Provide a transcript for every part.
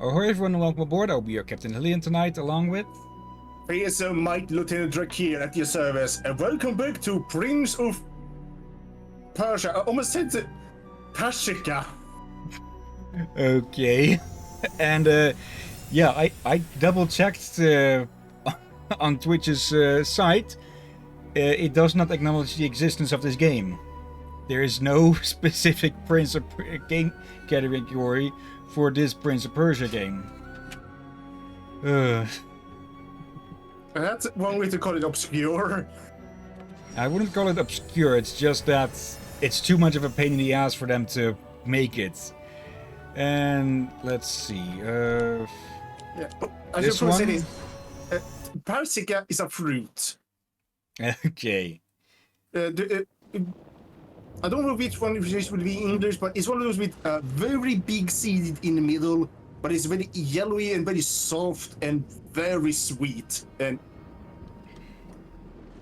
Ahoy everyone and welcome aboard. I'll be your Captain Hillyan tonight along with... Here's Mike Lieutenant Drake here at your service, and welcome back to Prince of Persia. I almost said it. Persia. Okay. And yeah, I double checked on Twitch's site. It does not acknowledge the existence of this game. There is no specific Prince of game category for this Prince of Persia game. That's one way to call it obscure. I wouldn't call it obscure, it's just that it's too much of a pain in the ass for them to make it. And let's see. Yeah. I This just want to one? say this. Persica is a fruit. Okay. I don't know which one of these will be English, but it's one of those with a very big seed in the middle, but it's very yellowy and very soft and very sweet. And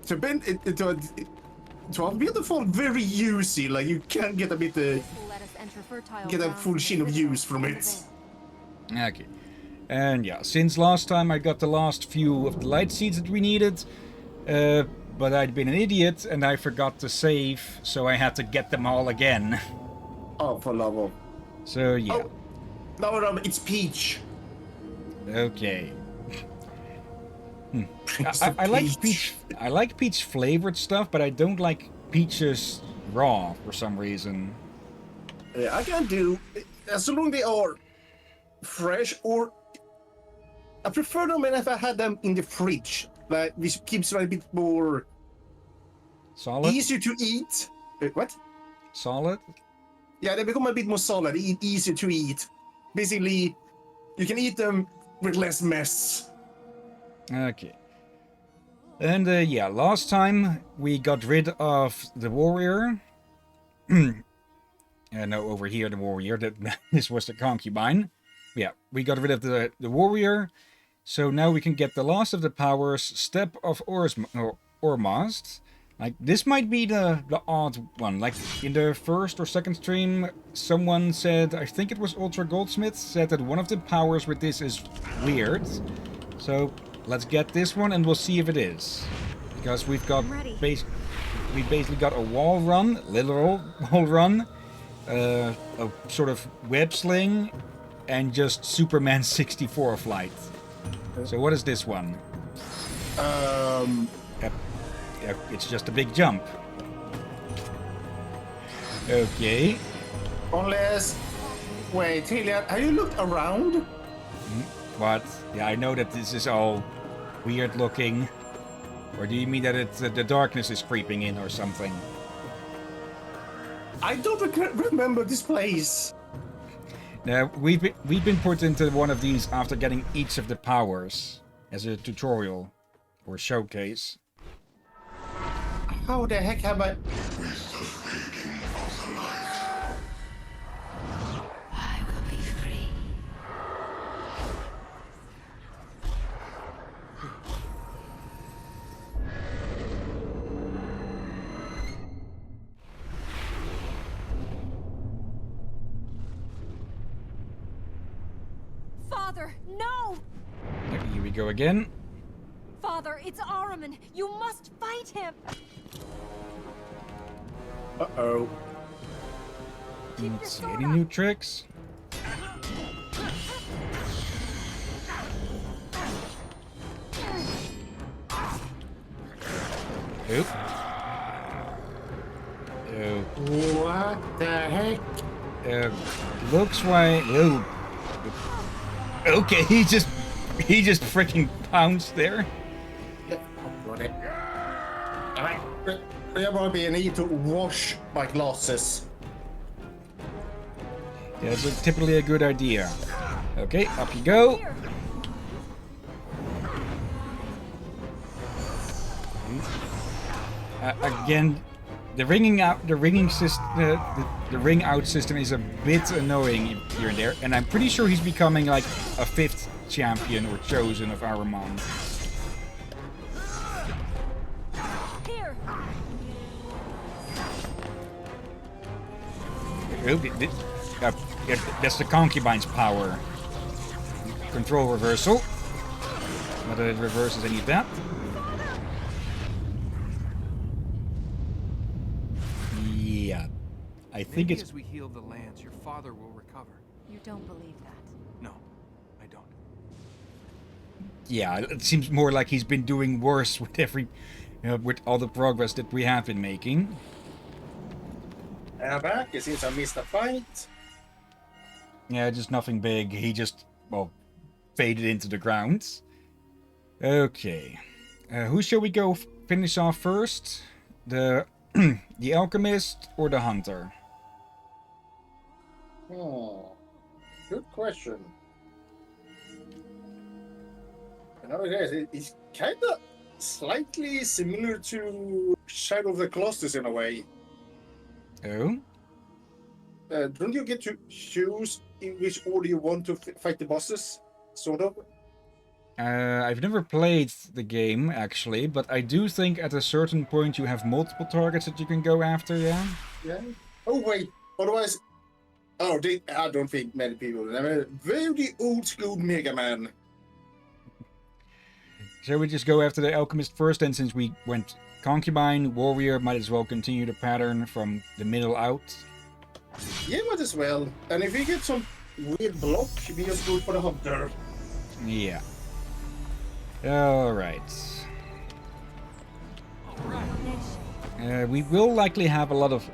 to a beautiful, very juicy, like you can get a bit, get a full sheen of juice from it. Okay. And yeah, since last time I got the last few of the light seeds that we needed, but I'd been an idiot and I forgot to save, so I had to get them all again. Oh, for love of. So yeah. Oh, no, it's peach. Okay. I like peach. I like peach flavored stuff, but I don't like peaches raw for some reason. Yeah, I can do as long as they are fresh, or I prefer them if I had them in the fridge. Like this keeps them a bit more Solid. easier to eat. What? Solid. Yeah, they become a bit more solid, easier to eat. Basically, you can eat them with less mess. Okay. And yeah, last time we got rid of the warrior. No, over here the warrior. This was the concubine. Yeah, we got rid of the warrior. So now we can get the last of the powers, Step of Ormazd. Like, this might be the odd one. Like, in the first or second stream, someone said, I think it was Ultra Goldsmith, said that one of the powers with this is weird. So, let's get this one and we'll see if it is. Because we've got... we basically got a wall run, literal wall run, a sort of web sling, and just Superman 64 flight. So what is this one? It's just a big jump. Okay. Unless... Wait, Hillyan, have you looked around? What? Yeah, I know that this is all weird looking. Or do you mean that the darkness is creeping in or something? I don't remember this place. Now, we've been put into one of these after getting each of the powers as a tutorial or showcase. How the heck have I... I will be free. Father, no! Here we go again. Father, it's Ahriman. You must fight him. Uh-oh. Let's see, any new tricks? Oop. Oh. What the heck? Looks like... Oh. Okay, he just freaking pounced there. There will be a need to wash my glasses. That's typically a good idea. Okay, up you go. Again, the ring out system is a bit annoying here and there, and I'm pretty sure he's becoming like a 5th champion or chosen of Ahriman. Here. Oh, that's the concubine's power. control reversal. Whether it reverses any of that. Yeah. I think Maybe it's... as we heal the lands, your father will recover. You don't believe that. No, I don't. Yeah, it seems more like he's been doing worse with with all the progress that we have been making. And I'm back. It seems I missed a fight. Yeah, just nothing big. He just, well, faded into the ground. Okay. Who shall we go finish off first? The the alchemist or the hunter? Good question. You know, it's kind of slightly similar to Shadow of the Colossus in a way. Oh? Don't you get to choose in which order you want to fight the bosses? Sort of. I've never played the game, actually, but I do think at a certain point you have multiple targets that you can go after, yeah? Yeah. Oh, wait. Otherwise... Oh, I don't think many people. I mean, very old school Mega Man. Shall we just go after the alchemist first, and since we went concubine, warrior, might as well continue the pattern from the middle out? Yeah, might as well. And if we get some weird block, we just go for the hunter. Yeah. Alright. We will likely have a lot of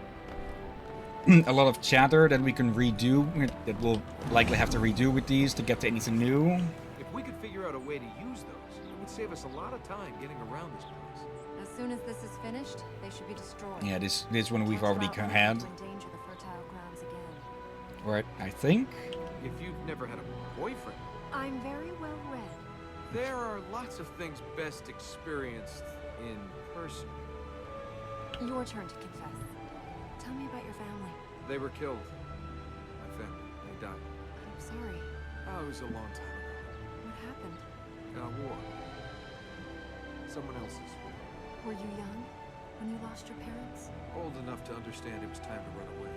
a lot of chatter that we can redo, that we'll likely have to redo with these to get to anything new. If we could figure out a way to use those, it would save us a lot of time getting around this place. As soon as this is finished, they should be destroyed. Yeah, this one we've Can't already allow had. anyone to endanger the fertile grounds again. Right, I think. If you've never had a boyfriend, I'm very well read. there are lots of things best experienced in person. Your turn to confess. Tell me about your family. They were killed. My family, they died. I'm sorry. Oh, it was a long time ago. What happened? War. Someone else's war. Were you young when you lost your parents? Old enough to understand it was time to run away.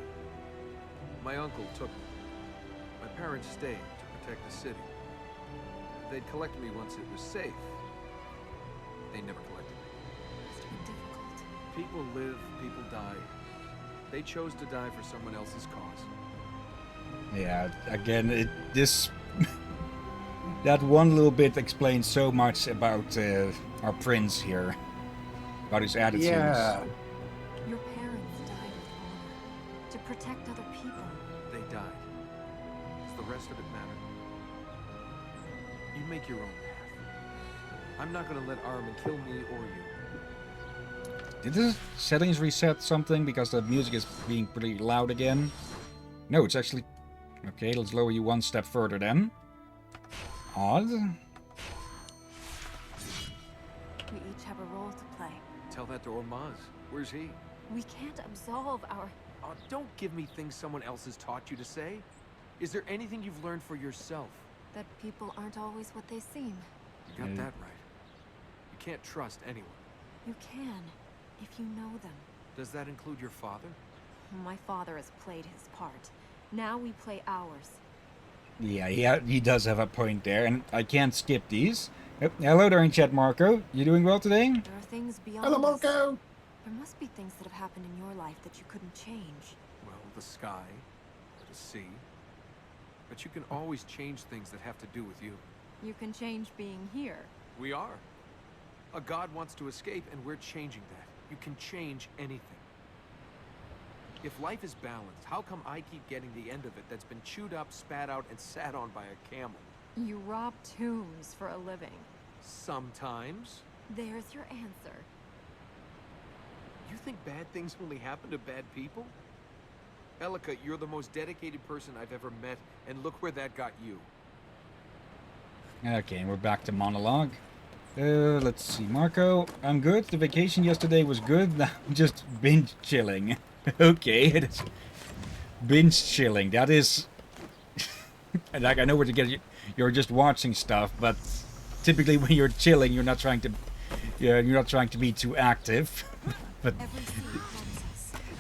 My uncle took me. My parents stayed to protect the city. They'd collect me once it was safe. They never collected me. Must have been difficult. People live, people die. They chose to die for someone else's cause. Yeah, again, this... that one little bit explains so much about our prince here. About his attitudes. Yeah. Your parents died with honor. To protect other people. They died. Does the rest of it matter? You make your own path. I'm not gonna let Armin kill me or you. Did the settings reset something because the music is being pretty loud again? No, it's actually... Okay, let's lower you one step further then. Odd. We each have a role to play. Tell that to Ormaz. Where's he? We can't absolve our... Oh, don't give me things someone else has taught you to say. Is there anything you've learned for yourself? That people aren't always what they seem. You got that right. You can't trust anyone. You can, if you know them. Does that include your father? My father has played his part. Now we play ours. Yeah, he does have a point there, and I can't skip these. Hello there in chat, Marco. You doing well today? There are things beyond Hello, us. Marco! There must be things that have happened in your life that you couldn't change. Well, the sky, or the sea. But you can always change things that have to do with you. You can change being here. We are. A god wants to escape, and we're changing that. You can change anything. If life is balanced, how come I keep getting the end of it that's been chewed up, spat out, and sat on by a camel? You rob tombs for a living. Sometimes. There's your answer. You think bad things only happen to bad people? Elika, you're the most dedicated person I've ever met, and look where that got you. Okay, we're back to monologue. Let's see, Marco. I'm good. The vacation yesterday was good. Now I'm just binge chilling. Okay, it is binge chilling. That is, and like I know where to get. You're just watching stuff, but typically when you're chilling, you're not trying to. Yeah, you're not trying to be too active. But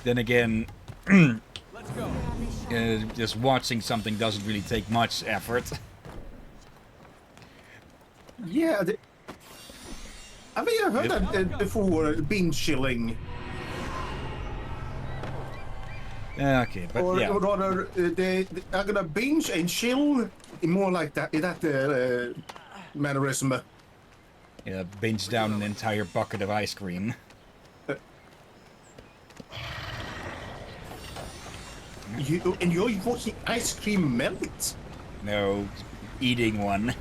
then again, Let's go. just watching something doesn't really take much effort. Yeah, I think I've heard that before, binge chilling. Okay, but Or, yeah. or rather, they are gonna binge and chill, more like that, mannerism. Yeah, binge down an entire bucket of ice cream. You're watching ice cream melt? No, eating one.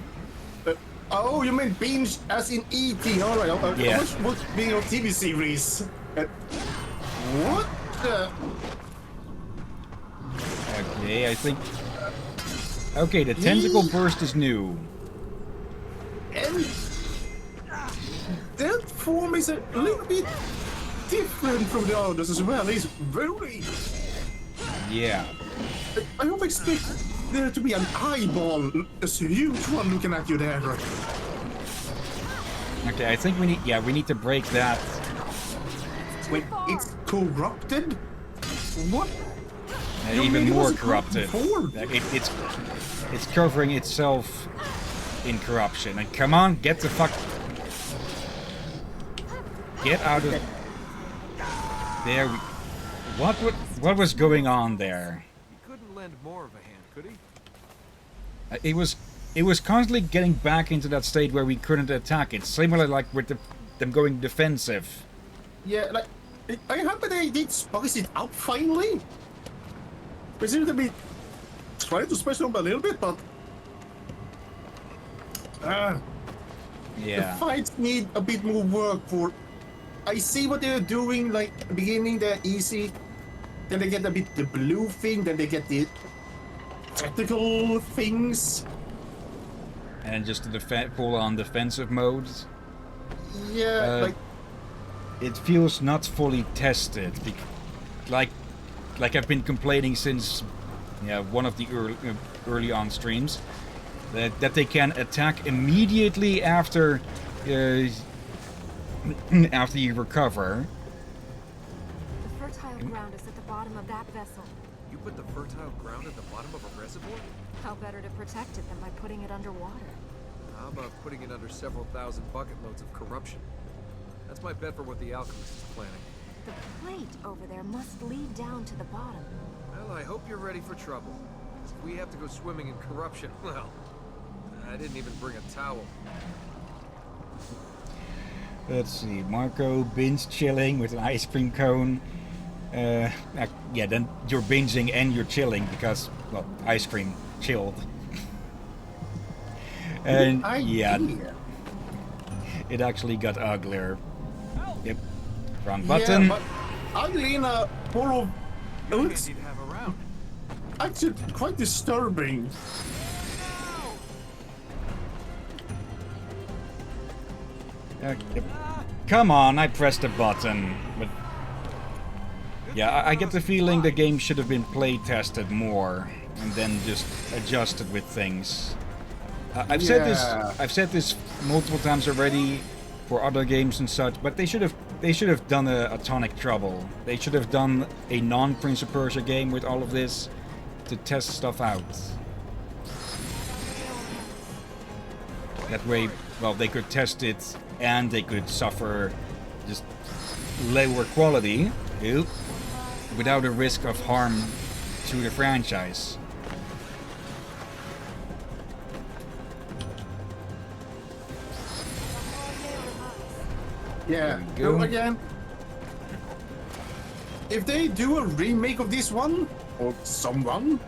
Oh, you mean binge as in eating? All right. Yeah. What's being on TV series? What the? Okay, I think... Okay, the tentacle burst is new. And that form is a little bit different from the others as well. It's very... Yeah. I don't expect there to be an eyeball, a huge one looking at you there. Okay, I think we need... Yeah, we need to break that. When it's corrupted? What? You Even mean it more wasn't corrupted. before? It's covering itself in corruption. And come on, get the fuck... Get out of... There we... What was going on there? He couldn't lend more of a hand, could he? It was constantly getting back into that state where we couldn't attack it. Similar like with them going defensive. Yeah, like, I hope they did spice it up finally. We seem to be trying to spice it up a little bit, but... The Yeah. fights need a bit more work for... I see what they're doing, like, at the beginning they're easy. Then they get a bit the blue thing, then they get the tactical things. And just the full-on defensive modes. Yeah, like... It feels not fully tested. Like I've been complaining since one of the early on streams. That they can attack immediately after after you recover. The fertile ground is at the bottom of that vessel. You put the fertile ground at the bottom of a reservoir? How better to protect it than by putting it underwater? How about putting it under several thousand bucket loads of corruption? That's my bet for what the alchemist is planning. The plate over there must lead down to the bottom. Well, I hope you're ready for trouble. If we have to go swimming in corruption, well, I didn't even bring a towel. Let's see, Marco binge chilling with an ice cream cone. Yeah, then you're binging and you're chilling because, well, ice cream chilled. And yeah, it actually got uglier. Yep, wrong button. Yeah, but ugly in a more of... It's You'd have around. actually quite disturbing. Yep. Come on, I pressed a button. But yeah, I get the feeling the game should have been play tested more and then just adjusted with things. I've said this multiple times already for other games and such, but they should have done a Tonic Trouble. They should have done a non-Prince of Persia game with all of this to test stuff out. That way, well, they could test it and they could suffer just lower quality without a risk of harm to the franchise. Yeah, There we go. so again, if they do a remake of this one, or someone,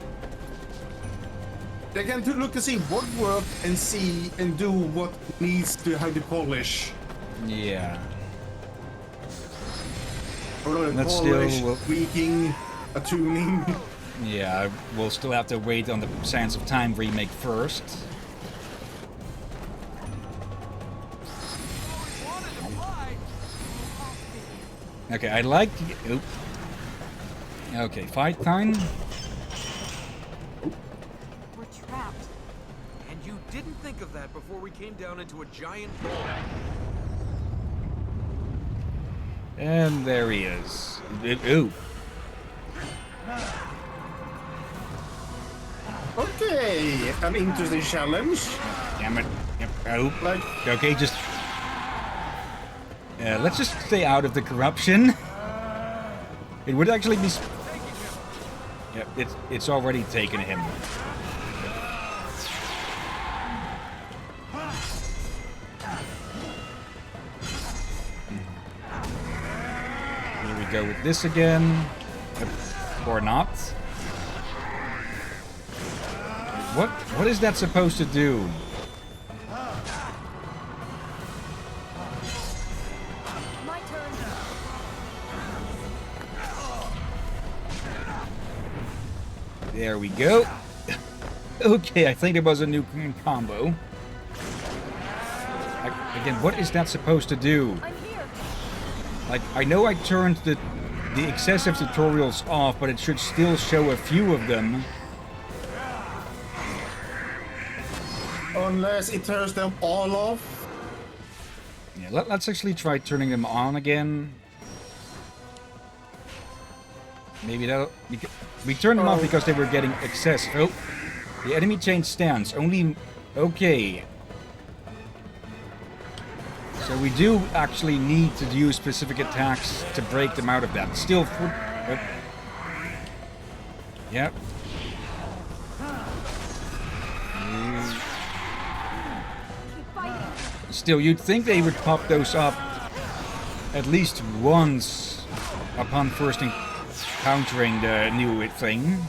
they can look to see what worked and see and do what needs to have the polish. Yeah. Or the That's polish, still- tweaking, a tuning. Yeah, we'll still have to wait on the Sands of Time remake first. Okay, I like to... Okay, fight time. We're trapped. And you didn't think of that before we came down into a giant hole. And there he is. Ooh. Okay, an interesting challenge. Damn it. Yep. Oh, Like, okay, just... let's just stay out of the corruption. It would actually be... Yeah, it's already taken him. Here we go with this again. Or not. What is that supposed to do? My turn. There we go. Okay, I think it was a new combo. Again, what is that supposed to do? I'm here. Like, I know I turned the excessive tutorials off, but it should still show a few of them. unless it turns them all off. Yeah, let's actually try turning them on again. Maybe that'll... We turned them off because they were getting excess. Oh, the enemy changed stance. Only... Okay. So we do actually need to use specific attacks to break them out of that. Still... Yep. Still, you'd think they would pop those up at least once upon first encountering the new thing.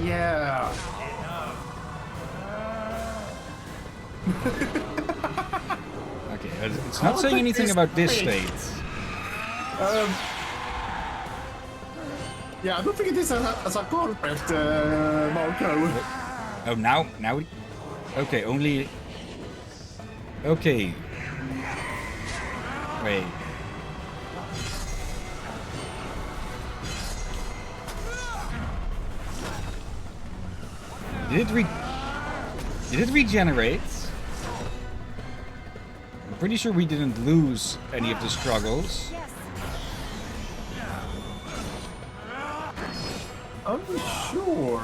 Yeah. Okay, it's not saying anything about this state. Yeah, I don't think it is as a corporate Marco. Oh, now we... Okay, only... Okay. Wait. Did it regenerate? I'm pretty sure we didn't lose any of the struggles. Yes. Unsure.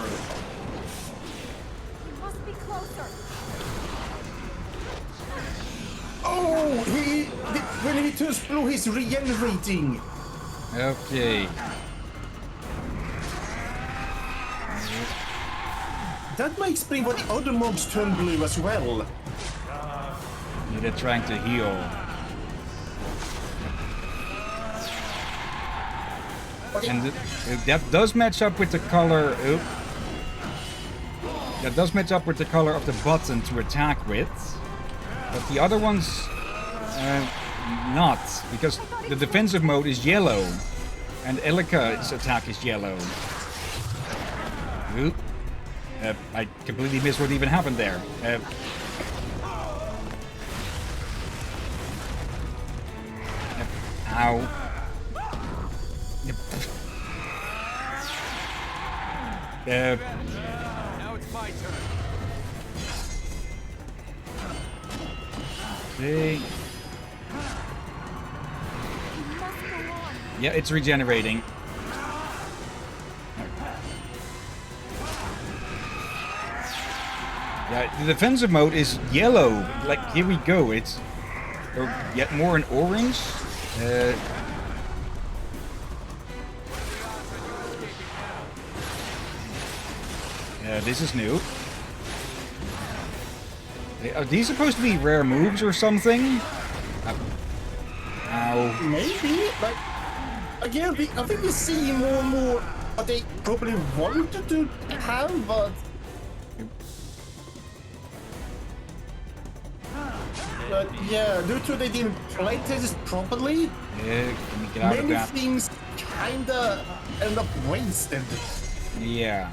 You must be closer. Oh, when he turns blue, he's regenerating. Okay. That might explain why the other mobs turn blue as well. They're trying to heal. And that does match up with the color. Oop. That does match up with the color of the button to attack with. But the other ones, not. Because the defensive mode is yellow. And Elika's attack is yellow. Oop. I completely missed what even happened there. Ow. Now it's my turn. Okay. You must go on. Yeah, it's regenerating. Yeah, the defensive mode is yellow. Like, here we go. It's yet more an orange. This is new. Are these supposed to be rare moves or something? Ow. Maybe, like, again, I think we see more and more what they probably wanted to have, but... But yeah, due to they didn't play this properly, Yeah, can we get out of many that? things kinda end up wasted. Yeah.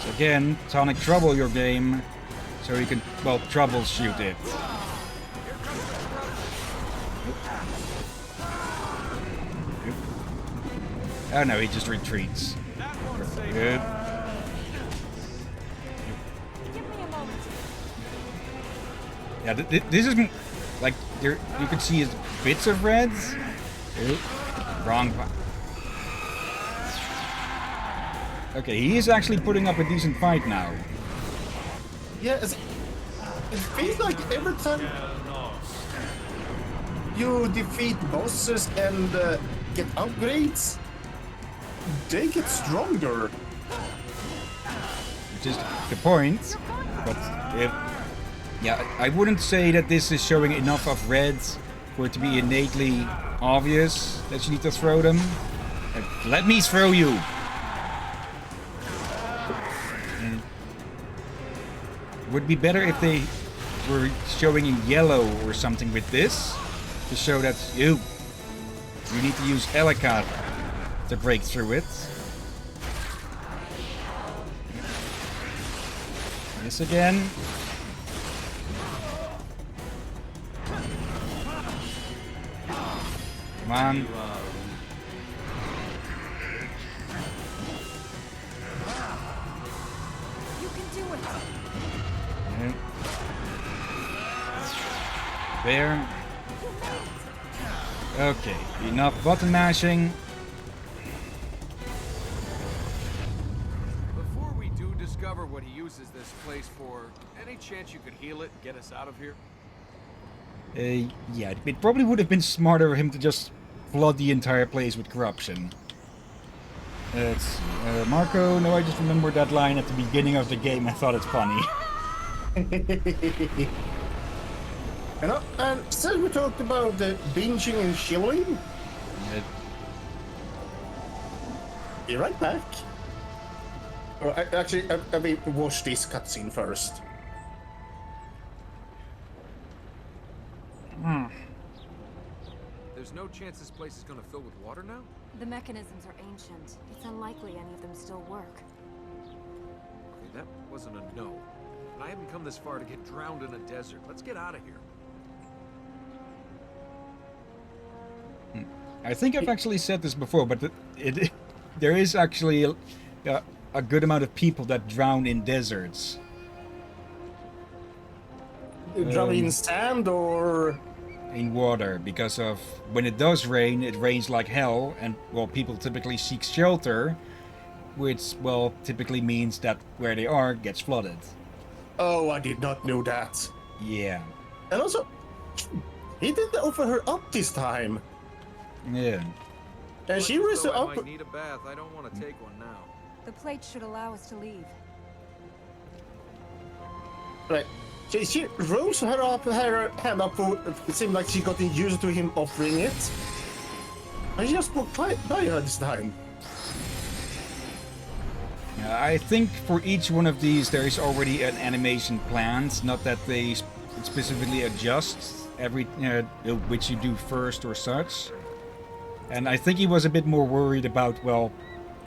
So again, Tonic, trouble your game, so you can, well, troubleshoot it. Oh no, he just retreats. Good. Give me a moment. Yeah, this is like you can see his bits of reds. Oop, wrong. Okay, he is actually putting up a decent fight now. Yeah, it feels like every time you defeat bosses and get upgrades, they get stronger. Which is the point. But if... Yeah, I wouldn't say that this is showing enough of red for it to be innately obvious that you need to throw them. Let me throw you! And it would be better if they were showing in yellow or something with this, to show that you need to use Elika to break through it. This again. Come on. You can do it. Yeah. There. Okay, enough button mashing. Before we do discover what he uses this place for, any chance you could heal it and get us out of here? Yeah, it probably would have been smarter for him to just flood the entire place with corruption. It's Marco. No, I just remembered that line at the beginning of the game. I thought it's funny. You know, and since we talked about the binging and chilling, be right back. Or actually, I will watch this cutscene first. There's no chance this place is gonna fill with water now? The mechanisms are ancient. It's unlikely any of them still work. Okay, that wasn't a no. And I haven't come this far to get drowned in a desert. Let's get out of here. I think I've actually said this before, but there is actually a good amount of people that drown in deserts. Drown in sand or In water, because of when it does rain, it rains like hell, and well, people typically seek shelter, which well typically means that where they are gets flooded. oh, I did not know that. Yeah. And also, he didn't offer her up this time. Yeah. And she Looks was as though I up. might need a bath. I don't want to take one now. The plate should allow us to leave. Right. She rose her hand up for it seemed like she got used to him offering it. I just walked by her this time. I think for each one of these there is already an animation planned, not that they specifically adjust every which you do first or such. And I think he was a bit more worried about, well,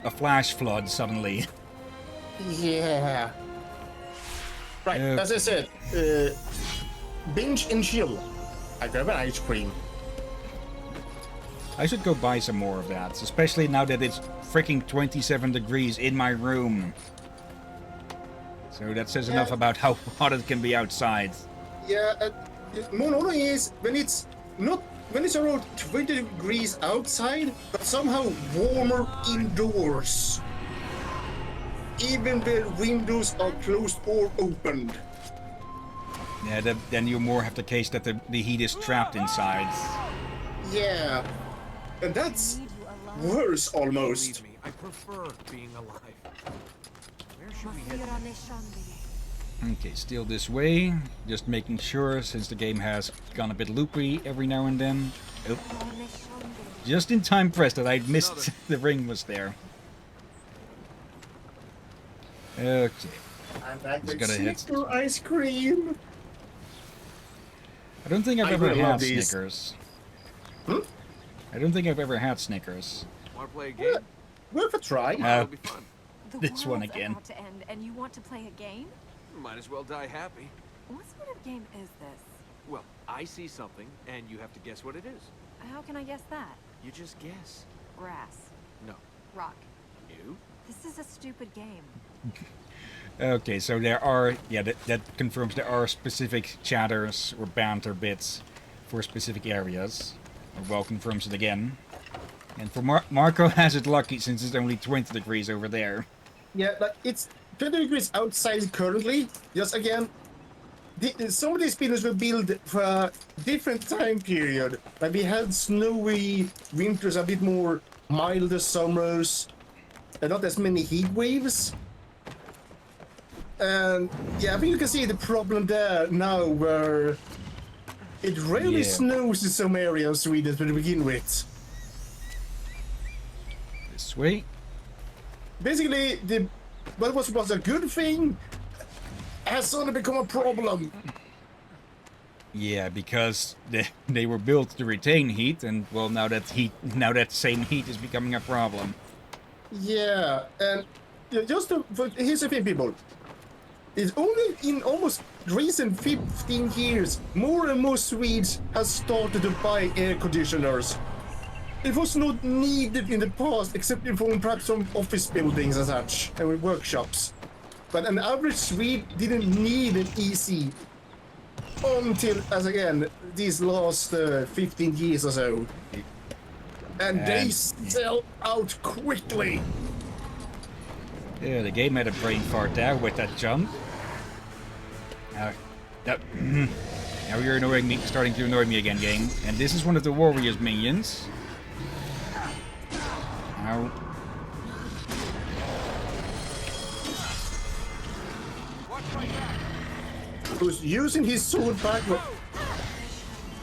a flash flood suddenly. Yeah. Right, as I said, binge and chill. I grab an ice cream. I should go buy some more of that, especially now that it's freaking 27 degrees in my room. So that says enough about how hot it can be outside. Yeah, more annoying is when it's around 20 degrees outside, but somehow warmer indoors. Even the windows are closed or opened. Yeah, then you more have the case that the heat is trapped inside. Yeah, and that's worse almost. Believe me, I prefer being alive. Where should we head? Okay, still this way. Just making sure, since the game has gone a bit loopy every now and then. Oh. Just in time, pressed that I missed the ring was there. Okay. I'm back Just with gotta hit. Snicker ice cream. I don't think I've I ever really had love these. Snickers. Hmm? I don't think I've ever had Snickers. Want to play a game? Worth a try. It'll be fun. The This one world's again. about to end, and you want to play a game? Might as well die happy. What sort of game is this? Well, I see something, and you have to guess what it is. How can I guess that? You just guess. Grass. No. Rock. You? This is a stupid game. Okay, so there are, yeah, that confirms there are specific chatters or banter bits for specific areas. Well, confirms it again. And for Marco has it lucky since it's only 20 degrees over there. Yeah, like it's 20 degrees outside currently. Just again, some of these buildings were built for a different time period. Like we had snowy winters, a bit more milder summers, and not as many heat waves. And yeah, I think you can see the problem there now, where it rarely snows in some areas of Sweden to begin with. This way. Basically, what was a good thing has suddenly become a problem. Yeah, because they were built to retain heat, and well, now that same heat is becoming a problem. Yeah, and here's the thing, people. It's only in almost recent 15 years, more and more Swedes have started to buy air conditioners. It was not needed in the past, except for perhaps some office buildings and such, and workshops. But an average Swede didn't need an EC until, as again, these last 15 years or so. And they sell out quickly. Yeah, the game had a brain fart there with that jump. Now you're annoying me, starting to annoy me again, game. And this is one of the Warriors minions. Ow. Who's using his sword backwards?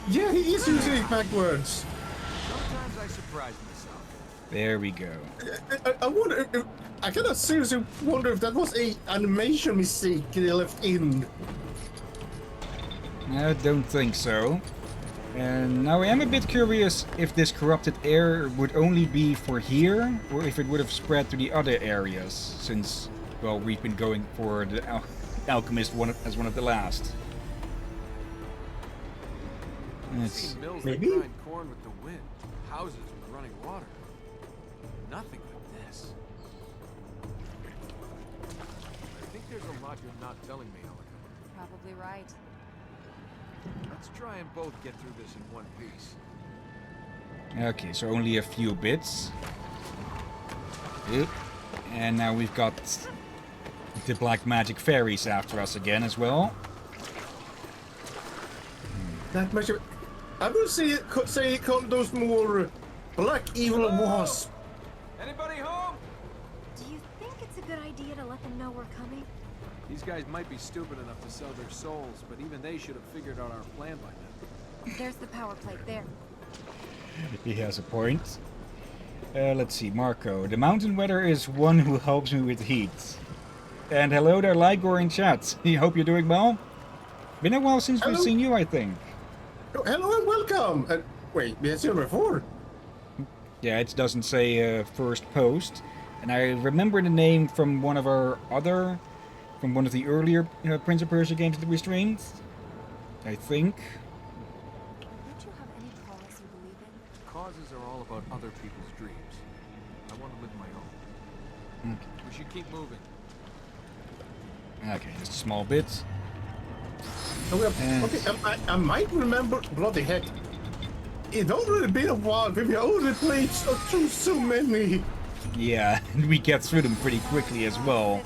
Yeah, he is using it backwards. Sometimes I surprise myself. There we go. I wonder. I kind of seriously wonder if that was a animation mistake they left in. I don't think so. And now I am a bit curious if this corrupted air would only be for here, or if it would have spread to the other areas, since, well, we've been going for the Alchemist as one of the last. I've seen mills that maybe? grind corn with the wind, houses with running water. Nothing like this. I think there's a lot you're not telling me, Alec. Probably right. Let's try and both get through this in one piece. Okay, so only a few bits. Yep. And now we've got the black magic fairies after us again as well. That much. I would say call those more black evil wasps. Anybody home? Do you think it's a good idea to let them know we're coming? These guys might be stupid enough to sell their souls, but even they should have figured out our plan by now. There's the power plate there. He has a point. Let's see, Marco. The mountain weather is one who helps me with heat. And hello there, Ligor in chat. I hope you're doing well. Been a while since we've seen you, I think. Oh, hello and welcome. Wait, we had seen before. Yeah, it doesn't say first post. And I remember the name from one of the earlier Prince of Persia games that we streamed. I think. Don't you have any cause you believe in? Causes are all about other people's dreams. I want to live my own. We should keep moving. Okay, just a small bit. Okay, I might remember. Bloody heck! It's already been a while. We've already played through so many. Yeah, and we get through them pretty quickly as well.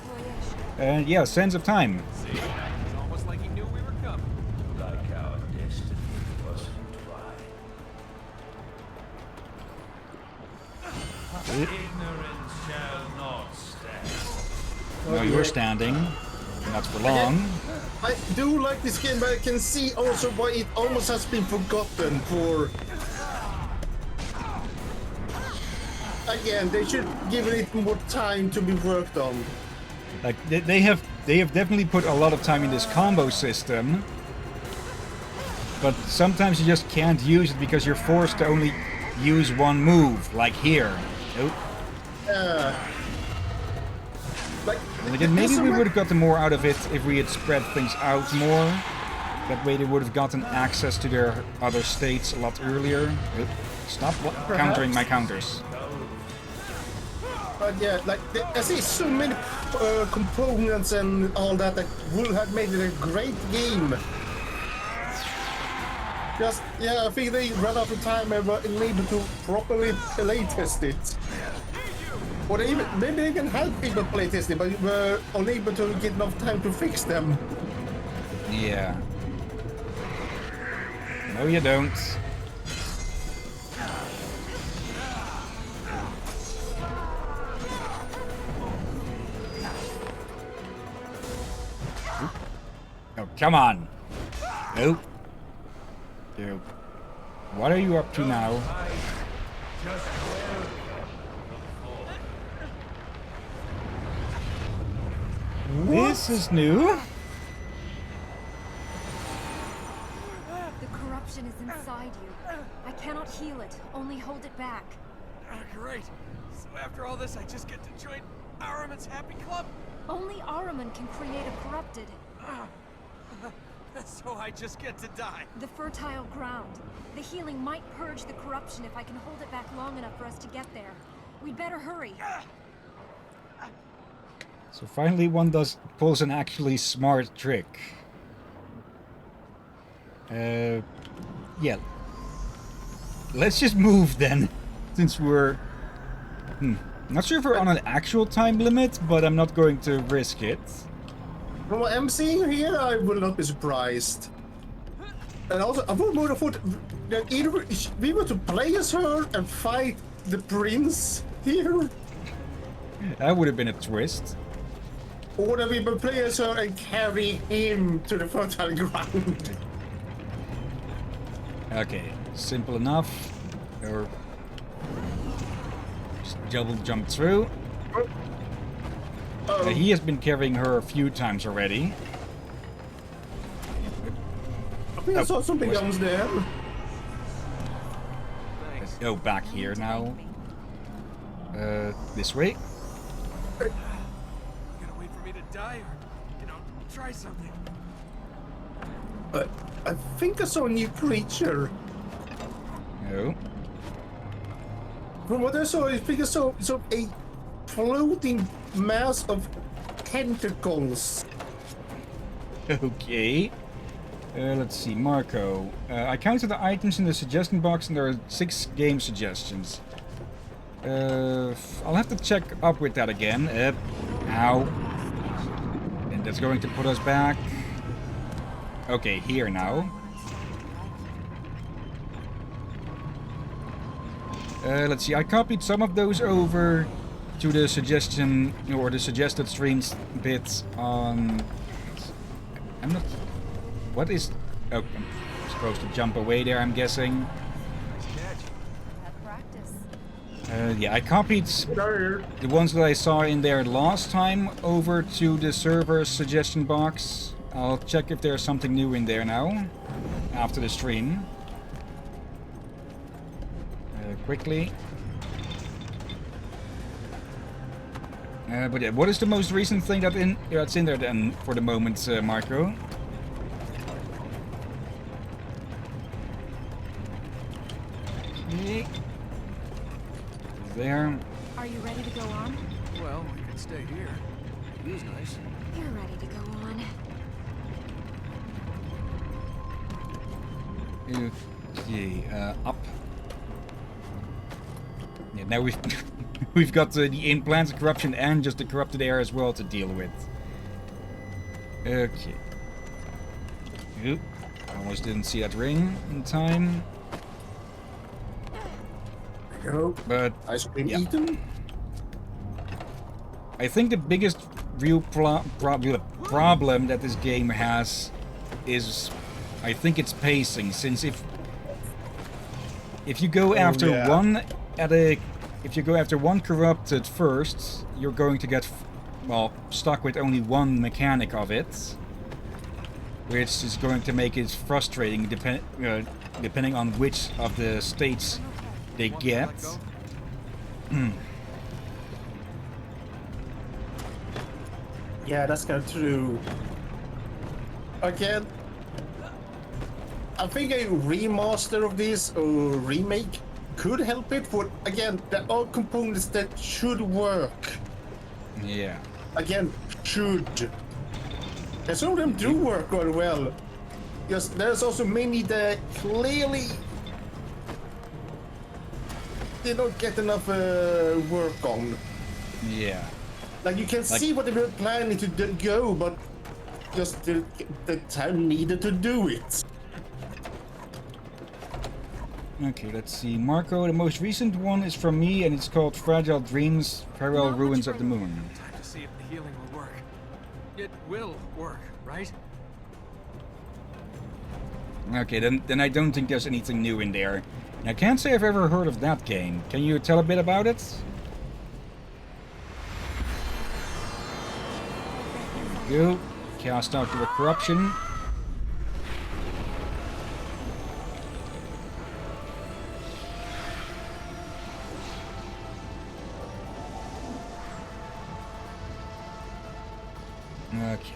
And yeah, sense of time. See, it's almost like he knew we were coming. Like our destiny was entwined. Ignorance shall not stand. No, you're standing. Not for long. I do like this game, but I can see also why it almost has been forgotten for. Again, they should give it more time to be worked on. Like they have definitely put a lot of time in this combo system. But sometimes you just can't use it because you're forced to only use one move, like here. Nope. Like, And again, maybe we would have gotten more out of it if we had spread things out more. That way they would have gotten access to their other states a lot earlier. Stop countering my counters. But yeah, like I see so many components and all that would have made it a great game. Just yeah, I think they ran out of time and were unable to properly play test it. Or they even maybe they can help people play test it, but were unable to get enough time to fix them. Yeah. No, you don't. Oh, come on. Nope. Nope. What are you up to now? Just This is new. The corruption is inside you. I cannot heal it, only hold it back. Great. So after all this, I just get to join Araman's Happy Club? Only Araman can create a corrupted. So I just get to die. The fertile ground. The healing might purge the corruption if I can hold it back long enough for us to get there. We'd better hurry. So finally one pulls an actually smart trick. Yeah. Let's just move then, since we're... Not sure if we're on an actual time limit, but I'm not going to risk it. From what I'm seeing here, I will not be surprised. And also, I would have thought that either we were to play as her and fight the prince here, That would have been a twist. or that we would play as her and carry him to the fertile ground. Okay, simple enough. Or just double jump through. He has been carrying her a few times already. I think I saw something else there. Thanks. Oh, back here now. This way. You gonna wait for me to die or, try something? I think I saw a new creature. No. From what I saw, I think I saw a floating mass of tentacles. Okay. Let's see, Marco. I counted the items in the suggestion box and there are 6 game suggestions. I'll have to check up with that again. Ow. And that's going to put us back. Okay, here now. Let's see, I copied some of those over to the suggestion, or the suggested streams bits on... I'm not... What is... Oh, I'm supposed to jump away there, I'm guessing. Have practice. Yeah, I copied the ones that I saw in there last time over to the server suggestion box. I'll check if there's something new in there now, after the stream. Quickly. But yeah, what is the most recent thing that's in there then, for the moment, Marco? Okay. There. Are you ready to go on? Well, we could stay here. It is nice. You're ready to go on. Okay, up. Yeah, now we've we've got the implanted corruption and just the corrupted air as well to deal with. Okay. Oop. Almost didn't see that ring in time. Go. But Ice cream yeah. eaten. I think the biggest real problem that this game has is, I think it's pacing. Since if you go after if you go after one corrupted first, you're going to get stuck with only one mechanic of it, which is going to make it frustrating depending on which of the states they Want to get. let go? Yeah, that's kind of true. Again, I think a remaster of this or remake could help it, but again, there are components that should work. Yeah. Again, should. And some of them do work quite well. Yes, there's also many that clearly they don't get enough work on. Yeah. Like you can see what they were planning to go, but Just the time needed to do it. Okay, let's see. Marco, the most recent one is from me, and it's called Fragile Dreams, Farewell Not much Ruins of the further. Moon. Time to see if the healing will work. It will work, right? Okay, then I don't think there's anything new in there. And I can't say I've ever heard of that game. Can you tell a bit about it? Go. Cast out the corruption. Okay.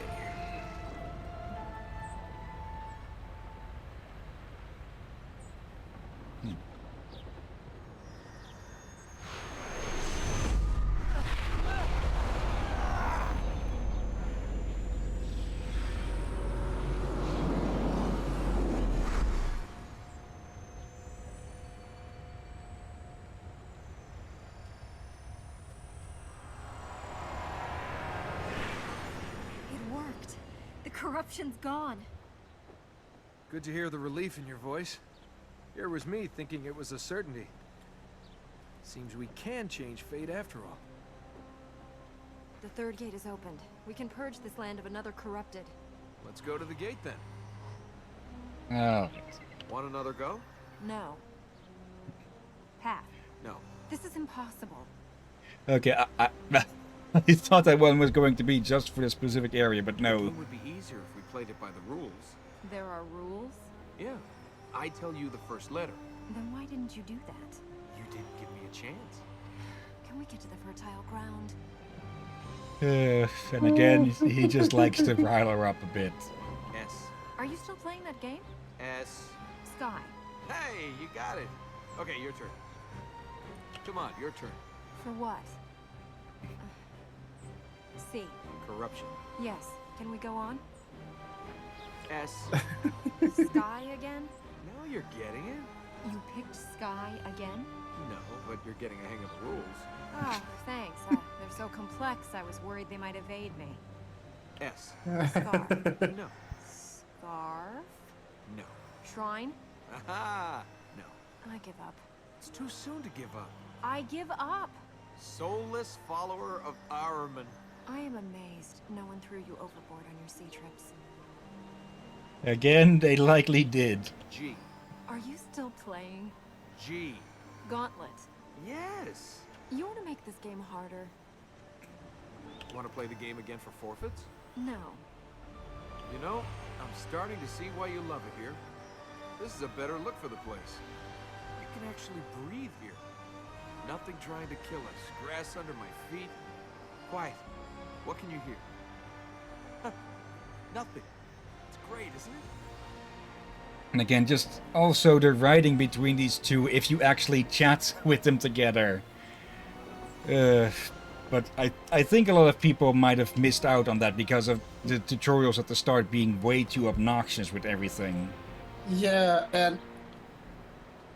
It worked. The corruption's gone. Good to hear the relief in your voice. Here was me thinking it was a certainty. Seems we can change fate after all. The third gate is opened. We can purge this land of another corrupted. Let's go to the gate then. Oh. Want another go? No. Path. No. This is impossible. Okay, I I thought that one was going to be just for the specific area, but The no. game would be easier if we played it by the rules. There are rules? Yeah. I tell you the first letter. Then why didn't you do that? You didn't give me a chance. Can we get to the fertile ground? And again, he just likes to rile her up a bit. S. Are you still playing that game? S. Sky. Hey, you got it. Okay, your turn. Come on, your turn. For what? C. Corruption. Yes. Can we go on? S. Sky again? Now you're getting it. You picked Sky again? No, but you're getting a hang of the rules. Ah, thanks. They're so complex, I was worried they might evade me. S. Scarf. No. Scarf? No. Shrine? Aha! No. I give up. It's too soon to give up. I give up! Soulless follower of Ahriman. I am amazed no one threw you overboard on your sea trips. Again, they likely did. G. Are you still playing? G. Gauntlet. Yes. You want to make this game harder? Want to play the game again for forfeits? No. You know, I'm starting to see why you love it here. This is a better look for the place. You can actually breathe here. Nothing trying to kill us. Grass under my feet. Quiet. What can you hear? Nothing. It's great, isn't it? And again, just also the writing between these two, if you actually chat with them together. But I think a lot of people might have missed out on that because of the tutorials at the start being way too obnoxious with everything. Yeah, and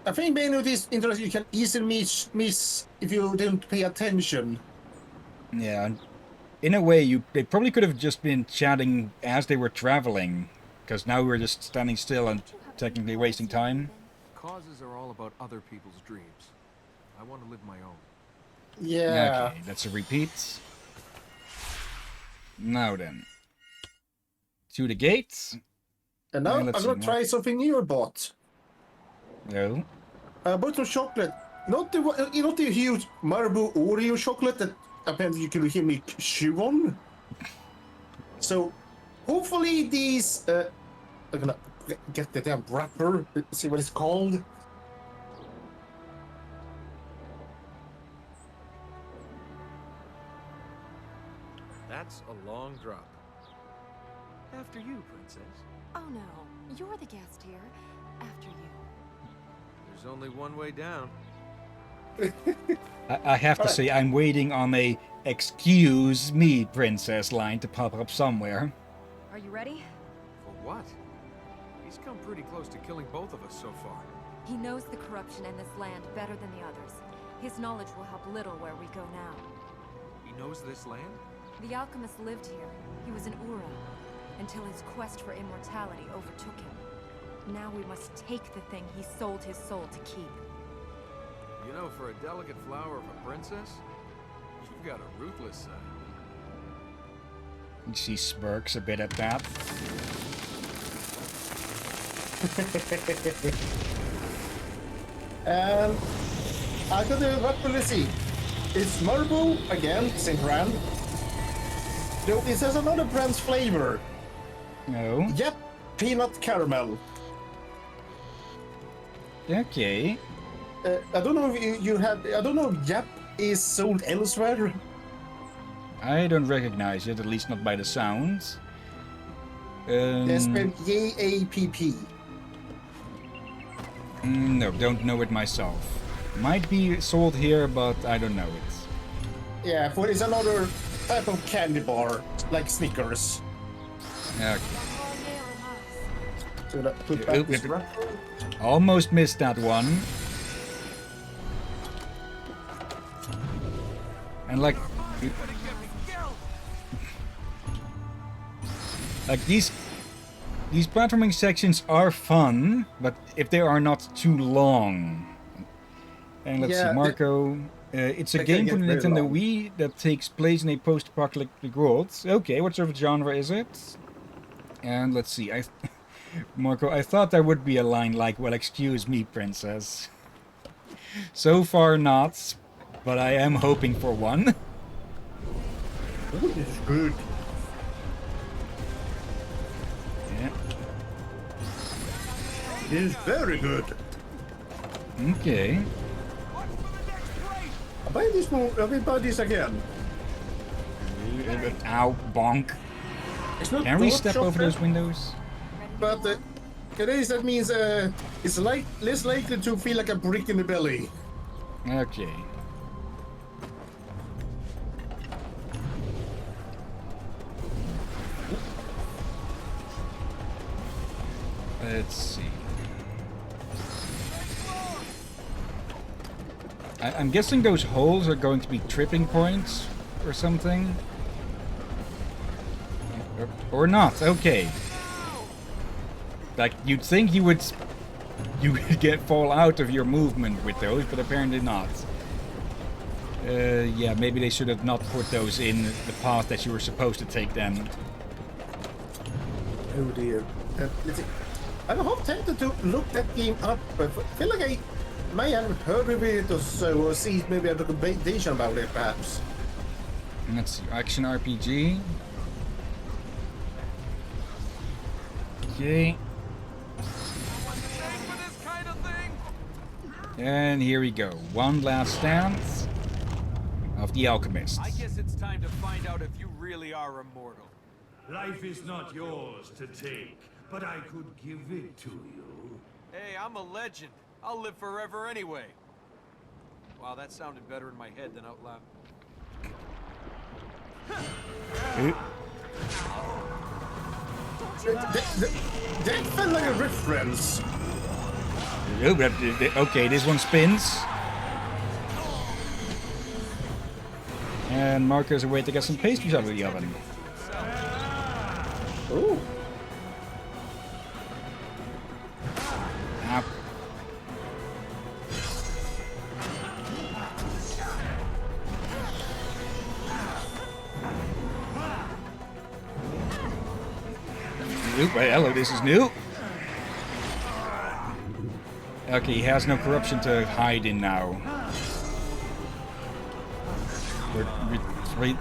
I think many of these intros you can easily miss if you don't pay attention. Yeah, and in a way, they probably could have just been chatting as they were traveling, because now we're just standing still and technically wasting time. Causes are all about other people's dreams. I want to live my own. Yeah. Okay, that's a repeat. Now then. To the gates. And now Yeah, I'm let's gonna see, try something new I bought. No. I bought some chocolate. Not the huge Marabou Oreo chocolate that apparently you can hear me chew on. So, hopefully these... I'm gonna get the damn wrapper, see what it's called. That's a long drop. After you, princess. Oh no, you're the guest here. After you. There's only one way down. I have to say, I'm waiting on a "excuse me, princess" line to pop up somewhere. Are you ready? For what? He's come pretty close to killing both of us so far. He knows the corruption in this land better than the others. His knowledge will help little where we go now. He knows this land? The alchemist lived here. He was an Ura. until his quest for immortality overtook him. Now we must take the thing he sold his soul to keep. You know, for a delicate flower of a princess, you've got a ruthless side. She smirks a bit at that. I got the what will you see? It's marble again, same brand. Though it has another brand's flavor. No. Yep, peanut caramel. Okay. I don't know if you have. I don't know if Yap is sold elsewhere. I don't recognize it, at least not by the sound. It's spelled Y-A-P-P. No, don't know it myself. Might be sold here, but I don't know it. Yeah, for it's another type of candy bar, like Snickers. Okay. So that put back this Oop, wrapper. Almost missed that one. And like these platforming sections are fun, but if they are not too long. And let's see, Marco. It's a they game for can the get very Nintendo long. Wii that takes place in a post-apocalyptic world. Okay, what sort of genre is it? And let's see, Marco, I thought there would be a line like, "Well, excuse me, princess." So far not, but I am hoping for one. Ooh, this is good. Yeah. This is very good. Okay. I buy this more. I will buy this again. Ow, bonk. It's not Can we dark step over chocolate, those windows? But today's that means it's like less likely to feel like a brick in the belly. Okay. Let's see. I'm guessing those holes are going to be tripping points or something. Or not, okay. Like, you'd think you would fall out of your movement with those, but apparently not. Yeah, maybe they should have not put those in the path that you were supposed to take then. Oh dear. Let's see. I'm half tempted to look that game up, but I feel like I may have heard of it or so, or see maybe a documentation about it, perhaps. Let's see, action RPG. Okay. And here we go. One last stance of the alchemist. I guess it's time to find out if you really are immortal. Life is not yours to take, but I could give it to you. Hey, I'm a legend. I'll live forever anyway. Wow, that sounded better in my head than out loud. That felt like a reference. Okay, this one spins. And Marco's away to get some pastries out of the oven. Ooh. Ow. Oop, hello, this is new. Okay, he has no corruption to hide in now. We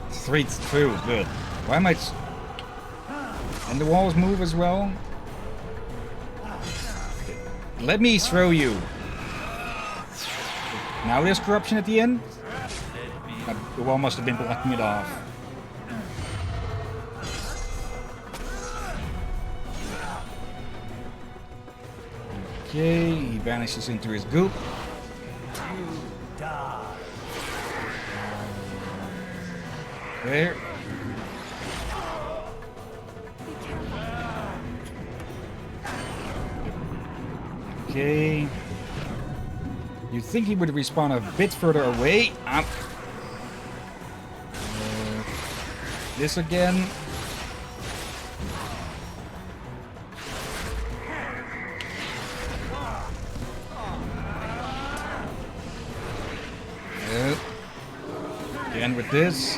three through. Good. Why am I? And the walls move as well. Let me throw you. Now there's corruption at the end. The wall must have been blocking it off. Okay, he vanishes into his goop. There. Okay. You'd think he would respawn a bit further away. This again. Again with this.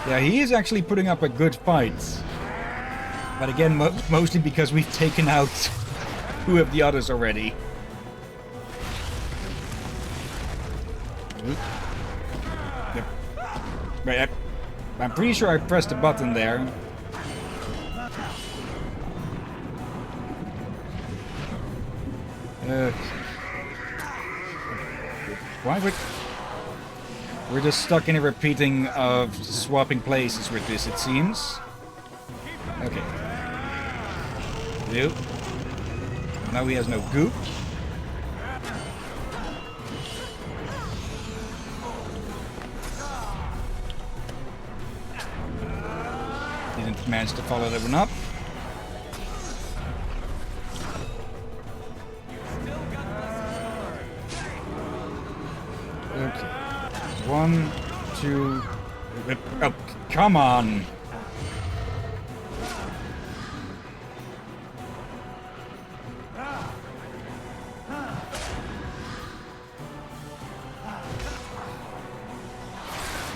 Yeah, he is actually putting up a good fight. But again, mostly because we've taken out 2 of the others already. Yep. Right, I'm pretty sure I pressed a button there. Why would... We're just stuck in a repeating of swapping places with this, it seems. Okay. Nope. Now he has no goop. Didn't manage to follow that one up. Okay. 1, 2... Oh, come on!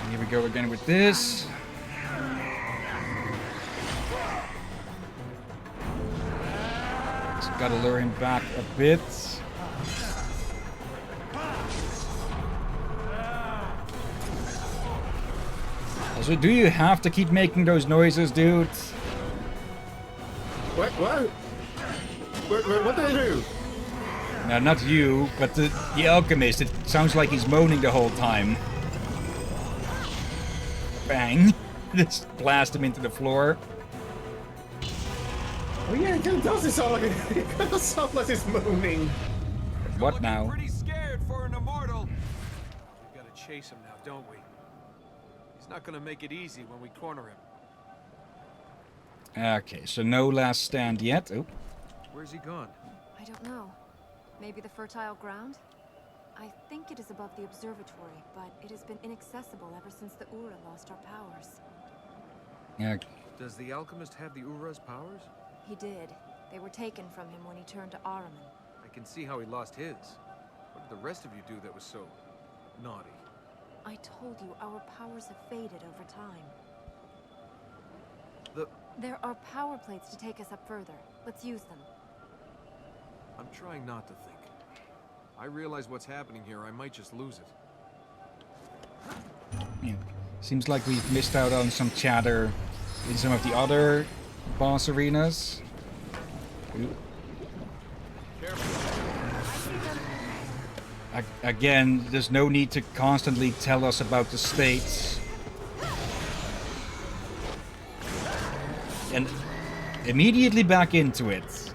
Here we go again with this. Just gotta lure him back a bit. Also, do you have to keep making those noises, dude? What? What did I do? No, not you, but the alchemist. It sounds like he's moaning the whole time. Bang. Just blast him into the floor. Oh yeah, it does sound like it kind of sounds like it's moaning. What now? Pretty scared for an immortal. We gotta chase him now, don't we? He's not gonna make it easy when we corner him. Okay, so no last stand yet. Oh. Where's he gone? I don't know. Maybe the fertile ground? I think it is above the observatory, but it has been inaccessible ever since the Ura lost our powers. Yeah. Does the alchemist have the Ura's powers? He did. They were taken from him when he turned to Ahriman. I can see how he lost his. What did the rest of you do that was so naughty? I told you, our powers have faded over time. There are power plates to take us up further. Let's use them. I'm trying not to think. I realize what's happening here. I might just lose it. Yeah. Seems like we've missed out on some chatter in some of the other boss arenas. Ooh. Again, there's no need to constantly tell us about the states. And immediately back into it.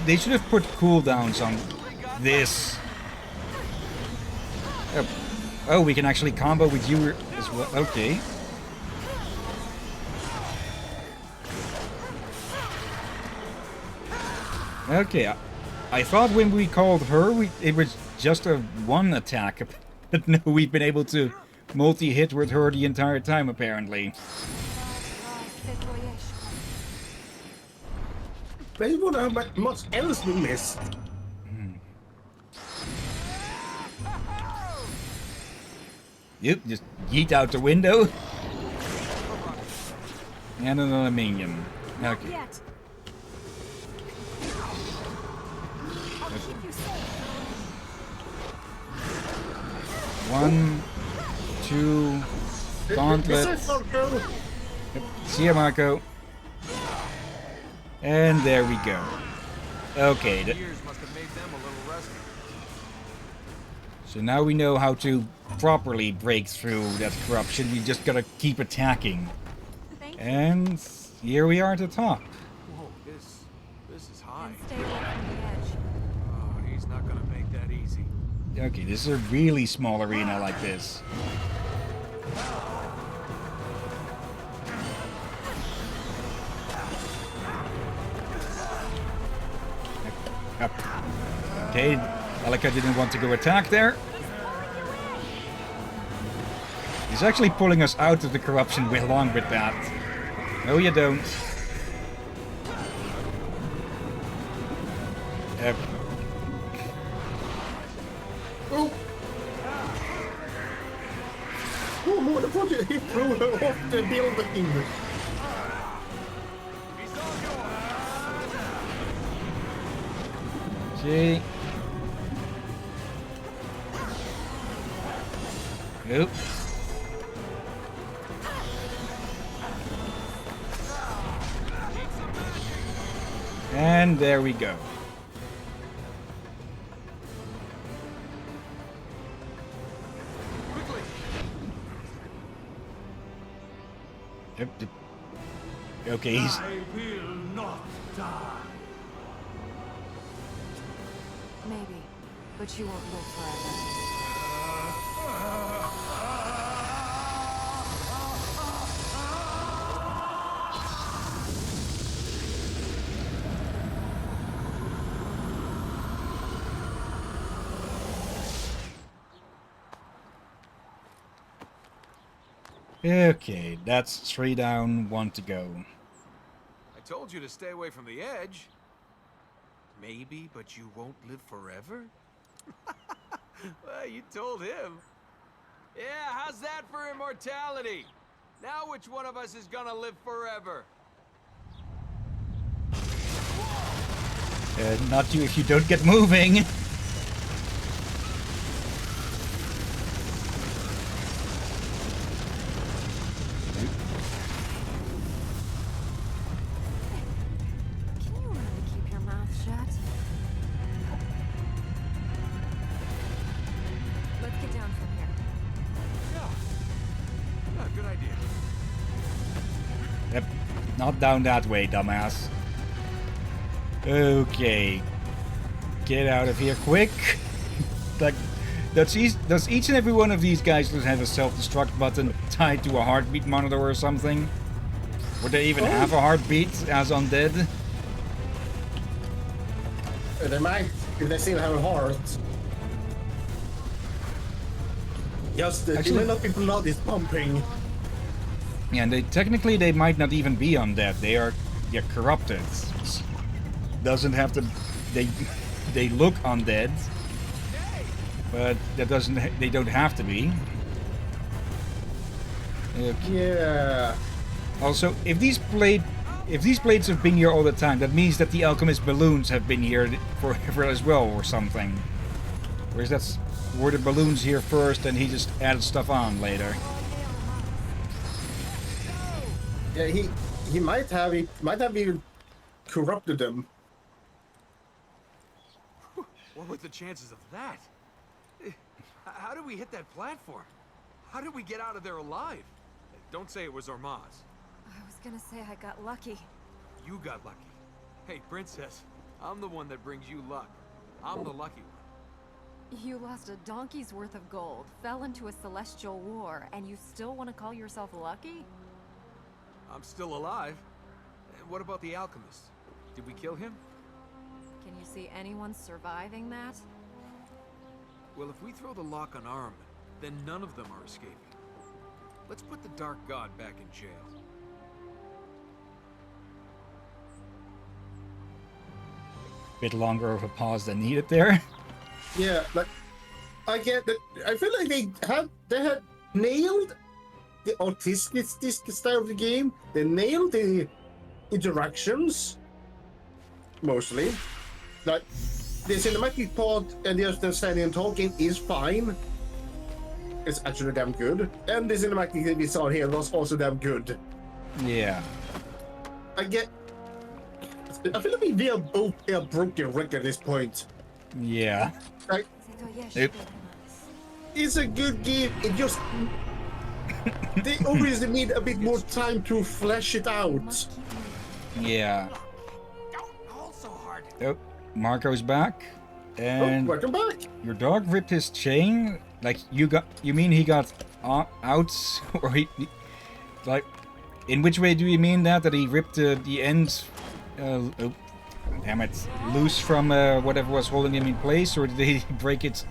They should have put cooldowns on this. Oh, we can actually combo with you as well. Okay. Okay, I thought when we called her, it was just a one attack. But no, we've been able to multi-hit with her the entire time, apparently. They wouldn't have much else we missed. Yep, just yeet out the window. And another minion. Okay. Yet. I'll keep you safe. 1, 2, gauntlets. Yep. See ya, Marco. And there we go. Okay. Years must have made them a little rusty. So now we know how to properly break through that corruption. We just gotta keep attacking. Thank you. And here we are at the top. Whoa, this is high. And stay away from the edge. Oh, he's not gonna make that easy. Okay, this is a really small arena like this. Up. Okay, Alika didn't want to go attack there. He's actually pulling us out of the corruption along with that. No, you don't. Oh. he threw her off the building. See? Nope. And there we go. Quickly! Yep. Okay, he's... I will not die. Maybe, but you won't live forever. Okay, that's 3 down, 1 to go. I told you to stay away from the edge. Maybe, but you won't live forever? Well, you told him. Yeah, how's that for immortality? Now which one of us is gonna live forever? Not you if you don't get moving. Can you really keep your mouth shut? Let's get down from here. Yeah, good idea. Yep, not down that way, dumbass. Okay. Get out of here quick. Like, does each and every one of these guys have a self-destruct button tied to a heartbeat monitor or something? Would they even have a heartbeat as undead? They might, if they still have a heart. Just the Actually- developing blood is pumping. Yeah, and technically they might not even be undead. They are corrupted. Doesn't have to. They look undead, but that doesn't. They don't have to be. Okay. Yeah. Also, if these blades have been here all the time, that means that the alchemist balloons have been here forever as well, or something. Whereas were the balloons here first, and he just added stuff on later. Yeah, he might have even corrupted them. What were the chances of that? How did we hit that platform? How did we get out of there alive? Don't say it was Ormaz. I was gonna say I got lucky. You got lucky. Hey, Princess, I'm the one that brings you luck. I'm the lucky one. You lost a donkey's worth of gold, fell into a celestial war, and you still want to call yourself lucky? I'm still alive. And what about the alchemist? Did we kill him? Can you see anyone surviving that? Well, if we throw the lock on Arm, then none of them are escaping. Let's put the Dark God back in jail. Bit longer of a pause than needed there. Yeah, like I get that. I feel like they had nailed the autistic style of the game. They nailed the interactions mostly. Like the cinematic part and just them standing and talking is fine. It's actually damn good. And the cinematic that we saw here was also damn good. Yeah. I feel like we are both a broken record at this point. Yeah. Like, Yep. it's a good game. It just they obviously need a bit more time to flesh it out. Yeah. Don't hold so hard. Oh, Marco's back. And welcome back. your dog ripped his chain? Like, you mean he got out? Or like, in which way do you mean that? That he ripped the end, oh, damn it, loose from whatever was holding him in place? Or did he break it,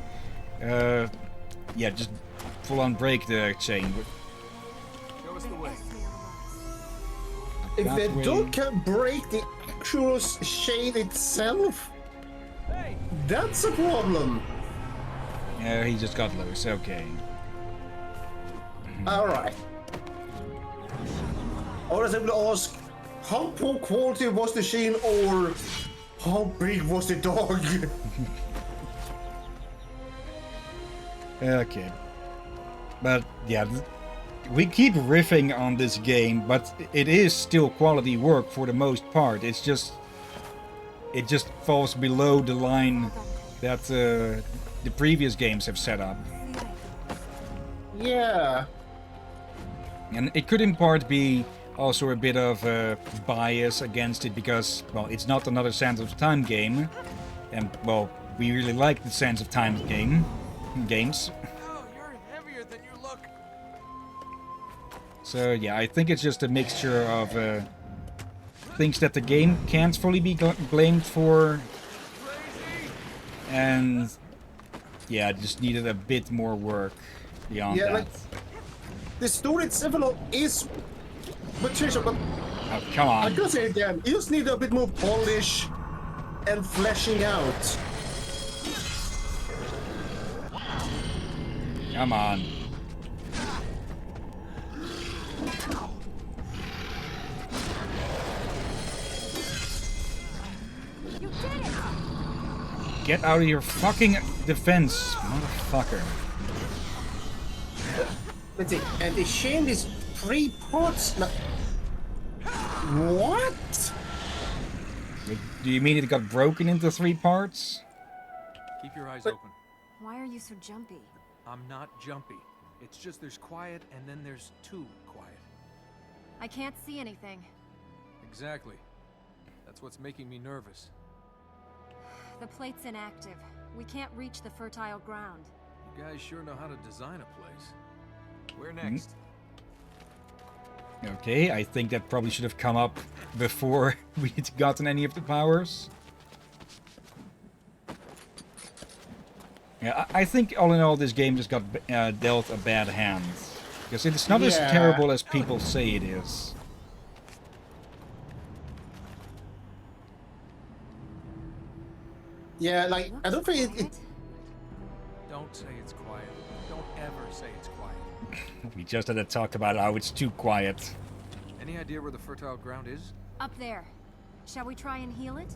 yeah, just full on break the chain? Show us the way. If That the way. dog can break the actual chain itself, Hey! that's a problem. Yeah, he just got loose, okay. Alright. I was able to ask, how poor quality was the scene, or how big was the dog? Okay. But yeah, we keep riffing on this game, but it is still quality work for the most part. It just falls below the line that the previous games have set up. Yeah. And it could in part be also a bit of a bias against it because, well, it's not another Sands of Time game. And, well, we really like the Sands of Time games. Oh, you're heavier than you look. So, yeah, I think it's just a mixture of things that the game can't fully be blamed for. And, yeah, just needed a bit more work beyond that. Like, the story itself is Patricia, but Oh, come I on. gotta say again, you just need a bit more polish and fleshing out. Come on. You did it! Get out of your fucking defense, motherfucker. Let's see, and they changed these 3 parts. Now, what? Do you mean it got broken into 3 parts? Keep your eyes But- open. Why are you so jumpy? I'm not jumpy. It's just there's quiet and then there's too quiet. I can't see anything. Exactly. That's what's making me nervous. The plate's inactive. We can't reach the fertile ground. You guys sure know how to design a place. Where next? Okay, I think that probably should have come up before we'd gotten any of the powers. Yeah, I think all in all this game just got dealt a bad hand. Because it's not as Yeah. terrible as people say it is. Yeah, like, I don't think it Quiet? Don't say it's quiet. Don't ever say it's quiet. We just had to talk about how it's too quiet. Any idea where the fertile ground is? Up there. Shall we try and heal it?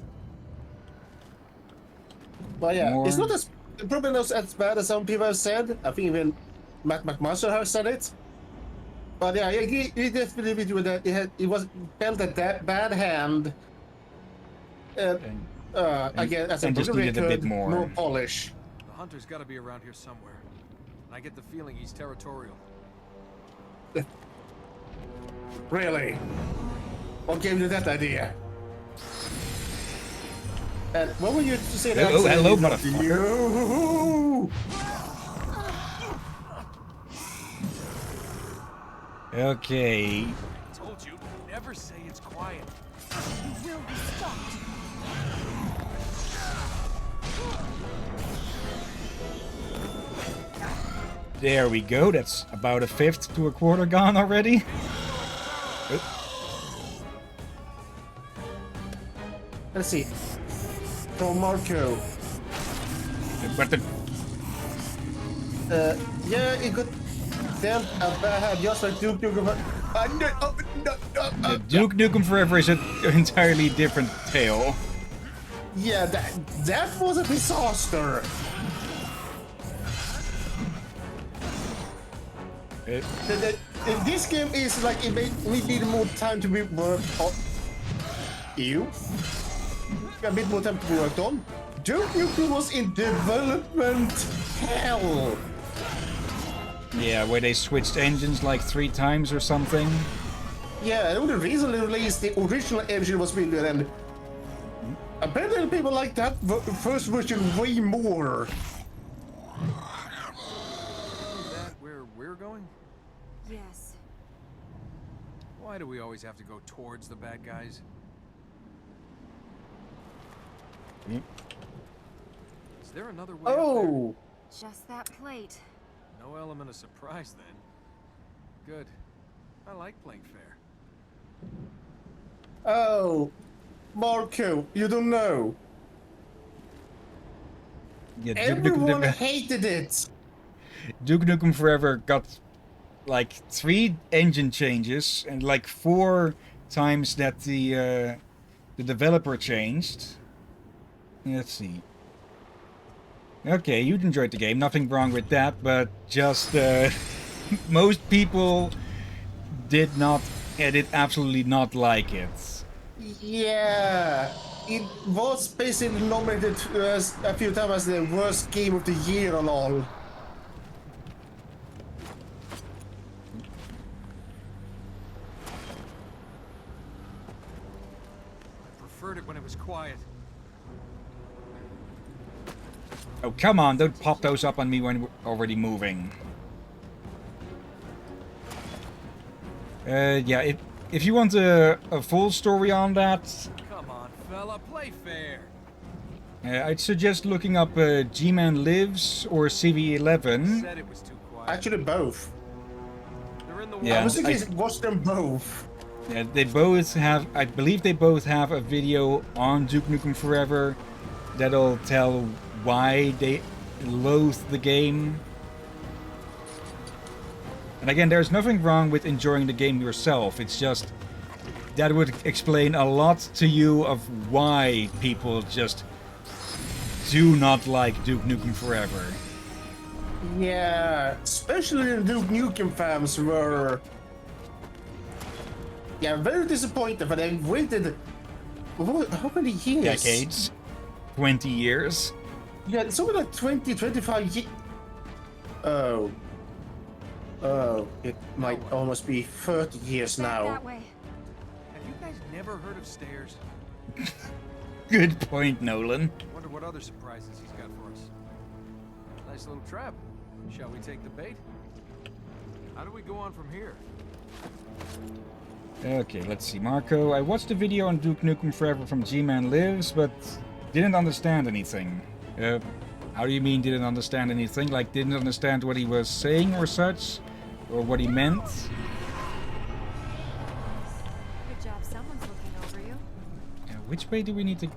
Well, yeah, More- it's not as probably not as bad as some people have said. I think even Matt McMaster has said it. But yeah, I agree. You definitely with you that it was felt that bad hand. And Again, as a and just broken needed a record, bit more. polish. The hunter's got to be around here somewhere. And I get the feeling he's territorial. Really? What gave you that idea? And what were you to say? that Oh, hello, accidentally motherfucker. You. Okay. Told you, never say it's quiet. You will be stopped. There we go. That's about a fifth to a quarter gone already. Let's see. From Marco. But the Yeah, it got dealt a bad just like Duke Nukem. Duke Nukem Forever is an entirely different tale. Yeah, that was a disaster. This game is like it we need more time to be worked on. A bit more time to be worked on. Duke Nukem was in development hell. Yeah, where they switched engines like 3 times or something. Yeah, they only recently released the original engine was built, and apparently people like that first version way more. Is that where we're going? Yes. Why do we always have to go towards the bad guys? Is there another way up there? Oh, Just that plate. No element of surprise then. Good. I like playing fair. oh, Marco, you don't know. Yeah, Everyone hated it. Duke Nukem Forever got like 3 engine changes and like 4 times that the developer changed. Let's see. Okay, you enjoyed the game. Nothing wrong with that, but just most people did absolutely not like it. Yeah, it was basically nominated a few times as the worst game of the year and all. I preferred it when it was quiet. Oh, come on, don't pop those up on me when we're already moving. Yeah, if you want a full story on that, Come on, fella, play fair. I'd suggest looking up G-Man Lives or CV11. Said it was too quiet. Actually, both. They're in the Yeah. I was water. thinking watch them both. Yeah, they both have, I believe they both have a video on Duke Nukem Forever that'll tell why they loathe the game. And again, there's nothing wrong with enjoying the game yourself. It's just that would explain a lot to you of why people just do not like Duke Nukem Forever. Yeah, especially the Duke Nukem fans were very disappointed, but they waited how many years? Decades. 20 years. Yeah, something like 20, 25 years. Oh. Oh, it might almost be 30 years Back now. that way. Have you guys never heard of stairs? Good point, Nolan. Wonder what other surprises he's got for us. Nice little trap. Shall we take the bait? How do we go on from here? Okay, let's see. Marco, I watched the video on Duke Nukem Forever from G-Man Lives, but didn't understand anything. How do you mean didn't understand anything? Like, didn't understand what he was saying or such? Or what he meant? Good job, someone's looking over you. Which way do we need to go?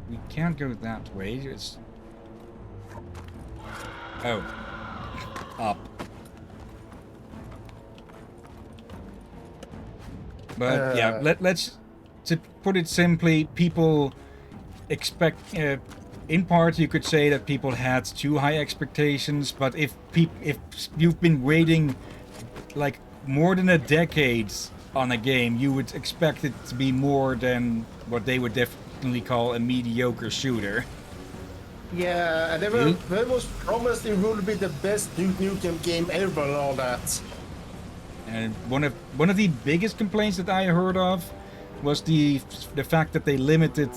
We can't go that way. It's... Oh. Up. But yeah, let's... To put it simply, people expect... in part, you could say that people had too high expectations, but if you've been waiting like more than a decade on a game, you would expect it to be more than what they would definitely call a mediocre shooter. Yeah, and they was promised it would be the best Duke Nukem game ever and all that. And one of the biggest complaints that I heard of was the fact that they limited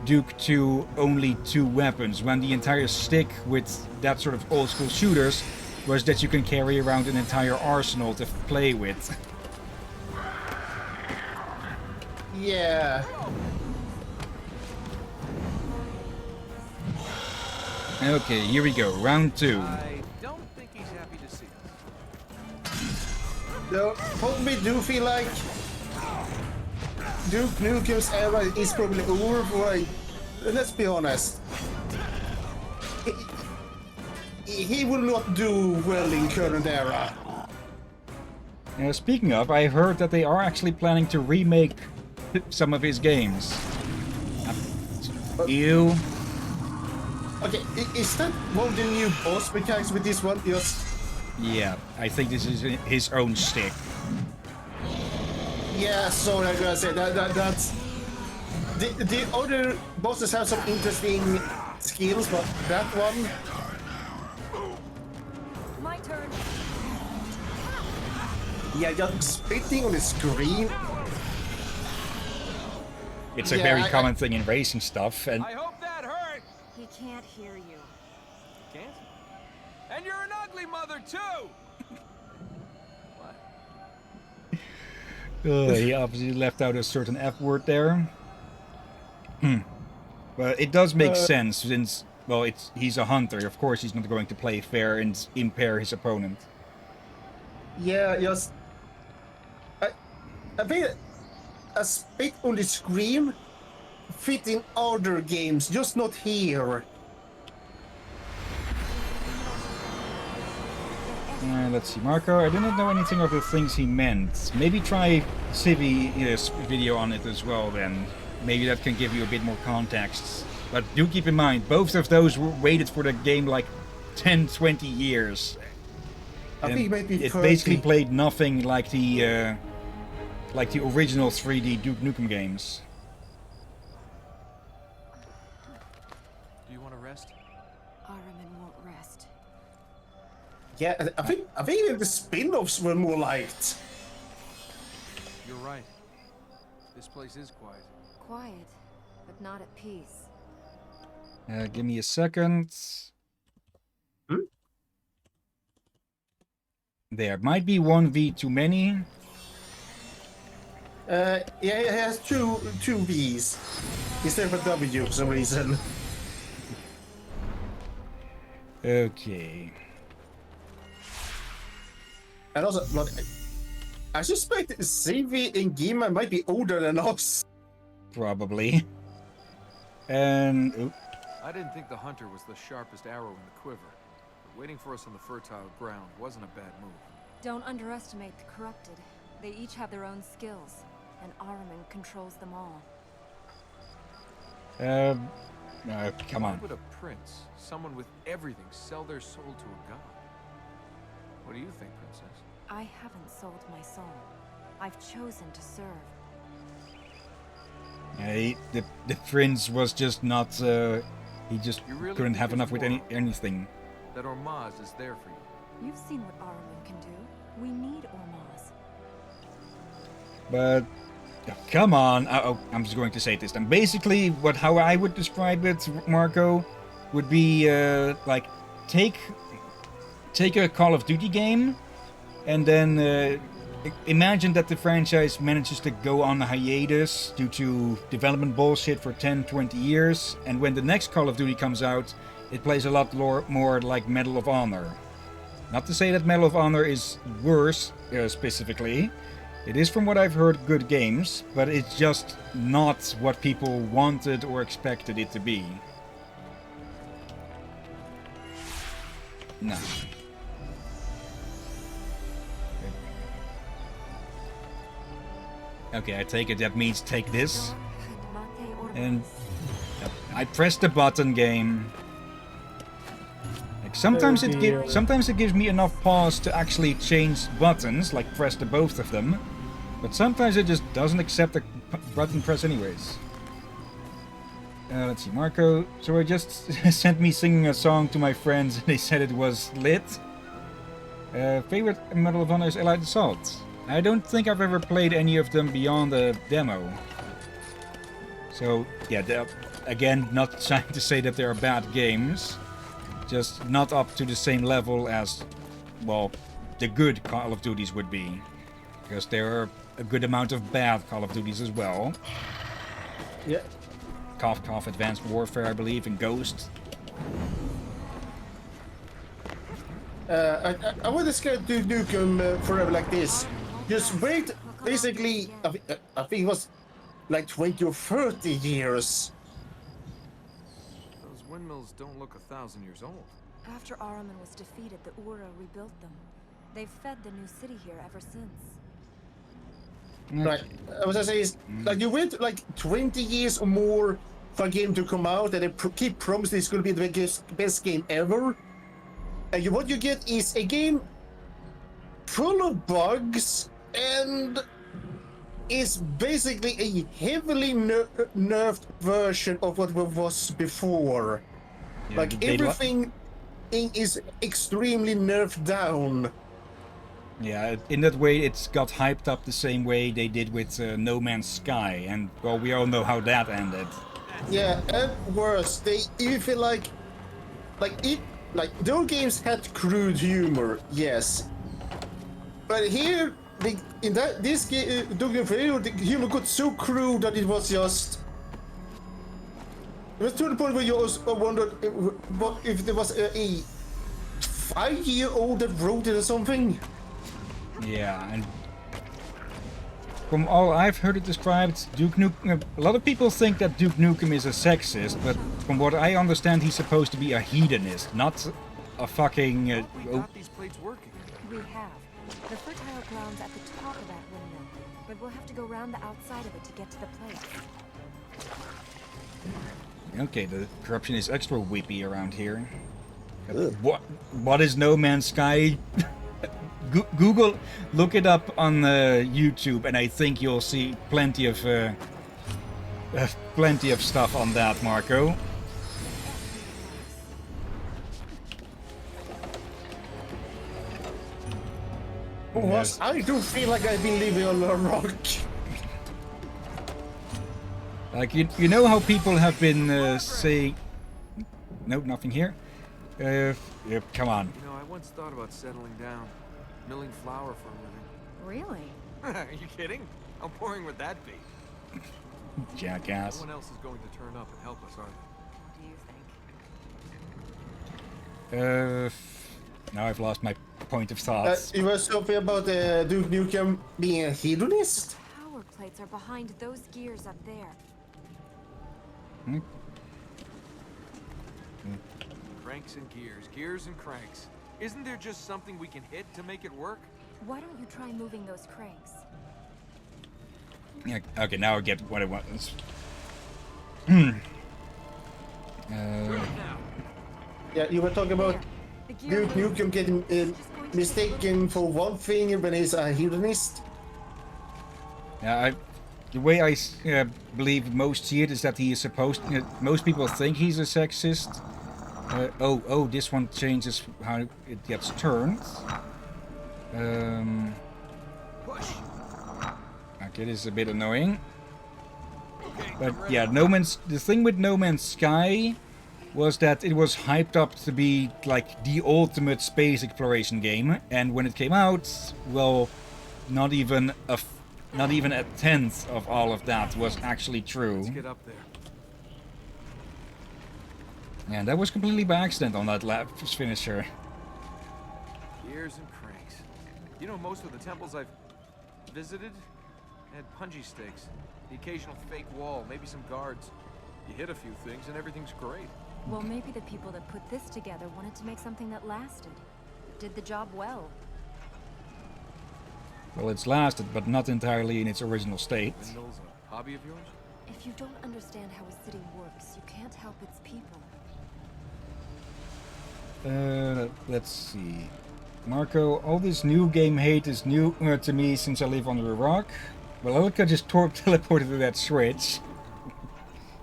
Duke to only 2 weapons, when the entire stick with that sort of old school shooters was that you can carry around an entire arsenal to play with. Yeah. Okay, here we go, round 2. I don't think he's happy to see us. No, what we do feel like Duke Nukem's era is probably over for let's be honest. He will not do well in current era. Speaking of, I heard that they are actually planning to remake some of his games. Ew. Okay, is that one of the new boss mechanics with this one? Yes. Yeah, I think this is his own stick. Yeah, sorry, I'm gonna say that's the other bosses have some interesting skills, but that one. My turn. Yeah, just spitting on the screen. It's a Yeah, very I- common thing in racing stuff, and I hope that hurt. He can't hear you. Can't? And you're an ugly mother too. What? he obviously left out a certain F word there. But it does make sense since, well, he's a hunter. Of course, he's not going to play fair and impair his opponent. Yeah, just I think a spit on the screen fit in other games, just not here. The Let's see, Marco. I do not know anything of the things he meant. Maybe try Civi's video on it as well then. Maybe that can give you a bit more context. But do keep in mind, both of those were waited for the game like 10, 20 years. I think maybe it 30. basically played nothing like the original 3D Duke Nukem games. Do you want to rest? Ahriman won't rest. Yeah, I think the spin-offs were more liked. You're right. This place is quiet. Quiet, but not at peace. Give me a second. There might be 1v too many. Yeah, it has two V's instead of a W for some reason. Okay. And also, I suspect CV and Gima might be older than us. Probably. And... oop. I didn't think the hunter was the sharpest arrow in the quiver. But waiting for us on the fertile ground wasn't a bad move. Don't underestimate the corrupted. They each have their own skills, and Ahriman controls them all. Come Why on. would a prince, someone with everything, sell their soul to a god? What do you think, princess? I haven't sold my soul. I've chosen to serve. The prince was just not... he just You really couldn't think have it's enough with moral? anything. That Ormaz is there for you. You've seen what Ahriman can do. We need Ormaz. But... come on. I'm just going to say it this time. Basically, how I would describe it, Marco, would be like take a Call of Duty game, and then imagine that the franchise manages to go on a hiatus due to development bullshit for 10, 20 years, and when the next Call of Duty comes out, it plays a lot more like Medal of Honor. Not to say that Medal of Honor is worse, specifically. It is, from what I've heard, good games, but it's just not what people wanted or expected it to be. No. Okay, I take it that means take this. And I pressed the button, game. Like sometimes it gives me enough pause to actually change buttons, like press the both of them. But sometimes it just doesn't accept the button press anyways. Let's see, Marco. So I just sent me singing a song to my friends and they said it was lit. Favorite Medal of Honor is Allied Assault. I don't think I've ever played any of them beyond the demo. So, yeah, again, not trying to say that they're bad games. Just not up to the same level as, well, the good Call of Duties would be. Because there are a good amount of bad Call of Duties as well. Yeah. Cough, cough, Advanced Warfare, I believe, and Ghost. I want to scare Duke Nukem forever like this. Just wait, basically, I think it was like 20 or 30 years. Those windmills don't look 1,000 years old. After Ahriman was defeated, the Ura rebuilt them. They've fed the new city here ever since. Right, I was gonna say is, like, you wait like 20 years or more for a game to come out, and they keep promising it's gonna be the best game ever. And what you get is a game full of bugs, and is basically a heavily nerfed version of what was before. Yeah, like, everything is extremely nerfed down. Yeah, in that way it's got hyped up the same way they did with No Man's Sky, and, well, we all know how that ended. Yeah, and worse, they even feel like those games had crude humor, yes, but here, this game, the humor got so crude that it was just. It was to the point where you also wondered if there was a 5-year-old that wrote it or something. Yeah, and from all I've heard it described, Duke Nukem... A lot of people think that Duke Nukem is a sexist, but from what I understand, he's supposed to be a hedonist, not a fucking... We got these plates working. We have. The fertile ground's at the top of that windmill, but we'll have to go round the outside of it to get to the place. Okay, the corruption is extra weepy around here. Ugh. What is No Man's Sky? Google, look it up on YouTube, and I think you'll see plenty of stuff on that, Marco. What? I do feel like I've been living on a rock. Like you know how people have been saying, no, nothing here. Yep, come on. You know, I once thought about settling down, milling flour for a living. Really? Are you kidding? How boring would that be? Jackass. No one else is going to turn up and help us, are they? What do you think? Now I've lost my point of thoughts. You were talking about Duke Nukem being a hedonist? Power plates are behind those gears up there. Cranks and gears, gears and cranks. Isn't there just something we can hit to make it work? Why don't you try moving those cranks? Yeah, okay, now I get what I want. Yeah, you were talking about There. The gear Duke moves. Nukem getting mistaken for one thing when he's a hedonist. Yeah, the way I believe most see it is that he is supposed. Most people think he's a sexist. Oh, this one changes how it gets turned. Push. Okay, this is a bit annoying. Okay, But I'm ready. yeah, the thing with No Man's Sky was that it was hyped up to be like the ultimate space exploration game, and when it came out, well, not even a tenth of all of that was actually true. Let's get up there. And that was completely by accident on that lap finisher. Gears and cranks. You know, most of the temples I've visited had punji stakes, the occasional fake wall, maybe some guards. You hit a few things and everything's great. Well, maybe the people that put this together wanted to make something that lasted. Did the job well. Well, it's lasted, but not entirely in its original state. Windmills a hobby of yours? If you don't understand how a city works, you can't help its people. Let's see. Marco, all this new game hate is new to me since I live under a rock. Well, Elka just teleported to that switch.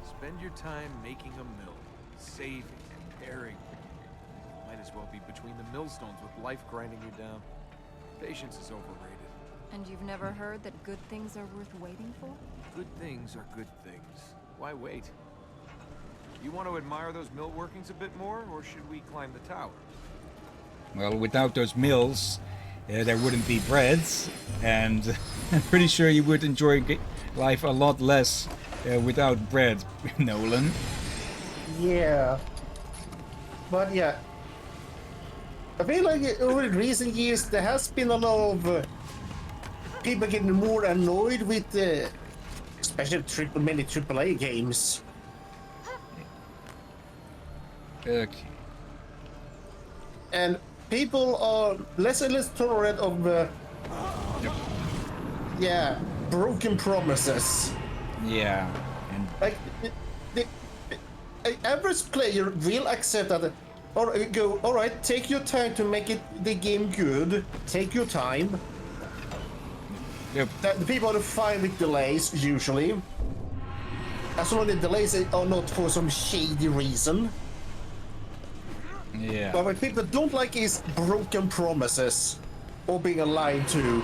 Spend your time making a mill, saving, repairing. Might as well be between the millstones with life grinding you down. Patience is overrated. And you've never heard that good things are worth waiting for? Good things are good things. Why wait? You want to admire those mill workings a bit more, or should we climb the tower? Well, without those mills, there wouldn't be bread, and I'm pretty sure you would enjoy life a lot less without bread, Nolan. Yeah. But yeah. I feel like over the recent years there has been a lot of people getting more annoyed with especially many AAA games. Okay. And people are less and less tolerant of yeah, broken promises. Yeah. And Like the average player will accept that. Or go, all right, take your time to make the game good. Take your time. yep. The people are fine with delays usually, as long as the delays are not for some shady reason. Yeah. But what people don't like is broken promises or being lied to.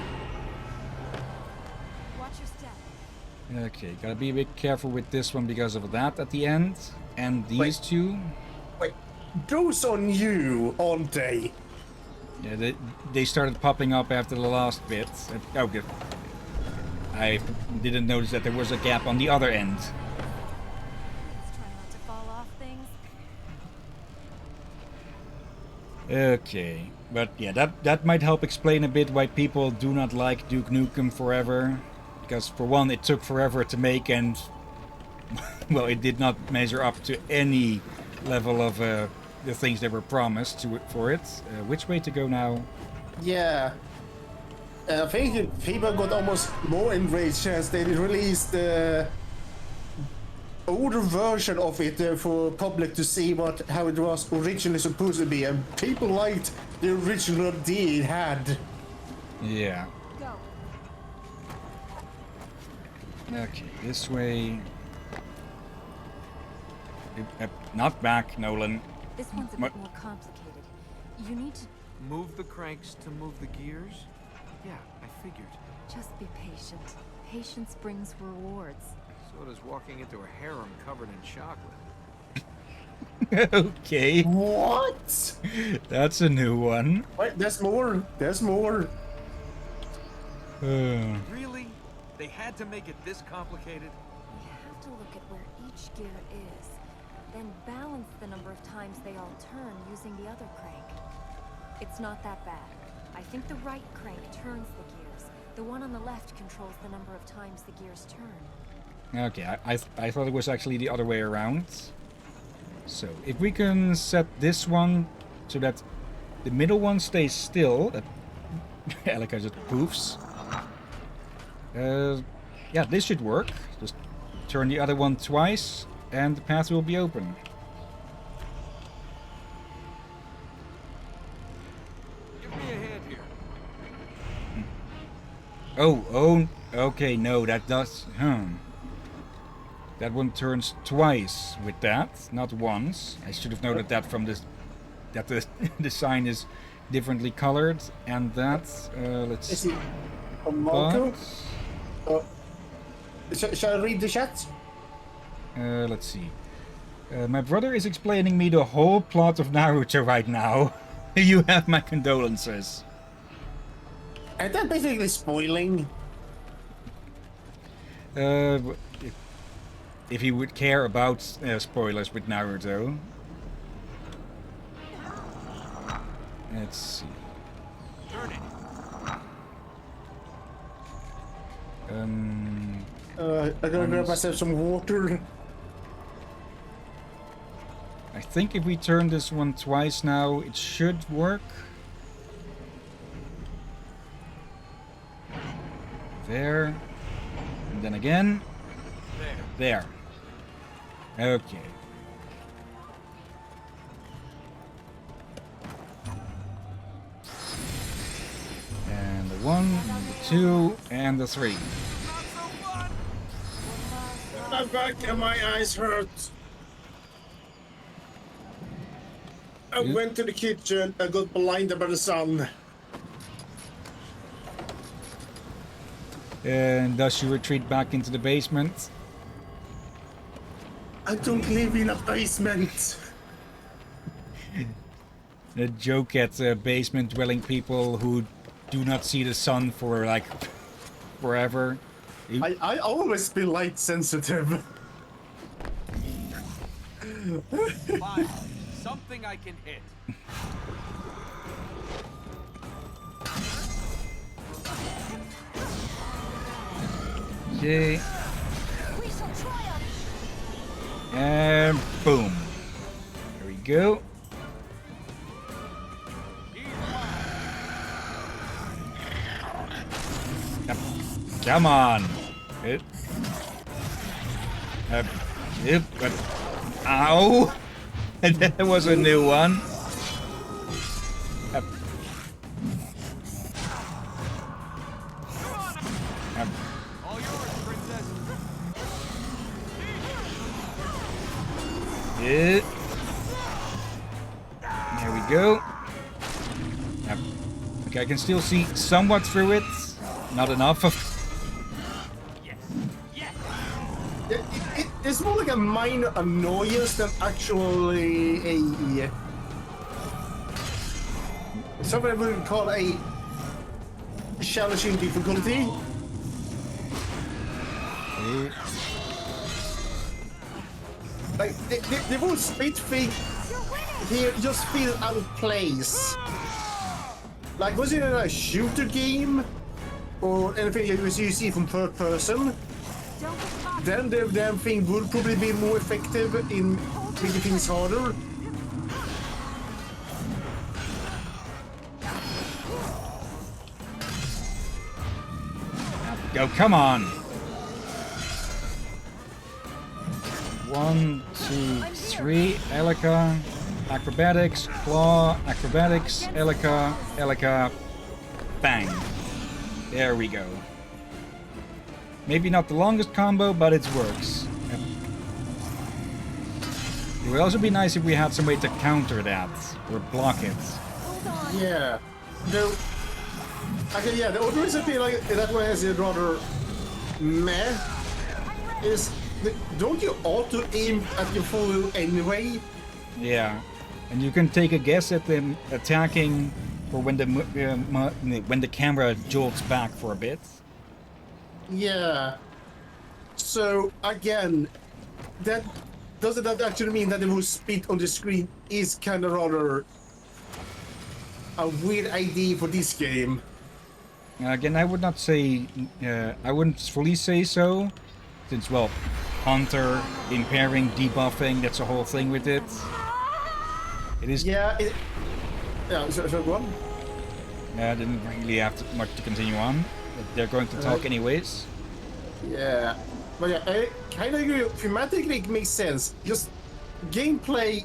Watch your step. Okay, gotta be a bit careful with this one because of that at the end. And these Wait. two. Wait, those are new, aren't they? Yeah, they started popping up after the last bit. Oh, good. I didn't notice that there was a gap on the other end. Let's try not to fall off things. Okay, but yeah, that might help explain a bit why people do not like Duke Nukem Forever. Because for one, it took forever to make, and well, it did not measure up to any level of the things that were promised for it. Which way to go now? Yeah. I think people got almost more enraged as they released the older version of it for public to see how it was originally supposed to be, and people liked the original idea it had. Yeah. Go. Okay, this way. Not back, Nolan. This one's a bit more complicated. You need to Move the cranks to move the gears? Yeah, I figured. just be patient. Patience brings rewards. So does walking into a harem covered in chocolate. Okay, What? that's a new one. Wait, there's more. There's more. Really? They had to make it this complicated? You have to look at where each gear is, then balance the number of times they all turn using the other crank. It's not that bad. I think the right crank turns the gears. The one on the left controls the number of times the gears turn. Okay, I thought it was actually the other way around. So, if we can set this one so that the middle one stays still, that Elika just poofs. Yeah, this should work. Just turn the other one twice, and the path will be open. Give me a hand here. Oh, okay, no, that does, That one turns twice with that, not once. I should have noted that from this, that the the sign is differently colored, and that, let's Is see. it from Marco? But, Shall I read the chat? let's see. My brother is explaining me the whole plot of Naruto right now. You have my condolences. And that basically spoiling. If he would care about spoilers with Naruto. Let's see. Turn it. I gotta grab myself some water. I think if we turn this one twice now, it should work. There. And then again. There. There. Okay. And the 1, and the 2, and the 3. My back and my eyes hurt. I went to the kitchen and got blinded by the sun. And thus you retreat back into the basement. I don't live in a basement. The joke at basement dwelling people who do not see the sun for like forever. I always been light sensitive. Fine. Something I can hit. Okay. And boom. There we go. Yep. Come on. It. Yep. Ow. That was a new one. Yep. Yep. All yours, princess. It. There we go. Yep. Okay, I can still see somewhat through it. Not enough. It's more like a minor annoyance than actually a something I would call a challenging difficulty. Like the whole speed thing here just feels out of place. Like, was it in a shooter game or anything you see from third person? Then the damn thing would probably be more effective in making things harder. Oh, come on. 1, 2, 3. Elika. Acrobatics. Claw. Acrobatics. Elika. Elika. Bang. There we go. Maybe not the longest combo, but it works. Yep. It would also be nice if we had some way to counter that. Or block it. Yeah. No. Okay, yeah, the only reason I feel like that one is rather meh is don't you auto aim at your foe anyway? Yeah. And you can take a guess at them attacking or when the camera jolts back for a bit. Yeah. So again, that doesn't that actually mean that the move speed on the screen is kind of rather a weird idea for this game? Again, I would not say, I wouldn't fully say so, since, well, Hunter, impairing, debuffing, that's the whole thing with it. It is... Yeah, so go on. I didn't really have much to continue on. They're going to talk anyways. Yeah. But yeah, I kind of agree. Thematically, it makes sense. Just gameplay,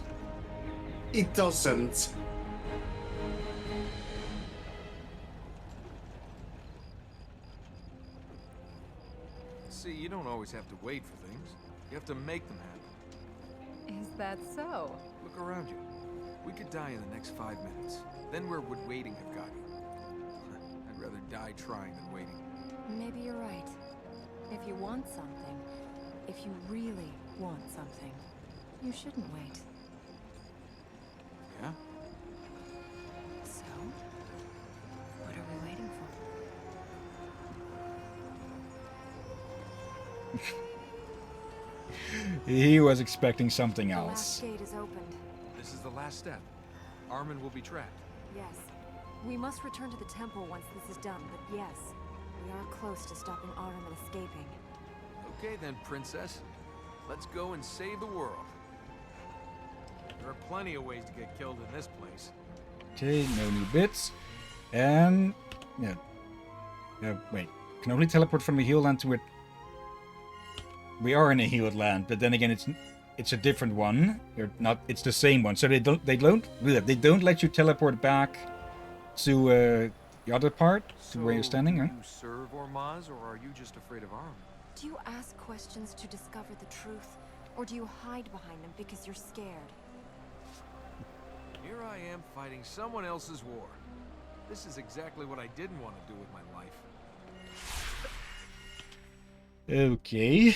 it doesn't. See, you don't always have to wait for things. You have to make them happen. Is that so? Look around you. We could die in the next 5 minutes. Then where would waiting have got you? I'd rather die trying than waiting. Maybe you're right. If you want something, if you really want something, you shouldn't wait. Yeah? So, what are we waiting for? He was expecting something The else. last gate is opened. This is the last step. Armin will be trapped. Yes. We must return to the temple once this is done, but yes, we are close to stopping Ahriman escaping. Okay then, princess. Let's go and save the world. There are plenty of ways to get killed in this place. Okay, no new bits. And... yeah. Wait. Can only teleport from the healed land to it. We are in a healed land, but then again it's a different one. They're not it's the same one. So they don't let you teleport back to the other part, to where you're standing, do right? you serve Ormaz, or are you just afraid of Armin? Do you ask questions to discover the truth, or do you hide behind them because you're scared? Here I am fighting someone else's war. This is exactly what I didn't want to do with my life. Okay.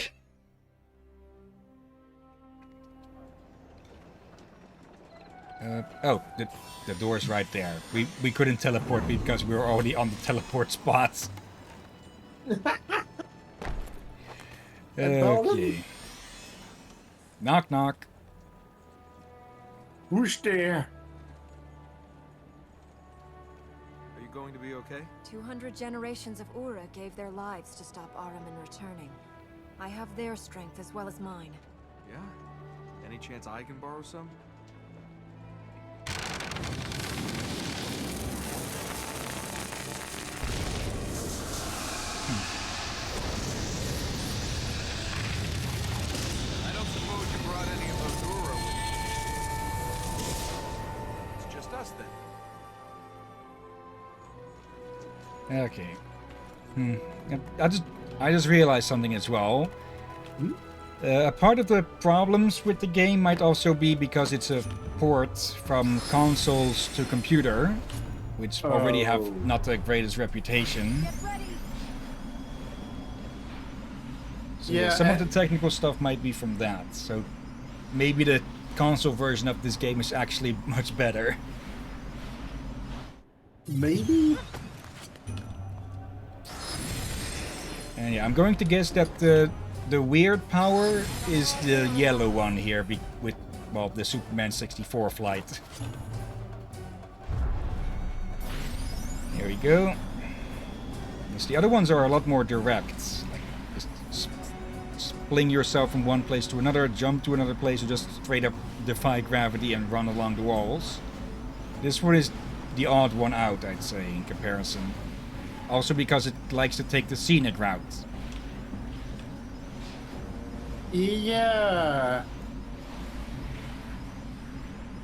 Oh, the door's right there. We couldn't teleport because we were already on the teleport spot. Okay. Knock knock. Who's there? Are you going to be okay? 200 generations of Ura gave their lives to stop Ahriman returning. I have their strength as well as mine. Yeah? Any chance I can borrow some? I don't suppose you brought any of those Ura with you. It's just us then. Okay. I just realized something as well. A part of the problems with the game might also be because it's a port from consoles to computer, which already have not the greatest reputation. So yeah, some of the technical stuff might be from that. So maybe the console version of this game is actually much better. Maybe? And yeah, I'm going to guess that the weird power is the yellow one here with, well, the Superman 64 flight. Here we go. Yes, the other ones are a lot more direct. Like, just spling yourself from one place to another, jump to another place, or just straight up defy gravity and run along the walls. This one is the odd one out, I'd say, in comparison. Also because it likes to take the scenic route. Yeah.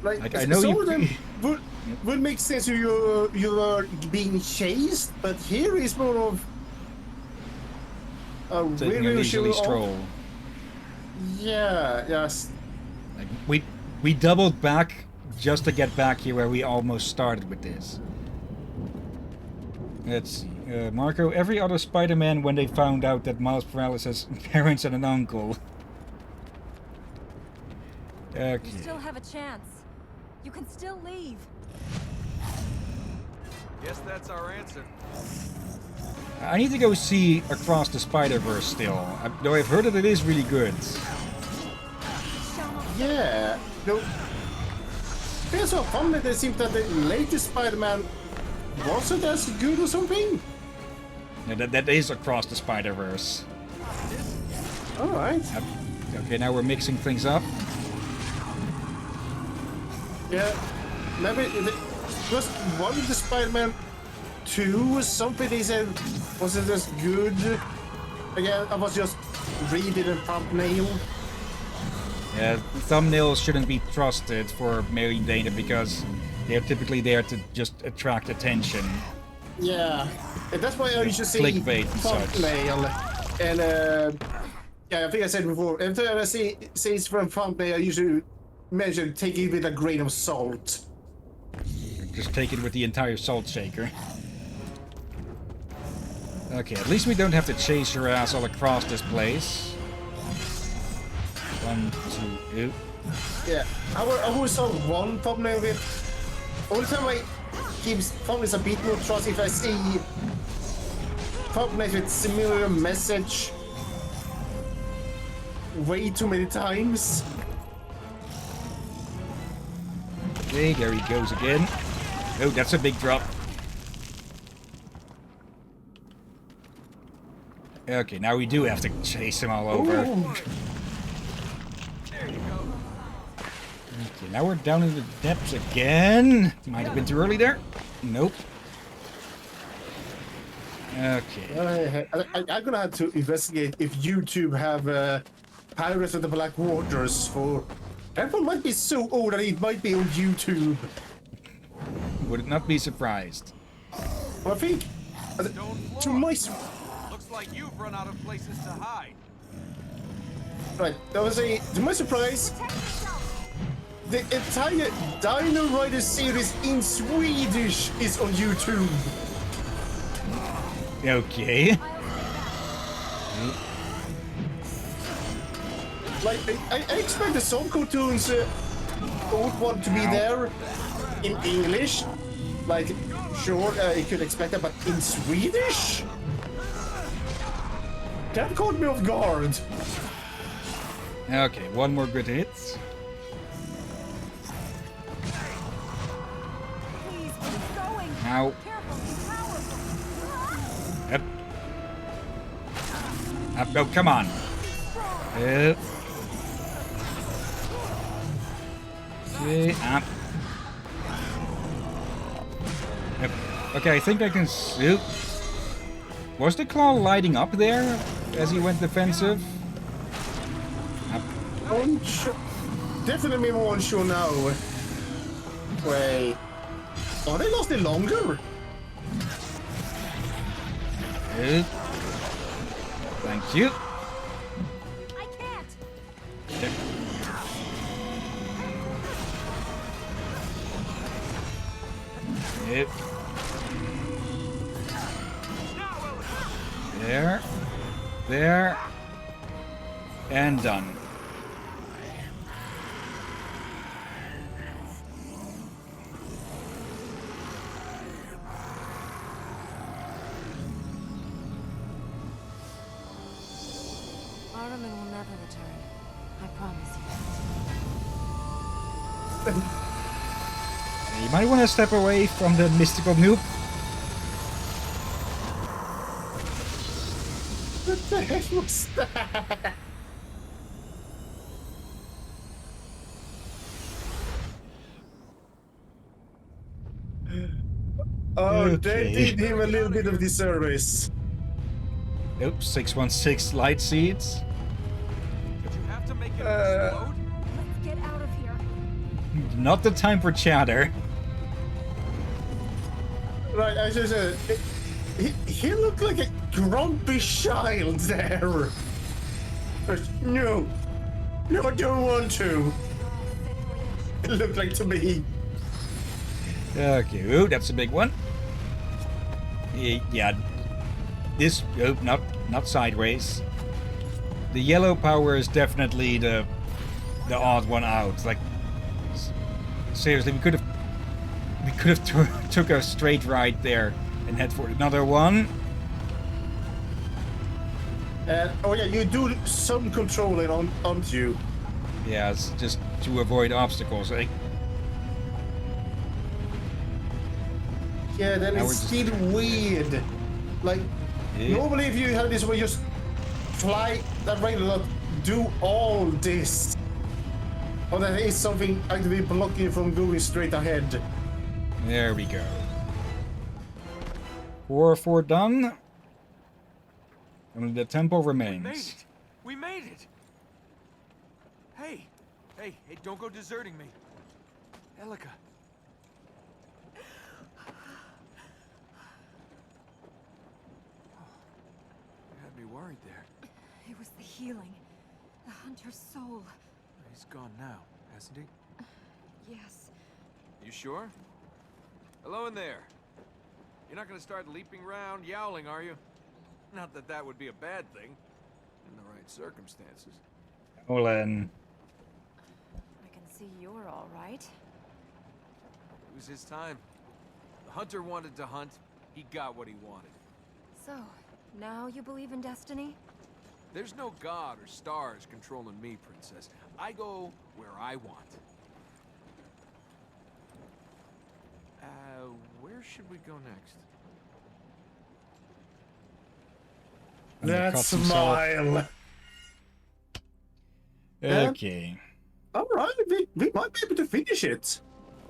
Like, I know some you- of them would make sense if you are being chased, but here is more of a Taking a leisurely stroll. Yeah, yes. Like, we doubled back just to get back here where we almost started with this. Let's see. Marco, every other Spider-Man, when they found out that Miles Morales has parents and an uncle. Okay. You still have a chance. You can still leave. Guess that's our answer. I need to go see Across the Spider-Verse still, though I've heard that it is really good. Yeah. No. It's so fun that it seems that the latest Spider-Man wasn't as good or something. Yeah, that is Across the Spider-Verse. Alright. Okay, now we're mixing things up. Yeah. Maybe it was one of the Spider-Man 2 or something they said wasn't as good. Again, I was just reading a thumbnail. Yeah, thumbnails shouldn't be trusted for mailing data because they're typically there to just attract attention. Yeah. And that's why I usually see Clickbait and such. thumbnail. And yeah, I think I said before, every time I see it's from thumbnail, I usually mention take it with a grain of salt. Just take it with the entire salt shaker. Okay, at least we don't have to chase your ass all across this place. 1, 2, 2. Yeah, I always saw one thumbnail with. Only time I give thumbnails a bit more trust if I see thumbnails with similar message way too many times. Okay, there he goes again. Oh, that's a big drop. Okay, now we do have to chase him all over. Ooh. Okay, now we're down in the depths again. Might have been too early there. Nope. Okay. I'm gonna have to investigate if YouTube have Pirates of the Black Waters for. That one might be so old that it might be on YouTube. Would not be surprised. Well, I think to my Looks like you've run out of places to hide. right, that was to my surprise. The entire Dino Rider series in Swedish is on YouTube. Okay. Like, I expected some cartoons would want to be there in English. Like, sure, you could expect that, but in Swedish? That caught me off guard. Okay, one more good hit. Please keep going. Now. Careful, he's powerful. Yep. Up, oh, come on. Yep. Okay, up. Yep. Okay, I think I can shoot. Was the claw lighting up there as he went defensive? Up. Unsure. Definitely more unsure now. Wait. Oh, they lost it longer? Yep. Thank you. I can't. Yep. Yep. There. There. And done. Armin will never return. I promise you. You might want to step away from the mystical noob. What the heck was that? Oh, they Okay. did him a little bit of disservice. Oops, 616 light seeds. Did you have to make it explode? Let's get out of here. Not the time for chatter. Right, I just he looked like a grumpy child there. But no, I don't want to. It looked like to me. Okay, ooh, that's a big one. Yeah, this, oh, not sideways. The yellow power is definitely the odd one out. Like, seriously, we could have took a straight right there and head for another one. Oh yeah, you do some controlling onto you. Yeah, it's just to avoid obstacles. Like, Yeah, then Now it's we're just- still weird. Like, Yeah. normally if you have this where you just fly that way, not do all this. Or that is something actively blocking you from going straight ahead. There we go. 4 done. Only the temple We made remains. it. We made it. Hey, don't go deserting me. Elika. You had me worried there. It was the healing. The hunter's soul. He's gone now, hasn't he? Yes. You sure? Hello in there. You're not gonna start leaping around, yowling, are you? Not that that would be a bad thing, in the right circumstances. Well then, I can see you're all right. It was his time. The hunter wanted to hunt. He got what he wanted. So, now you believe in destiny? There's no god or stars controlling me, princess. I go where I want. Where should we go next? and the That cops himself. smile. Okay. Alright, we might be able to finish it.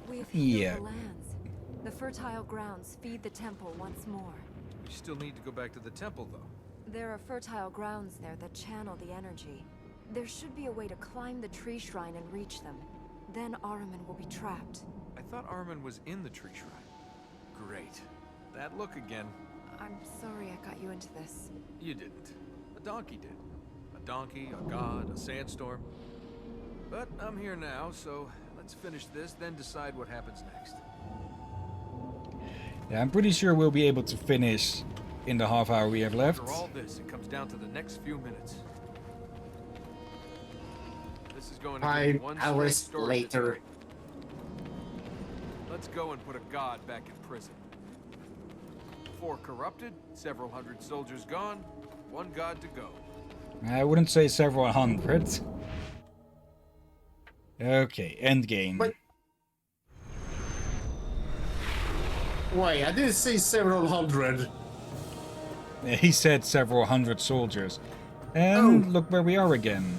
We've healed Yeah. the lands. The fertile grounds feed the temple once more. We still need to go back to the temple, though. There are fertile grounds there that channel the energy. There should be a way to climb the tree shrine and reach them. Then Ahriman will be trapped. I thought Ahriman was in the tree shrine. Great. That look again. I'm sorry I got you into this. You didn't. A donkey did. A donkey, a god, a sandstorm. But I'm here now, so let's finish this, then decide what happens next. Yeah, I'm pretty sure we'll be able to finish in the half hour we have left. After all this, it comes down to the next few minutes. This is going to be 5 one hours straight story later. tonight. Let's go and put a god back in prison. 4 corrupted, several hundred soldiers gone, 1 god to go. I wouldn't say several hundred. Okay, endgame. But- Wait, I didn't say several hundred. He said several hundred soldiers. And Oh. look where we are again.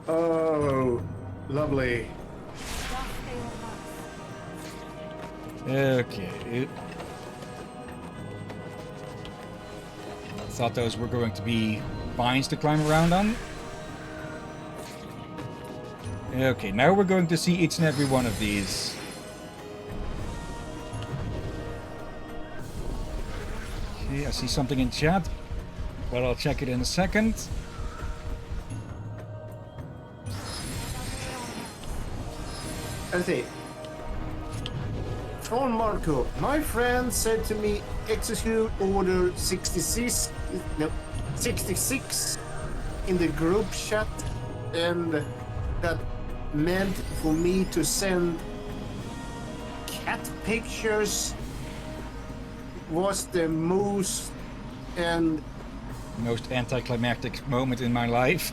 Oh, lovely. Okay. Thought those were going to be vines to climb around on. Okay, now we're going to see each and every one of these. Okay, I see something in chat, but I'll check it in a second. Let's see. From Marco, my friend said to me, execute order 66, no, 66 in the group chat, and that meant for me to send cat pictures was the most and Most anticlimactic moment in my life.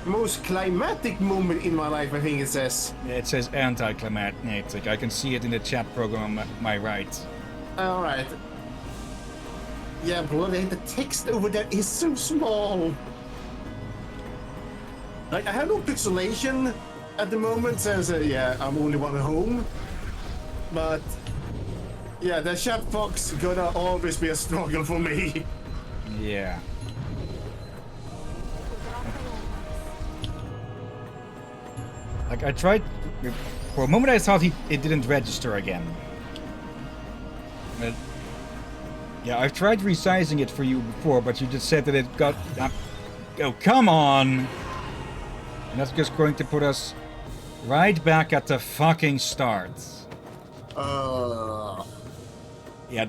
most climatic moment in my life, I think it says. It says anticlimactic. I can see it in the chat program on my right. Alright. Yeah, bloody the text over there is so small. Like, I have no pixelation at the moment since, yeah, I'm only one at home. but yeah, the chat box gonna always be a struggle for me. Yeah. Like, I tried... For a moment I thought it didn't register again. But... Yeah, I've tried resizing it for you before, but you just said that it got... oh, come on! And that's just going to put us right back at the fucking start. Yeah,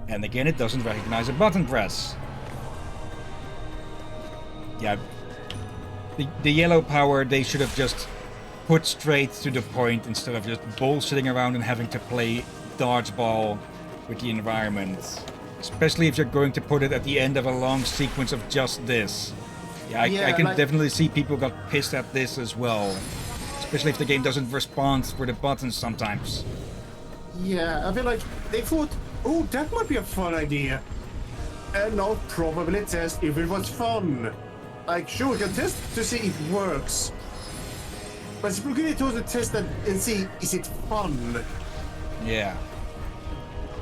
and again, it doesn't recognize a button press. Yeah, the yellow power, they should have just put straight to the point instead of just bullshitting around and having to play dodgeball with the environment. Especially if you're going to put it at the end of a long sequence of just this. Yeah, I can definitely see people got pissed at this as well. Especially if the game doesn't respond for the buttons sometimes. Yeah, I feel like they thought, oh, that might be a fun idea. And now probably test if it was fun. Like, sure, you can test to see if it works. But it's pretty good to test that and see, is it fun? Yeah.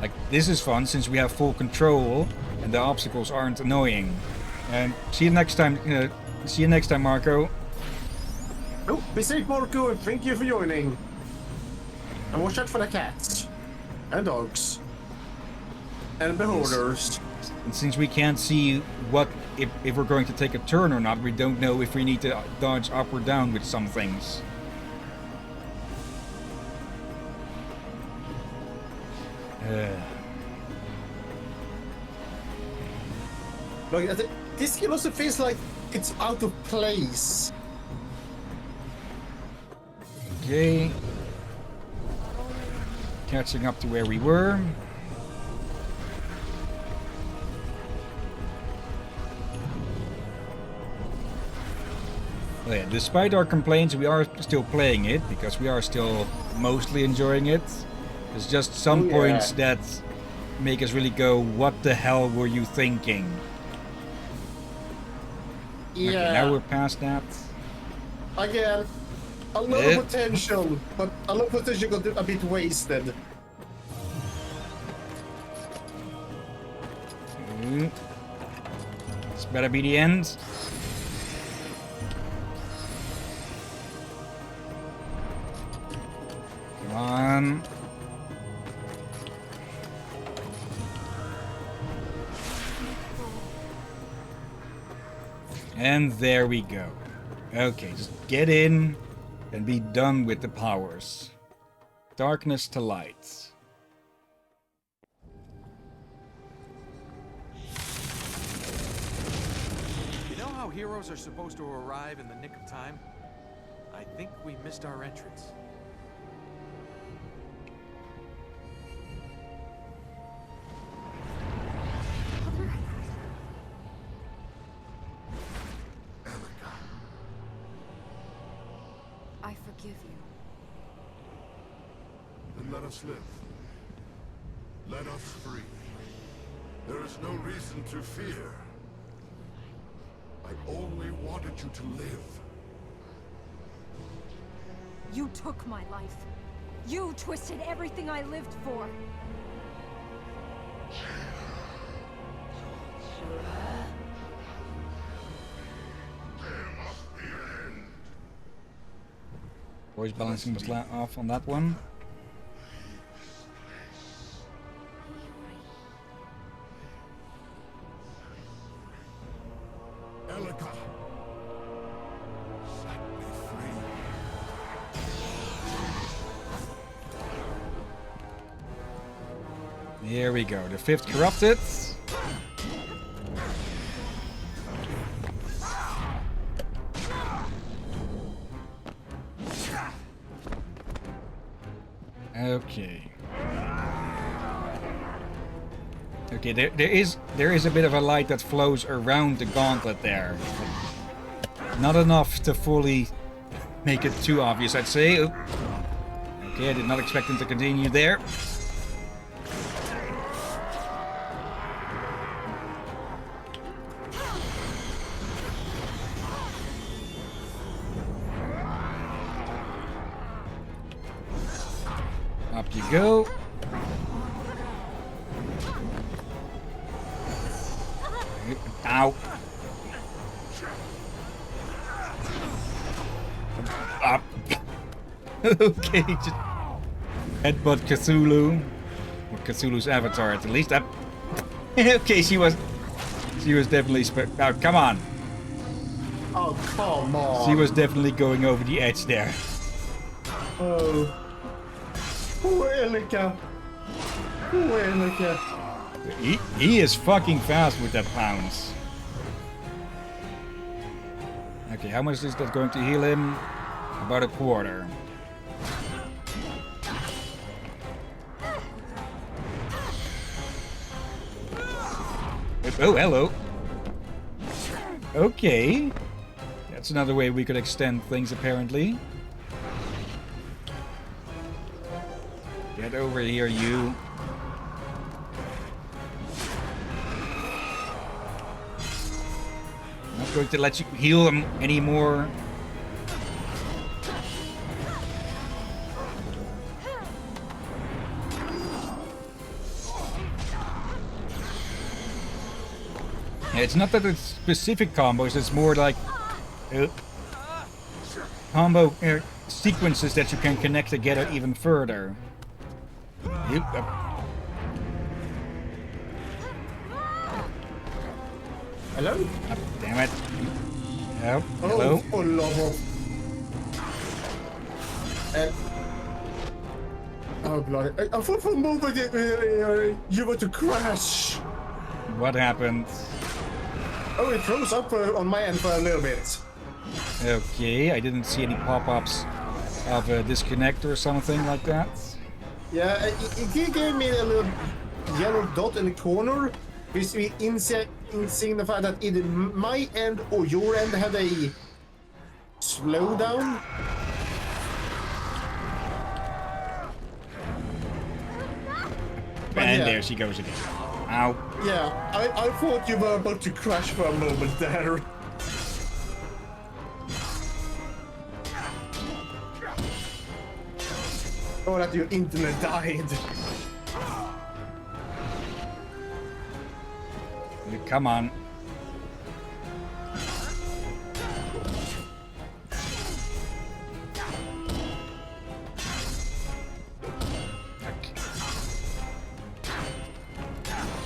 Like, this is fun since we have full control and the obstacles aren't annoying. And see you next time, Marco. Oh, be safe, Marco, and thank you for joining. And watch out for the cats. And dogs. And beholders. And since we can't see what if we're going to take a turn or not, we don't know if we need to dodge up or down with some things. Like, this game also feels like it's out of place. Okay. Catching up to where we were. Oh yeah, despite our complaints, we are still playing it because we are still mostly enjoying it. There's just some points that make us really go, what the hell were you thinking? Yeah. Okay, now we're past that. Again, a lot of potential, but a lot of potential got a bit wasted. This better be the end. Come on. And there we go. Okay, just get in and be done with the powers. Darkness to light. You know how heroes are supposed to arrive in the nick of time? I think we missed our entrance. I forgive you. Then let us live. Let us free. There is no reason to fear. I only wanted you to live. You took my life. You twisted everything I lived for. Voice balancing was off on that one. Elika, set me free. Here we go. The fifth corrupted. Okay. Okay, there is a bit of a light that flows around the gauntlet there. Not enough to fully make it too obvious, I'd say. Oh. Okay, I did not expect him to continue there. you go. Ow. Up. Okay, just headbutt Cthulhu. Or Cthulhu's avatar at least. Up. Okay, she was definitely oh, come on. Oh, come on. She was definitely going over the edge there. Oh. Poor Elika. Poor Elika. He is fucking fast with that pounce. Okay, how much is that going to heal him? About a quarter. Oh, hello. Okay. That's another way we could extend things, apparently. Get over here, you. I'm not going to let you heal him anymore. Yeah, it's not that it's specific combos, it's more like combo sequences that you can connect together even further. Yep. Hello? Damn it. Yep. Hello. Oh, love. Oh, bloody. I thought for a moment you were to crash. What happened? Oh, it froze up on my end for a little bit. Okay, I didn't see any pop-ups of a disconnect or something like that. Yeah, it gave me a little yellow dot in the corner, which we signify that either my end or your end had a slowdown. And yeah. there she goes again. Ow. Yeah, I thought you were about to crash for a moment there. Or that your internet died. Come on.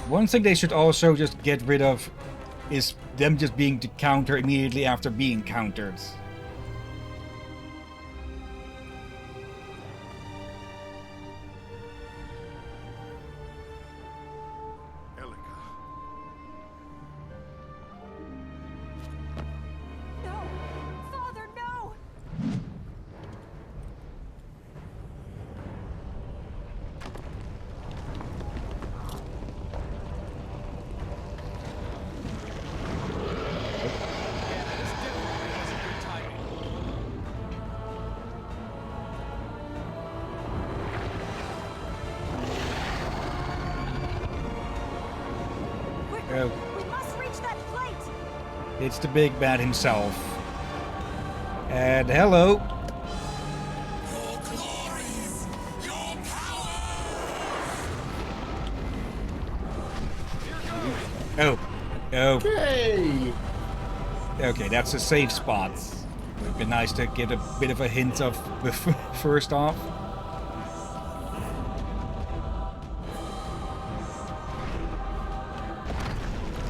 One thing they should also just get rid of is them just being to counter immediately after being countered. No! Father, no! Oh, We must reach that plate! it's the big bad himself. And hello. Oh. Oh. Hey! Okay, that's a safe spot. It'd be nice to get a bit of a hint of the first off.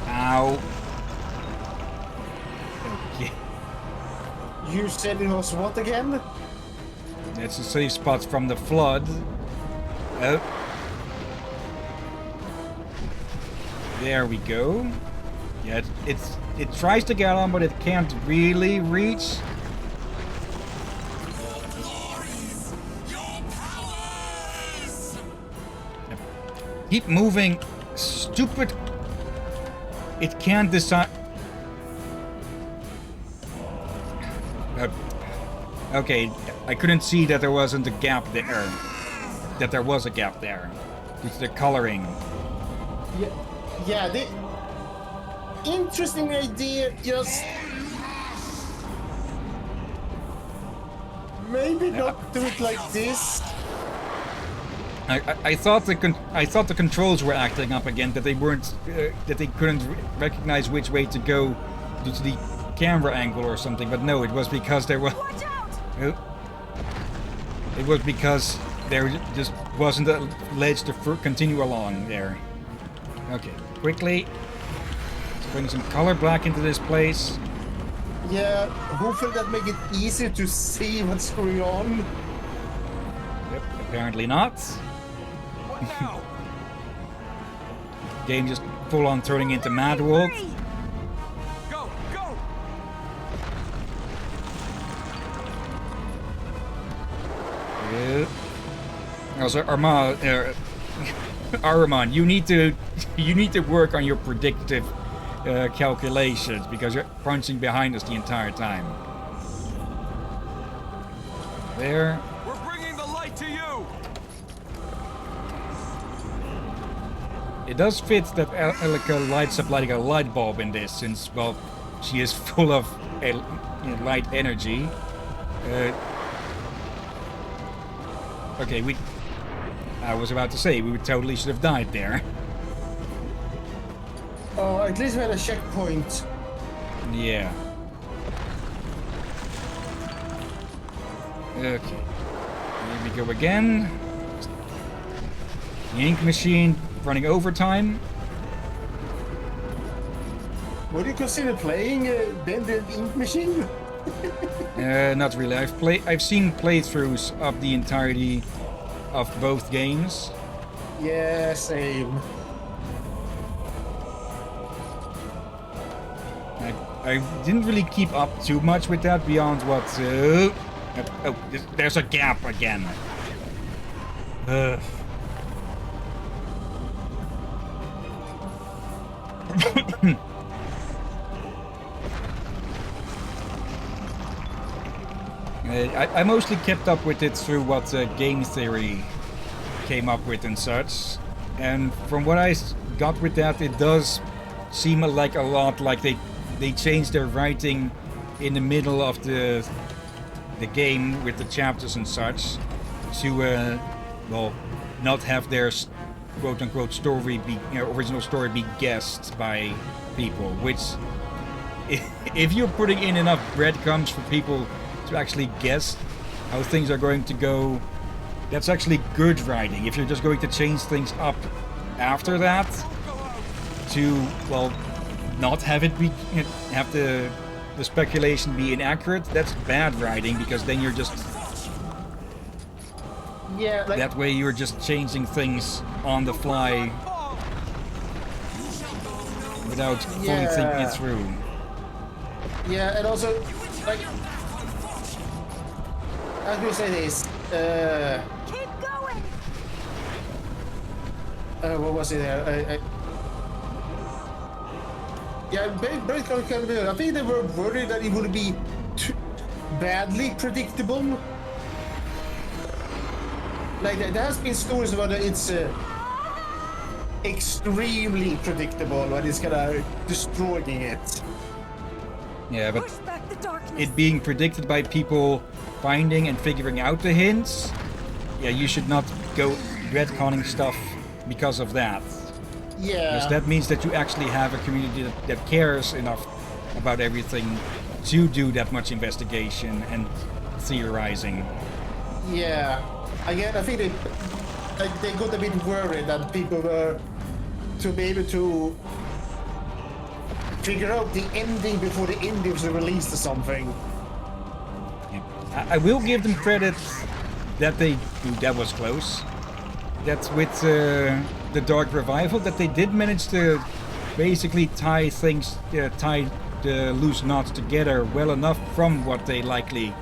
Ow. Okay. You said it was what again? That's a safe spot from the flood. Oh. There we go. Yeah, it tries to get on, but it can't really reach. Keep moving, stupid. It can't decide. Okay, I couldn't see that there wasn't a gap there. That there was a gap there. It's the coloring. Yeah, the interesting idea, just maybe not do it like this. I thought the controls were acting up again, that they weren't, that they couldn't recognize which way to go due to the camera angle or something. But no, it was because there was. Watch out! It was because there just wasn't a ledge to continue along there. Okay, quickly. Let's bring some color black into this place. Yeah, hopefully that make it easier to see what's going on. Yep, apparently not. What now? Game just full on turning into Mad World. Go, go! Yeah. Also, Armand, you need to work on your predictive calculations because you're punching behind us the entire time. There. We're bringing the light to you! It does fit that Elika lights up like a light bulb in this, since, well, she is full of light energy. Okay, I was about to say, we totally should have died there. Oh, at least we had a checkpoint. Yeah. Okay. Here we go again. The ink machine running overtime. Would you consider playing then the ink machine? Not really. I've seen playthroughs of the entirety of both games. Yeah, same. I didn't really keep up too much with that beyond what. Oh, there's a gap again. I mostly kept up with it through what game theory came up with and such, and from what I got with that, it does seem like a lot like they changed their writing in the middle of the game with the chapters and such to well, not have their quote-unquote story be original story be guessed by people, which if you're putting in enough breadcrumbs for people to actually guess how things are going to go, that's actually good writing. If you're just going to change things up after that to, well, not have it be, have the speculation be inaccurate, that's bad writing, because then you're just, yeah, like, that way you're just changing things on the fly without fully thinking it through. Yeah, and also, like, how do you say this? Keep going! What was it there? Yeah, very kind. I think they were worried that it would be too badly predictable. Like, there has been stories about that it's extremely predictable when it's kind of destroying it. Yeah, but Push back the darkness. it being predicted by people finding and figuring out the hints, yeah, you should not go retconning stuff because of that. Yeah. Because that means that you actually have a community that cares enough about everything to do that much investigation and theorizing. Yeah. Again, I think they got a bit worried that people were to be able to figure out the ending before the ending was released or something. Yeah. I will give them credit that that was close. That's with the Dark Revival, that they did manage to basically tie the loose knots together well enough from what they likely,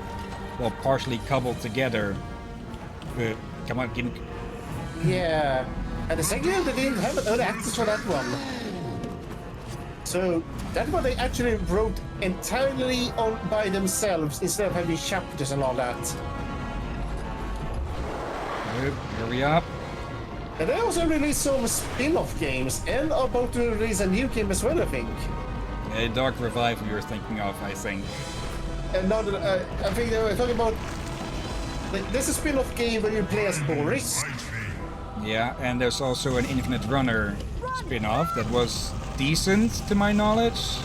well, partially cobbled together. Come on, give me. Yeah. And the second game, they didn't have early access for that one. So that one they actually wrote entirely on by themselves instead of having chapters and all that. Hurry up. And they also released some spin-off games and are about to release a new game as well, I think. Dark Revival you're thinking of, I think. And now that, I think they were talking about... There's a spin-off game where you play as Boris. Yeah, and there's also an Infinite Runner spin-off that was decent to my knowledge.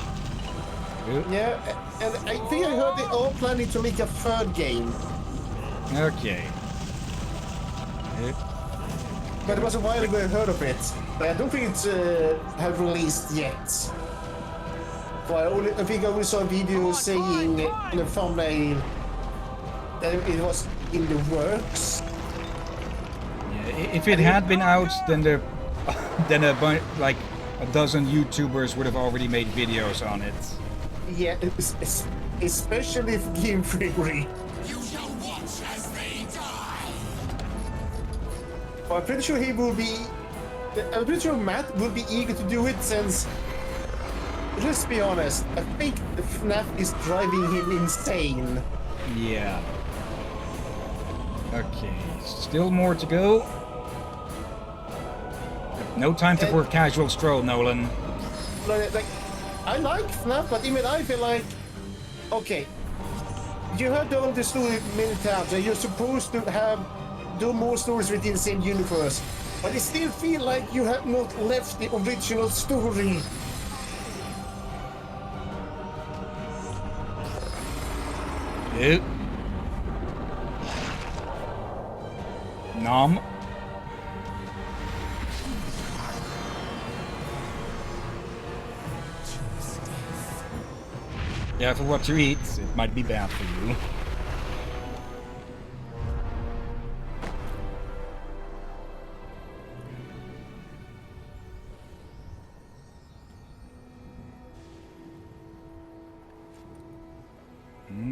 Yeah, and I think I heard they all planning to make a third game, Okay. but it was a while ago I heard of it. But I don't think it's have released yet. So I think I only saw a video saying in a thumbnail that it was in the works. Yeah, if it had been out, then like a dozen YouTubers would have already made videos on it. Yeah, especially if Game Theory. You shall watch as they die! But I'm pretty sure he will be. I'm pretty sure Matt will be eager to do it since. Let's be honest, I think FNAF is driving him insane. Yeah. Okay, still more to go. No time for a casual stroll, Nolan. Like, I like FNAF, but even I feel like, okay, you have done the story many times, and you're supposed to do more stories within the same universe, but I still feel like you have not left the original story. Yep. Nom. Yeah, for what you eat, it might be bad for you.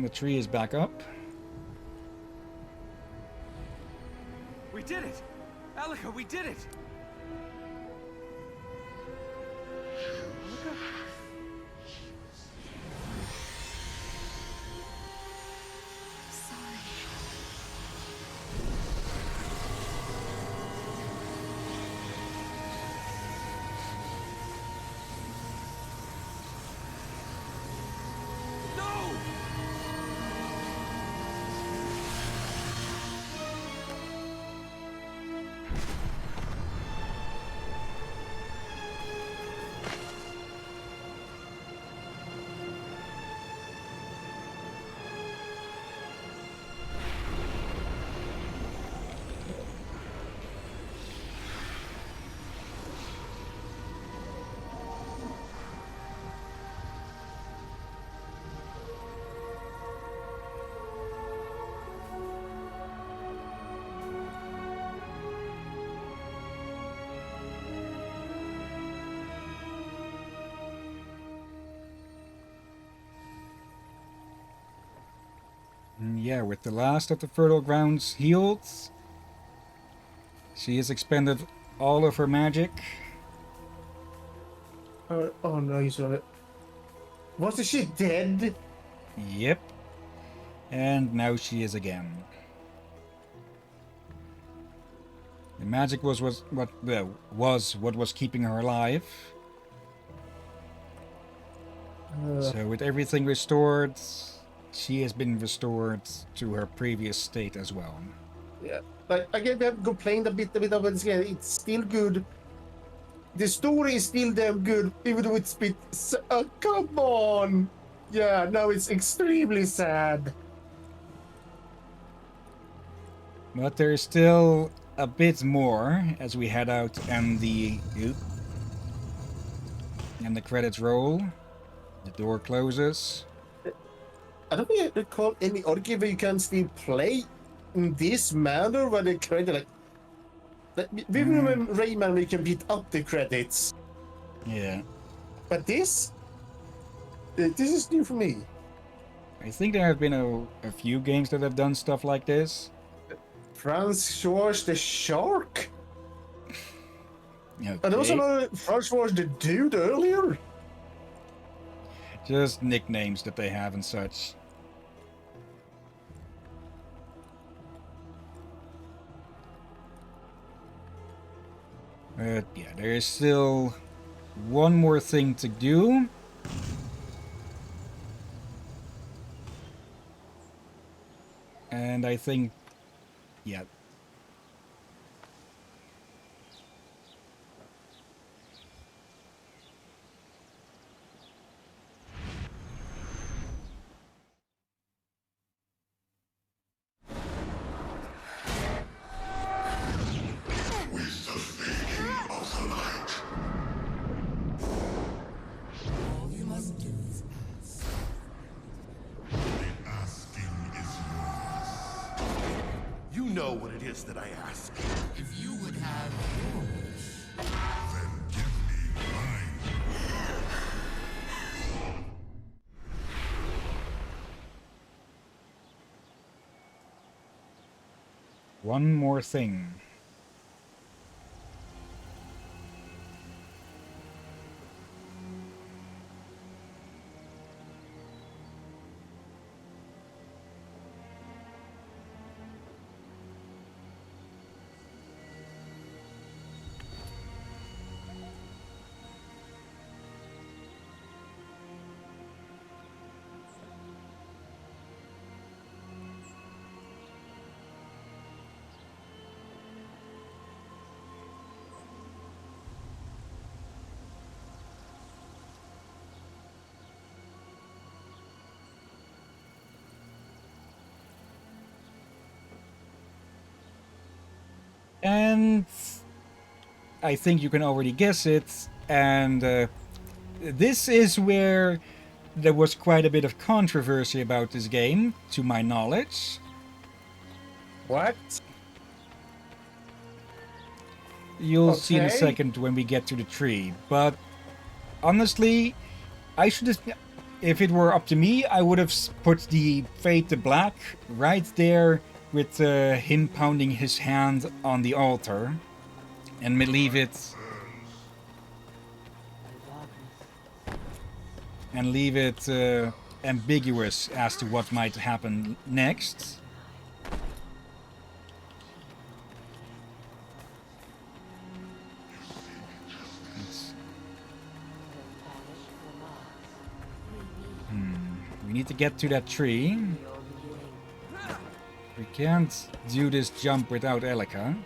The tree is back up. We did it! Alika, we did it! Sorry. No! Yeah, with the last of the fertile grounds healed, she has expended all of her magic. Oh no, you saw it. Wasn't she dead? Yep. And now she is again. The magic was what was keeping her alive. So with everything restored, she has been restored to her previous state as well. Yeah, like again, we have complained a bit of it. It's still good. The story is still damn good, even though it's a bit. Come on! Yeah, now it's extremely sad. But there is still a bit more as we head out and the credits roll. The door closes. I don't think I recall any other game where you can still play in this manner where the credit we remember Rayman where you can beat up the credits. Yeah. But this is new for me. I think there have been a few games that have done stuff like this. Franz George the Shark? Okay. And also know Franz George the Dude earlier? Just nicknames that they have and such. But yeah, there is still one more thing to do. And I think, yeah. know what it is that I ask. If you would have yours. Then give me mine. One more thing. And I think you can already guess it. And this is where there was quite a bit of controversy about this game, to my knowledge. What? You'll see in a Okay. second when we get to the tree. But honestly, I should have... If it were up to me, I would have put the Fade to Black right there with him pounding his hand on the altar. And leave it... And leave it ambiguous as to what might happen next. We need to get to that tree. We can't do this jump without Elika.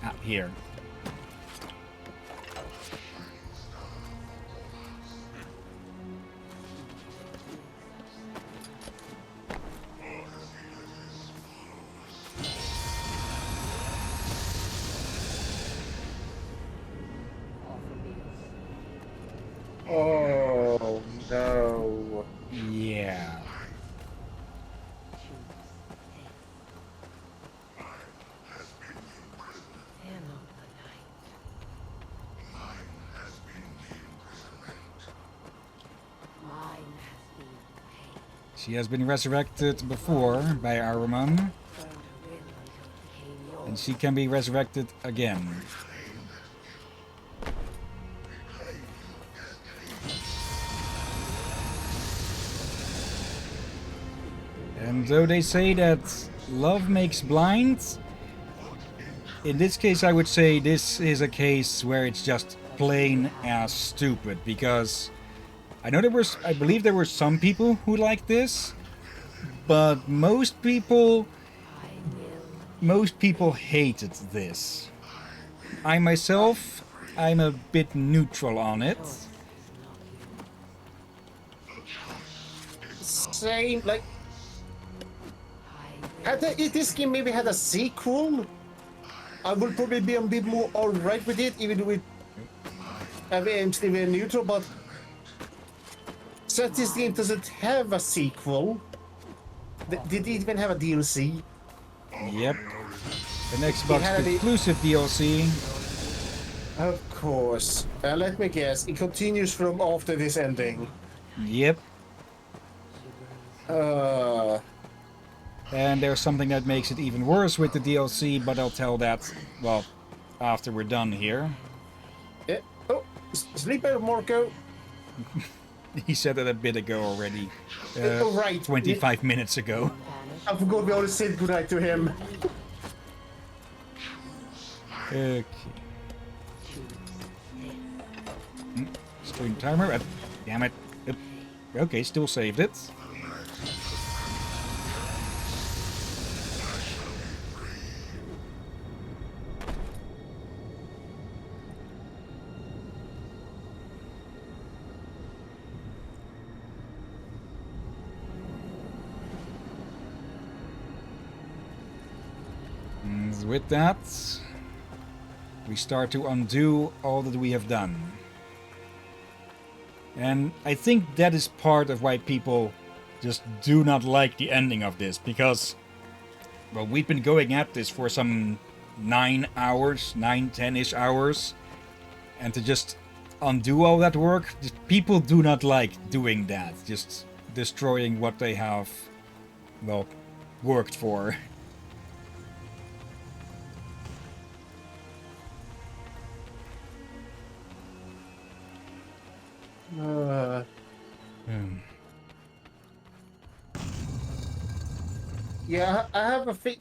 Ah, here. Oh no. Yeah. She has been resurrected before by Aruman, and she can be resurrected again. And though they say that love makes blind, in this case I would say this is a case where it's just plain as stupid, because I believe there were some people who liked this, but most people hated this. I myself, I'm a bit neutral on it. Same, like... If this game maybe had a sequel, I would probably be a bit more alright with it, even with... I'm still very neutral, but... Since this game doesn't have a sequel, did it even have a DLC? Yep. An Xbox had it- exclusive DLC. Of course. Let me guess, it continues from after this ending. Yep. And there's something that makes it even worse with the DLC, but I'll tell that, well, after we're done here. Oh, sleep out, Marco. He said that a bit ago already. Oh, right. 25 minutes ago. I forgot we already said goodnight to him. Okay. Stream timer. Damn it. Okay, still saved it. And with that, we start to undo all that we have done. And I think that is part of why people just do not like the ending of this, because, well, we've been going at this for some 9 hours, 9, 10-ish hours, and to just undo all that work, just, people do not like doing that, just destroying what they have, well, worked for. Yeah, I have a thing.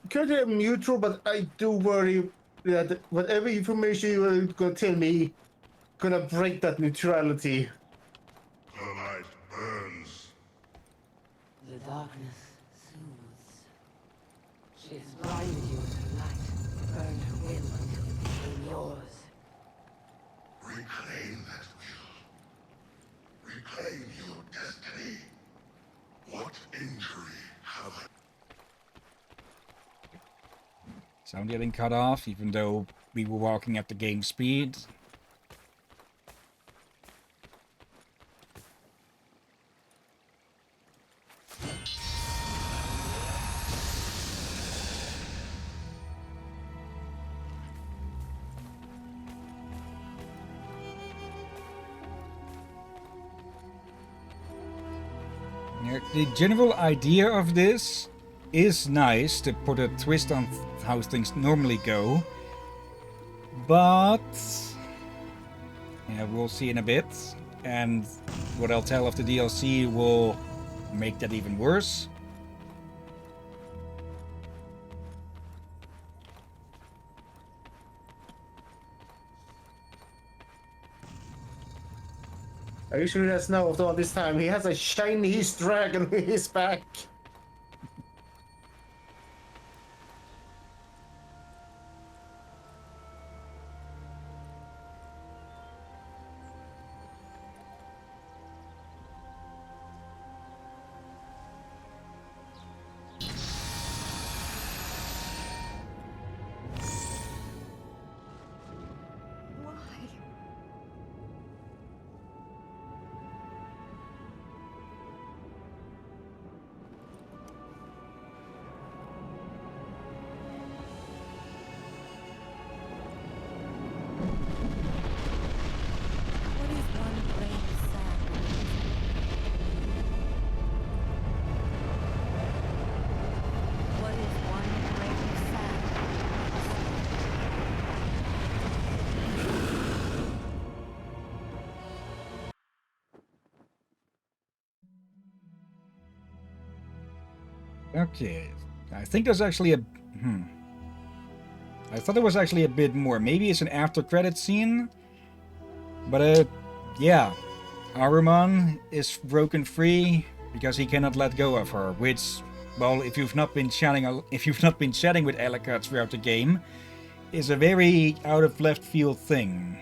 Currently, I'm neutral, but I do worry that whatever information you're gonna tell me gonna break that neutrality. The light burns. The darkness soothes. She has blinded you with her light, burned her will until it became yours. Reclaim that will. Reclaim your destiny. What injury have I? Sound getting cut off, even though we were walking at the game speed. Yeah, the general idea of this is nice, to put a twist on how things normally go, but yeah, we'll see in a bit, and what I'll tell of the DLC will make that even worse. Are you sure that's now after all this time? He has a Chinese dragon on his back. Why? What is one grain of sand? What is one grain of sand? Okay, I think there's actually a... I thought there was actually a bit more. Maybe it's an after-credit scene? But, yeah. Aruman is broken free because he cannot let go of her, which, well, if you've not been chatting with Ellicott throughout the game, is a very out of left field thing.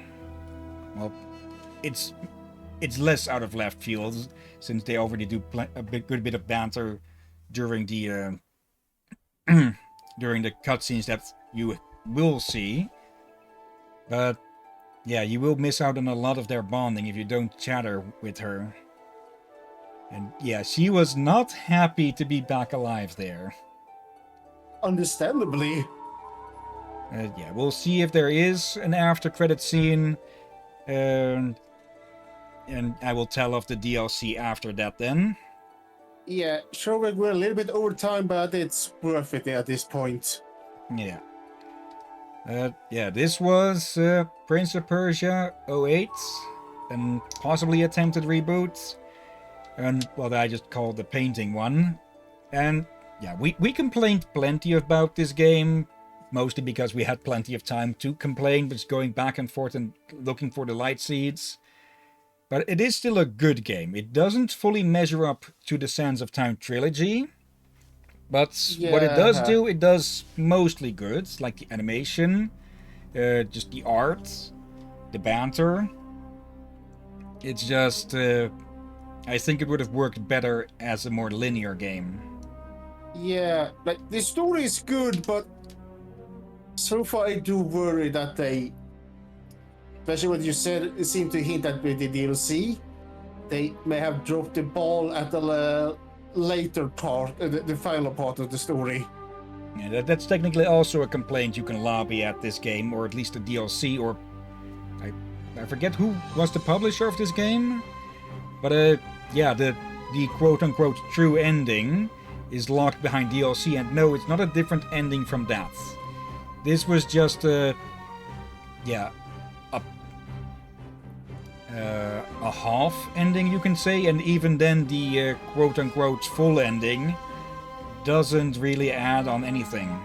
Well, it's less out of left field since they already do a good bit of banter during the during the cutscenes that you will see. But yeah, you will miss out on a lot of their bonding if you don't chatter with her. And yeah, she was not happy to be back alive there. Understandably. Yeah, we'll see if there is an after-credit scene. And I will tell of the DLC after that then. Yeah, sure, we're a little bit over time, but it's worth it at this point. Yeah. Yeah, this was Prince of Persia 08, and possibly attempted reboot. And what I just called the painting one. And yeah, we complained plenty about this game, mostly because we had plenty of time to complain, but just going back and forth and looking for the light seeds. But it is still a good game. It doesn't fully measure up to the Sands of Time trilogy, but what it does do, it does mostly good, like the animation, just the art, the banter. It's just, I think it would have worked better as a more linear game. Yeah, like the story is good, but so far I do worry that they especially what you said, it seemed to hint that with the DLC, they may have dropped the ball at the later part, the final part of the story. Yeah, that's technically also a complaint you can lobby at this game, or at least the DLC, or I forget who was the publisher of this game, but yeah, the quote-unquote true ending is locked behind DLC, and no, it's not a different ending from that. This was just a half ending, you can say, and even then the quote-unquote full ending doesn't really add on anything.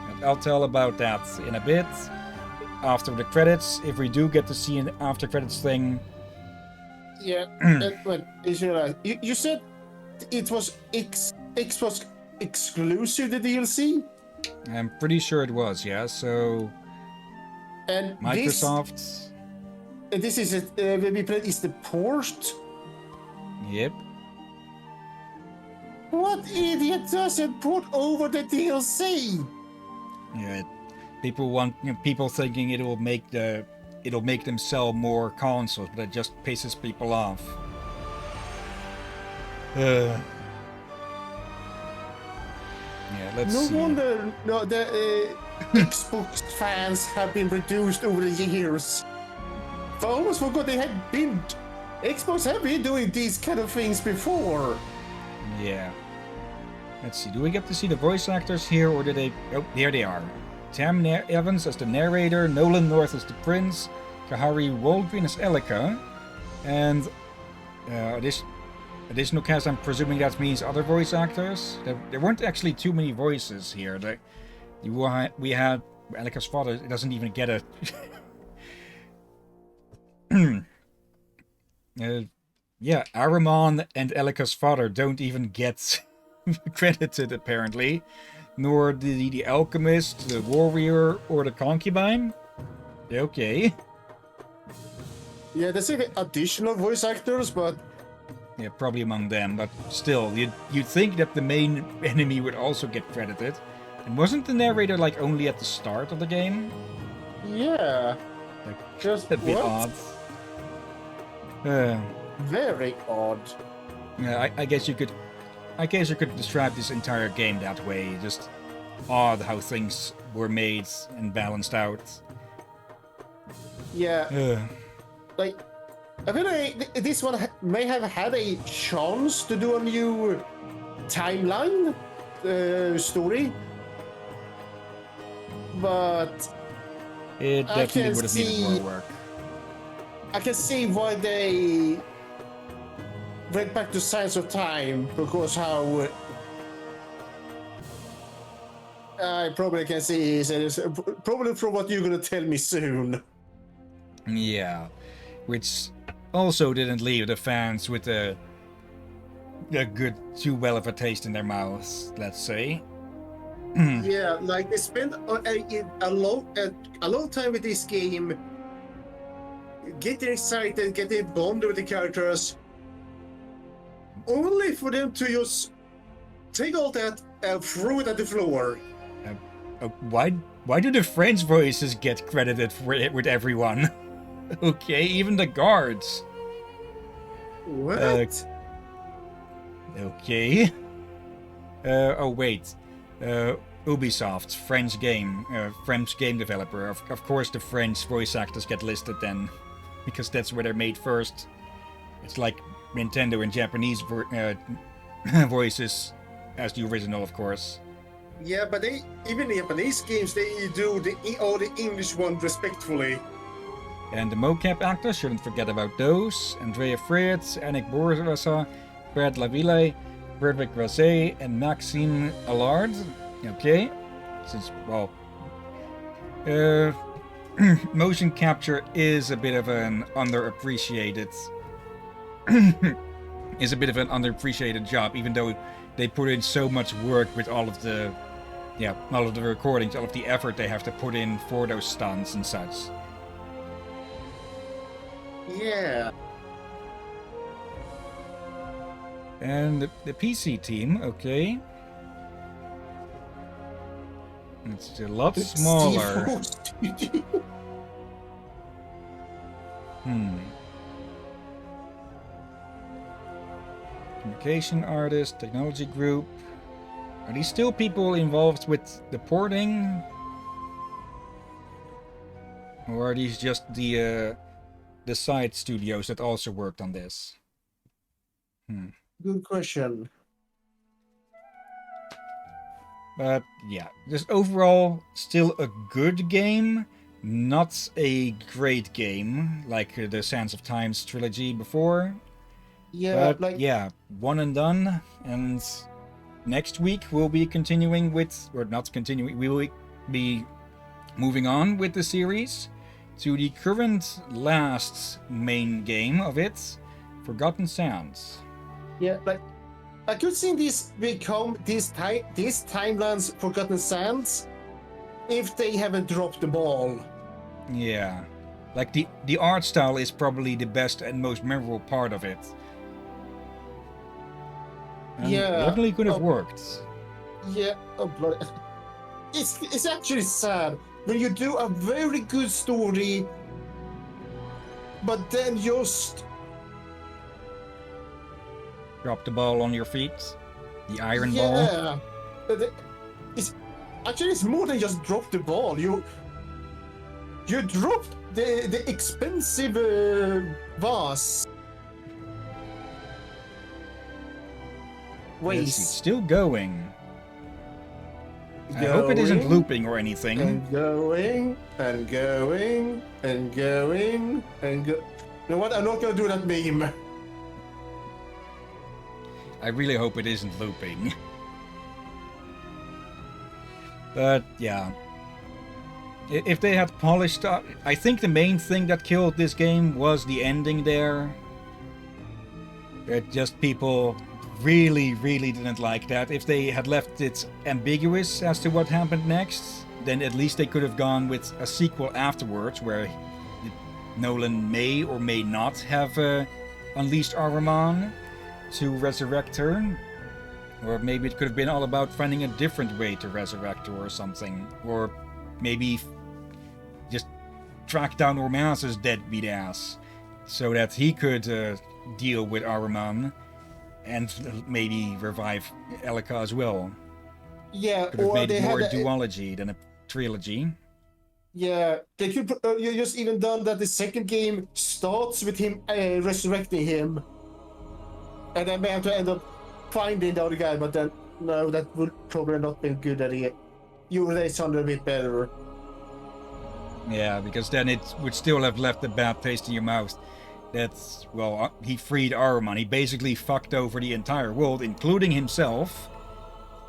But I'll tell about that in a bit, after the credits, if we do get to see an after credits thing. Yeah, but you said it was Xbox exclusive, the DLC? I'm pretty sure it was, yeah, so And Microsoft... this is is the port? Yep. What idiot doesn't port over the DLC? Yeah, people thinking it'll make them sell more consoles, but it just pisses people off. Yeah, let's see. No wonder the Xbox fans have been reduced over the years. I almost forgot Xbox have been doing these kind of things before. Yeah. Let's see, do we get to see the voice actors here, or did they... Oh, there they are. Tam Evans as the narrator, Nolan North as the prince, Kahari Waldgreen as Elika, and additional cast, I'm presuming that means other voice actors. There weren't actually too many voices here. We had Elika's father, it doesn't even get a... yeah, Aramon and Elika's father don't even get credited, apparently. Nor the alchemist, the warrior, or the concubine. Okay. Yeah, there's even additional voice actors, but... Yeah, probably among them, but still, you'd think that the main enemy would also get credited. And wasn't the narrator, like, only at the start of the game? Yeah. Like, Just a bit what? odd. Very odd. Yeah, I guess you could describe this entire game that way. Just odd how things were made and balanced out. Yeah. Like, I feel like this one may have had a chance to do a new timeline story, but it definitely would have needed more work. I can see why they went back to Science of Time, because how I probably can see is probably from what you're gonna tell me soon. Yeah, which also didn't leave the fans with a good, too well of a taste in their mouths, let's say. Yeah, like they spent a long time with this game, getting excited, getting bonded with the characters, only for them to just take all that and throw it at the floor. Why do the French voices get credited with everyone? Okay, even the guards. What? Okay. Oh wait. Ubisoft, French game developer. Of course the French voice actors get listed then, because that's where they're made first. It's like Nintendo and Japanese voices as the original, of course. Yeah, but even in Japanese games, they do all the English one respectfully. And the mocap actors, shouldn't forget about those. Andrea Fritz, Annick Bourassa, Brad Laville, Frederic Rosé, and Maxime Allard. Okay. Since, well... motion capture is a bit of an underappreciated... job, even though they put in so much work with all of the recordings, all of the effort they have to put in for those stunts and such. Yeah. And the PC team, okay. It's a lot smaller. Hmm. Communication artist, technology group. Are these still people involved with the porting? Or are these just the side studios that also worked on this? Hmm. Good question. But yeah, just overall, still a good game. Not a great game like the Sands of Times trilogy before. Yeah, But like yeah, one and done. And next week we'll be continuing with, or not continuing, we will be moving on with the series to the current last main game of it, Forgotten Sands. yeah, like I could see this become these timelines Forgotten Sands if they haven't dropped the ball. Yeah. Like the art style is probably the best and most memorable part of it. And Yeah, definitely could have oh, worked. yeah, oh bloody. It's actually sad when you do a very good story, but then just Drop the ball on your feet. The iron ball. yeah. It's actually it's more than just drop the ball. You dropped the expensive vase. Yes, it's Waste. still going. I hope it isn't looping or anything. And going and going and going and go. You know what? I'm not gonna do that meme. I really hope it isn't looping. But yeah. If they had polished up, I think the main thing that killed this game was the ending there. That just people really didn't like that. If they had left it ambiguous as to what happened next, then at least they could have gone with a sequel afterwards where Nolan may or may not have unleashed Ahriman to resurrect her. Or maybe it could have been all about finding a different way to resurrect her or something. Or maybe just track down Ormaz's deadbeat ass so that he could deal with Ahriman and maybe revive Elika as well. Yeah, Could have or made they it more had a duology than a trilogy. yeah, they could you just even done that. The second game starts with him resurrecting him, and then they have to end up finding the other guy. But then no, that would probably not be a good idea. You they sound a bit better. Yeah, because then it would still have left a bad taste in your mouth. That's, well, he freed Ahriman. He basically fucked over the entire world, including himself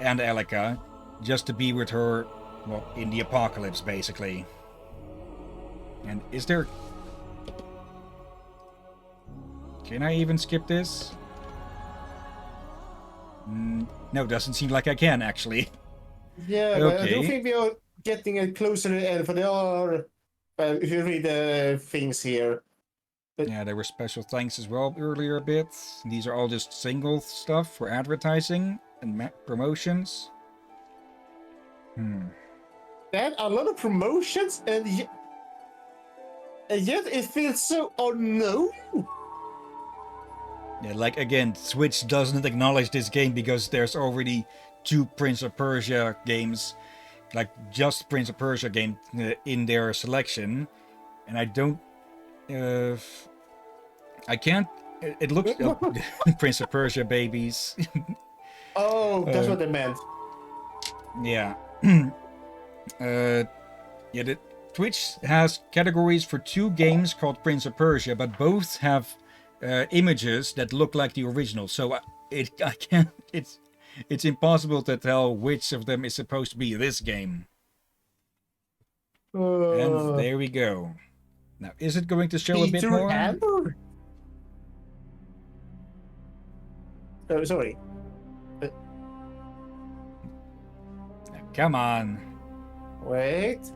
and Elika, just to be with her, well, in the apocalypse, basically. And is there... Can I even skip this? No, doesn't seem like I can, actually. Yeah, but I don't Okay. think we are getting it closer to the end. For there are, if you read the things here, Yeah, there were special thanks as well earlier a bit. These are all just single stuff for advertising and promotions. there are a lot of promotions, and yet it feels so unknown. Yeah, like again, Switch doesn't acknowledge this game because there's already 2 Prince of Persia games, like just Prince of Persia game in their selection, and I don't, I can't. It looks Prince of Persia babies. Oh, that's what they meant. Yeah. Yeah, the Twitch has categories for 2 games called Prince of Persia, but both have images that look like the original. So I can't. It's impossible to tell which of them is supposed to be this game. And there we go. Now, is it going to show a bit Peter more? Hammer? Oh, sorry. Come on. Wait.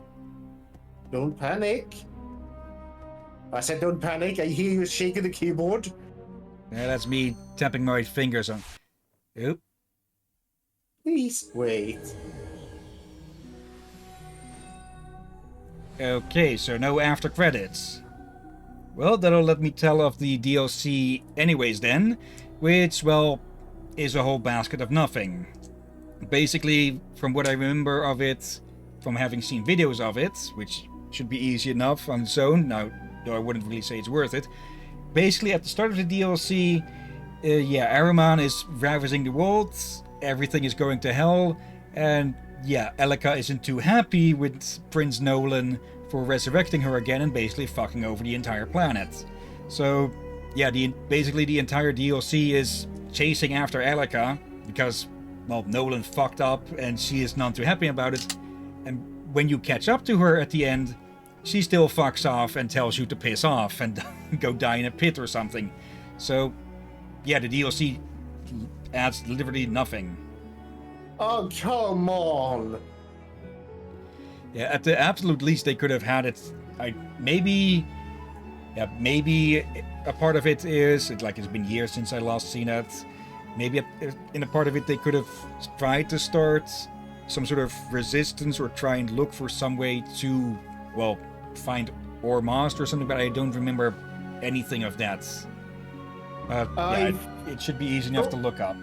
Don't panic. I said don't panic. I hear you shaking the keyboard. Yeah, that's me tapping my fingers on. Oop. Please wait. Okay, so no after credits. Well, that'll let me tell of the DLC anyways then, which, well, is a whole basket of nothing. Basically, from what I remember of it, from having seen videos of it, which should be easy enough on its own, now, though I wouldn't really say it's worth it. Basically, at the start of the DLC, yeah, Ahriman is ravaging the world, everything is going to hell, and yeah, Elika isn't too happy with Prince Nolan for resurrecting her again and basically fucking over the entire planet. So, yeah, basically the entire DLC is chasing after Elika because, well, Nolan fucked up and she is not too happy about it. And when you catch up to her at the end, she still fucks off and tells you to piss off and go die in a pit or something. So, yeah, the DLC adds literally nothing. Oh, come on. Yeah, at the absolute least, they could have had it. Maybe a part of it is like it's been years since I last seen it. Maybe in a part of it they could have tried to start some sort of resistance or try and look for some way to, well, find Ormast or something. But I don't remember anything of that. Yeah, it should be easy enough to look up.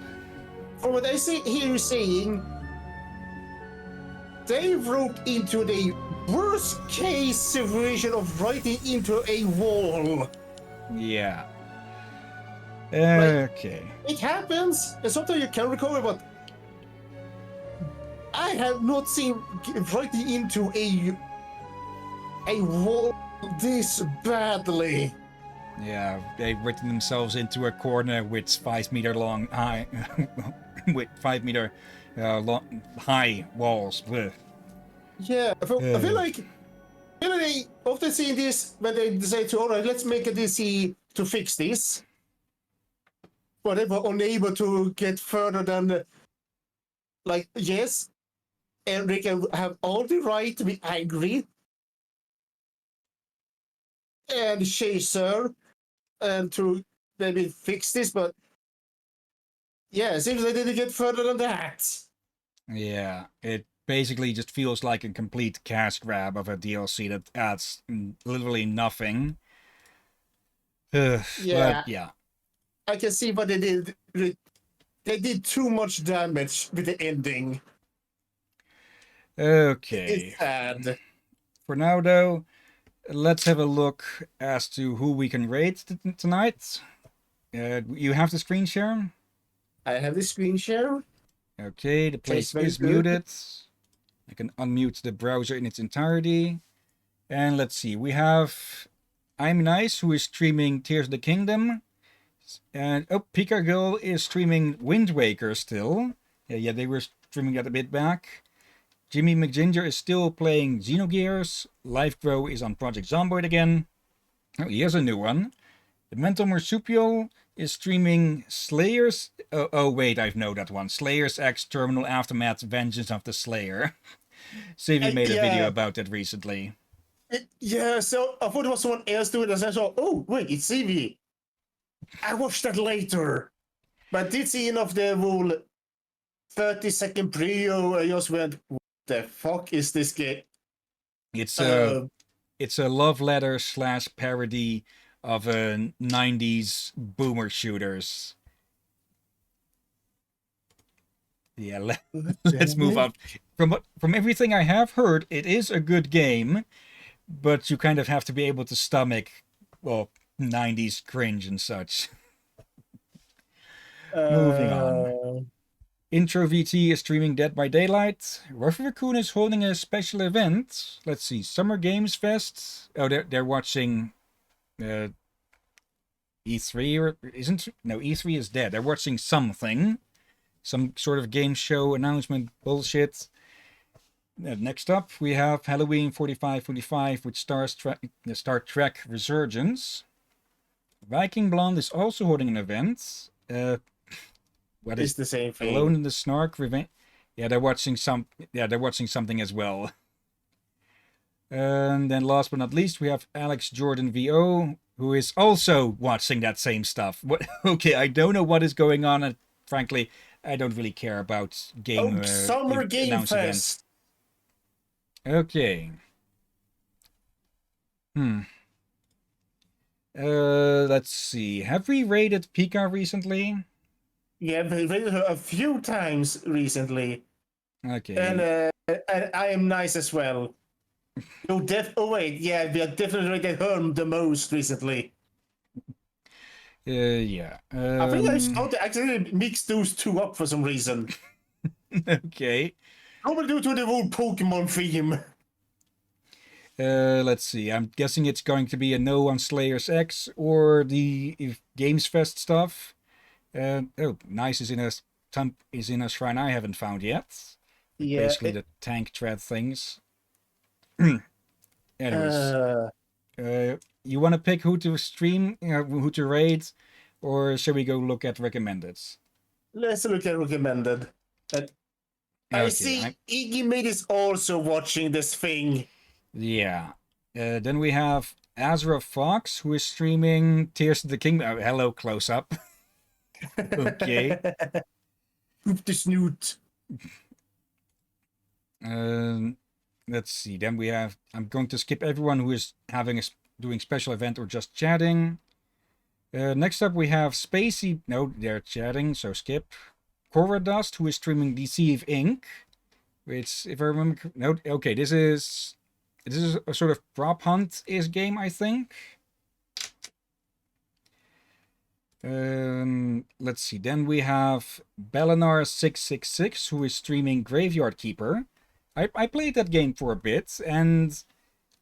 From what I see here saying, they wrote into the worst case situation of writing into a wall. Yeah. Okay. It happens, and sometimes you can recover, but I have not seen writing into a wall this badly. Yeah, they've written themselves into a corner with 5 meter long high, with 5 meter long high walls. Blech. Yeah, I feel like they often see this when they decide to, all right, let's make a DC to fix this. But they were unable to get further than, like, yes, and they can have all the right to be angry and chase her and to maybe fix this, but yeah, it seems they didn't get further than that. Yeah, it basically just feels like a complete cash grab of a DLC that adds literally nothing. Yeah. But yeah. I can see what they did. They did too much damage with the ending. Okay. It's sad. For now, though, let's have a look as to who we can rate tonight. You have the screen share? I have the screen share. Okay, the place is muted. I can unmute the browser in its entirety. And let's see, we have I'm Nice, who is streaming Tears of the Kingdom. And, oh, Pika Girl is streaming Wind Waker still. Yeah, they were streaming that a bit back. Jimmy McGinger is still playing Xenogears. LifeGrow is on Project Zomboid again. Oh, here's a new one. The Mental Marsupial is streaming Slayers. Oh, wait, I know that one. Slayers X Terminal Aftermath Vengeance of the Slayer. Savvy made a video about that recently. Yeah, so I thought it was someone else doing this. I thought, oh, wait, it's Savvy. I watched that later. But I did see enough the whole 30-second preview. I just went, what the fuck is this game? It's a love letter / parody of 90s boomer shooters. Yeah, let's move on. From everything I have heard, it is a good game, but you kind of have to be able to stomach, well, 90s cringe and such. Moving on. Intro VT is streaming Dead by Daylight. Ruffy Raccoon is holding a special event. Let's see, Summer Games Fest. Oh, they're watching E3 or isn't? No, E3 is dead. They're watching something. Some sort of game show announcement bullshit. Next up, we have Halloween 4545 with Star Trek Resurgence. Viking Blonde is also holding an event. What It's is the same thing. Alone in the Snark Revenge? Yeah, they're watching something as well. And then last but not least, we have Alex Jordan VO, who is also watching that same stuff. What? Okay, I don't know what is going on, and frankly, I don't really care about game Summer Game announce Fest. Events. Okay. Let's see. Have we raided Pika recently? Yeah, we raided her a few times recently, Okay. and I am nice as well. Oh wait, yeah, we have definitely raided her the most recently. Yeah. I think I started to accidentally mix those two up for some reason. Okay. Probably due to the whole Pokemon theme. Let's see. I'm guessing it's going to be a no on Slayer's X or the Games Fest stuff. Oh, Nice is in a shrine I haven't found yet. Yeah. Basically the tank tread things. Anyways, Uh, you want to pick who to stream, who to raid, or shall we go look at recommended? let's look at recommended. I Okay, see Iggy Mate is also watching this thing. yeah. Then we have Azra Fox, who is streaming Tears of the Kingdom. Oh, hello, close up. Okay. Poop the snoot. Let's see. Then we have. I'm going to skip everyone who is doing special event or just chatting. Next up, we have Spacey. No, they're chatting, so skip. Cora Dust, who is streaming Deceive Inc. Which, if I remember, no, okay, this is a sort of prop hunt is game, I think. Let's see. Then we have Belenar666, who is streaming Graveyard Keeper. I played that game for a bit, and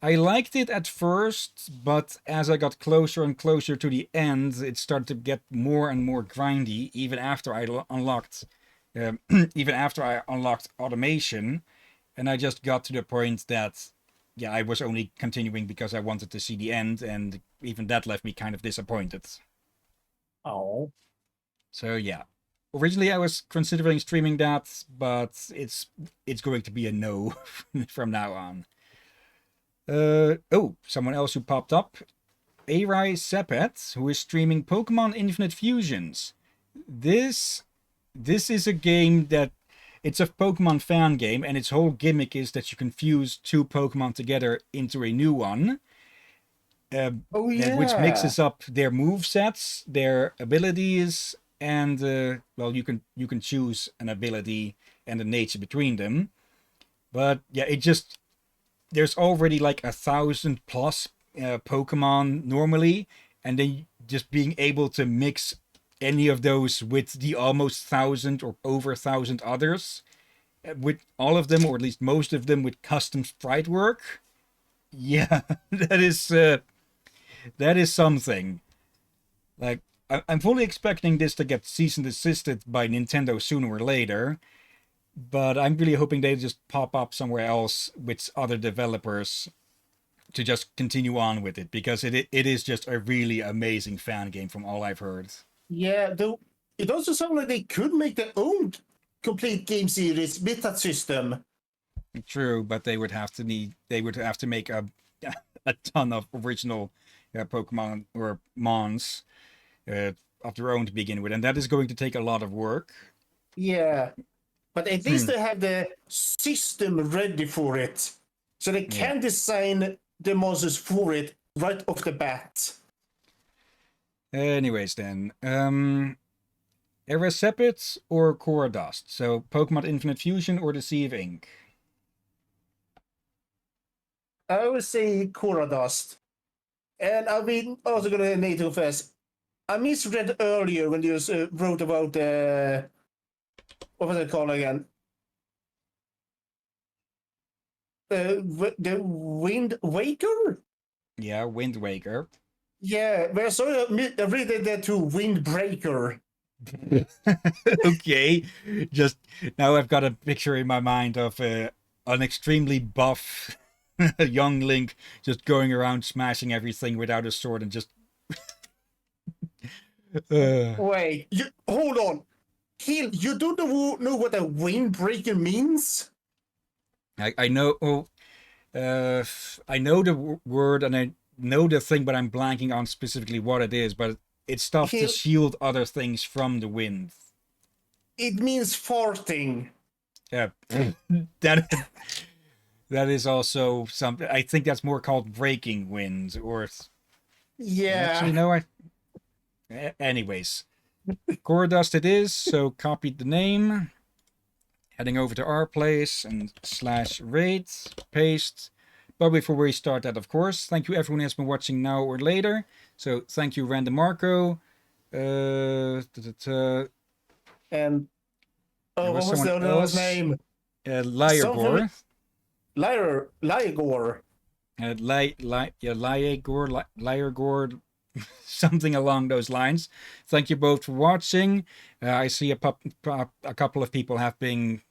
I liked it at first, but as I got closer and closer to the end, it started to get more and more grindy, even after I unlocked automation, and I just got to the point that, yeah, I was only continuing because I wanted to see the end, and even that left me kind of disappointed. Oh. So yeah, originally I was considering streaming that, but it's going to be a no from now on. Oh, someone else who popped up, Arai Sepet, who is streaming Pokemon Infinite Fusions. This is a game that it's a Pokemon fan game, and its whole gimmick is that you can fuse two Pokemon together into a new one. Oh yeah. Which mixes up their move sets, their abilities, and well, you can choose an ability and a nature between them. But yeah, there's already like 1,000 plus Pokemon normally, and then just being able to mix any of those with the almost 1,000 or over 1,000 others, with all of them, or at least most of them, with custom sprite work. Yeah, that is something. Like, I'm fully expecting this to get cease and desisted by Nintendo sooner or later, but I'm really hoping they just pop up somewhere else with other developers to just continue on with it, because it is just a really amazing fan game from all I've heard. Yeah, though it also sounds like they could make their own complete game series with that system. True, but they would have to make a ton of original Pokemon or Mons of their own to begin with, and that is going to take a lot of work. Yeah, but at least they have the system ready for it, so they can design the monsters for it right off the bat. Anyways, then, Erisepit or Cora Dust? So Pokemon Infinite Fusion or Deceive Inc. I would say Cora Dust. And I've been also going to need to confess, I misread earlier when you wrote about what was it called again? The Wind Waker? Yeah, Wind Waker. Yeah, but I saw I read that to Windbreaker. Okay, just now I've got a picture in my mind of an extremely buff young Link just going around smashing everything without a sword and just. Wait, hold on. You don't know what a Windbreaker means? I know. Oh, I know the word and I know the thing, but I'm blanking on specifically what it is. But it's stuff to shield other things from the wind. It means farting. Yeah, that is also something. I think that's more called breaking wind, or Yeah. Actually, no, anyways. Core dust it is, so copied the name. Heading over to our place and /raid, paste. But before we start that, of course, thank you everyone who has been watching now or later. So thank you, Random Marco. And There was what was someone the other one's else. name? Liar Gore. Liar Gore. Liar Gore, something along those lines. Thank you both for watching. I see a couple of people have been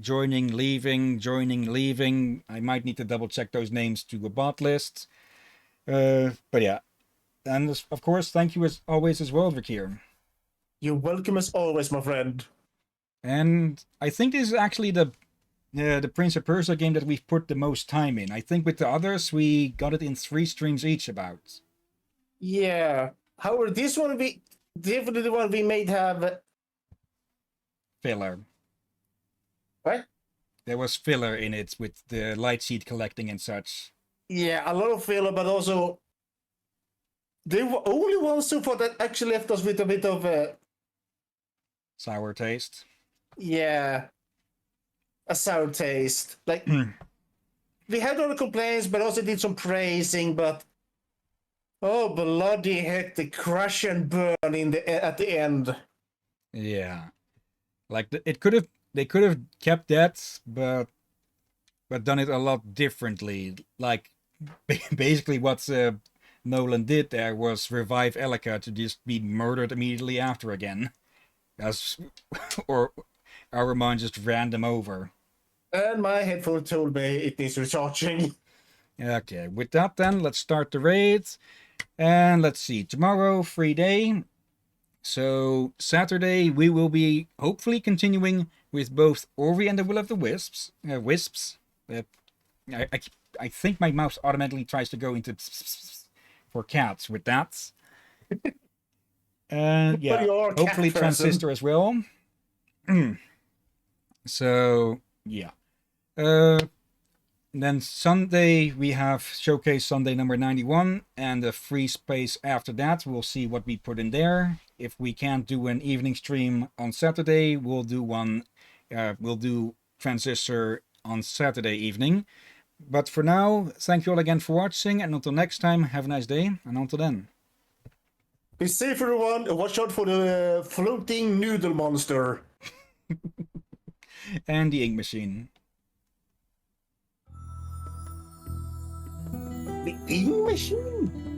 joining, leaving. I might need to double check those names to a bot list. But yeah. And of course, thank you as always as well, Vikir. You're welcome as always, my friend. And I think this is actually the Prince of Persia game that we've put the most time in. I think with the others, we got it in 3 streams each about. Yeah. However, this one definitely one we made have Filler. what? There was filler in it with the light seed collecting and such. Yeah, a lot of filler, but also they were only ones so far that actually left us with a bit of Sour taste. yeah, a sour taste. Like we had all the complaints, but also did some praising. But oh bloody heck, the crush and burn at the end. Yeah, like they could have kept that, but done it a lot differently. Like basically what Nolan did there was revive Elika to just be murdered immediately after again, as or our mind just ran them over. And my headphone told me it needs recharging. Okay, with that then, let's start the raid. And let's see, tomorrow, free day. So, Saturday, we will be hopefully continuing with both Ori and the Will of the Wisps. I think my mouse automatically tries to go into for cats with that. And yeah, hopefully Transistor as well. So, yeah. Then Sunday we have Showcase Sunday number 91 and a free space after that. We'll see what we put in there. If we can't do an evening stream on Saturday, we'll do one. We'll do Transistor on Saturday evening. But for now, thank you all again for watching, and until next time, have a nice day, and until then. Be safe, everyone, and watch out for the floating noodle monster. And the ink machine. The ink machine?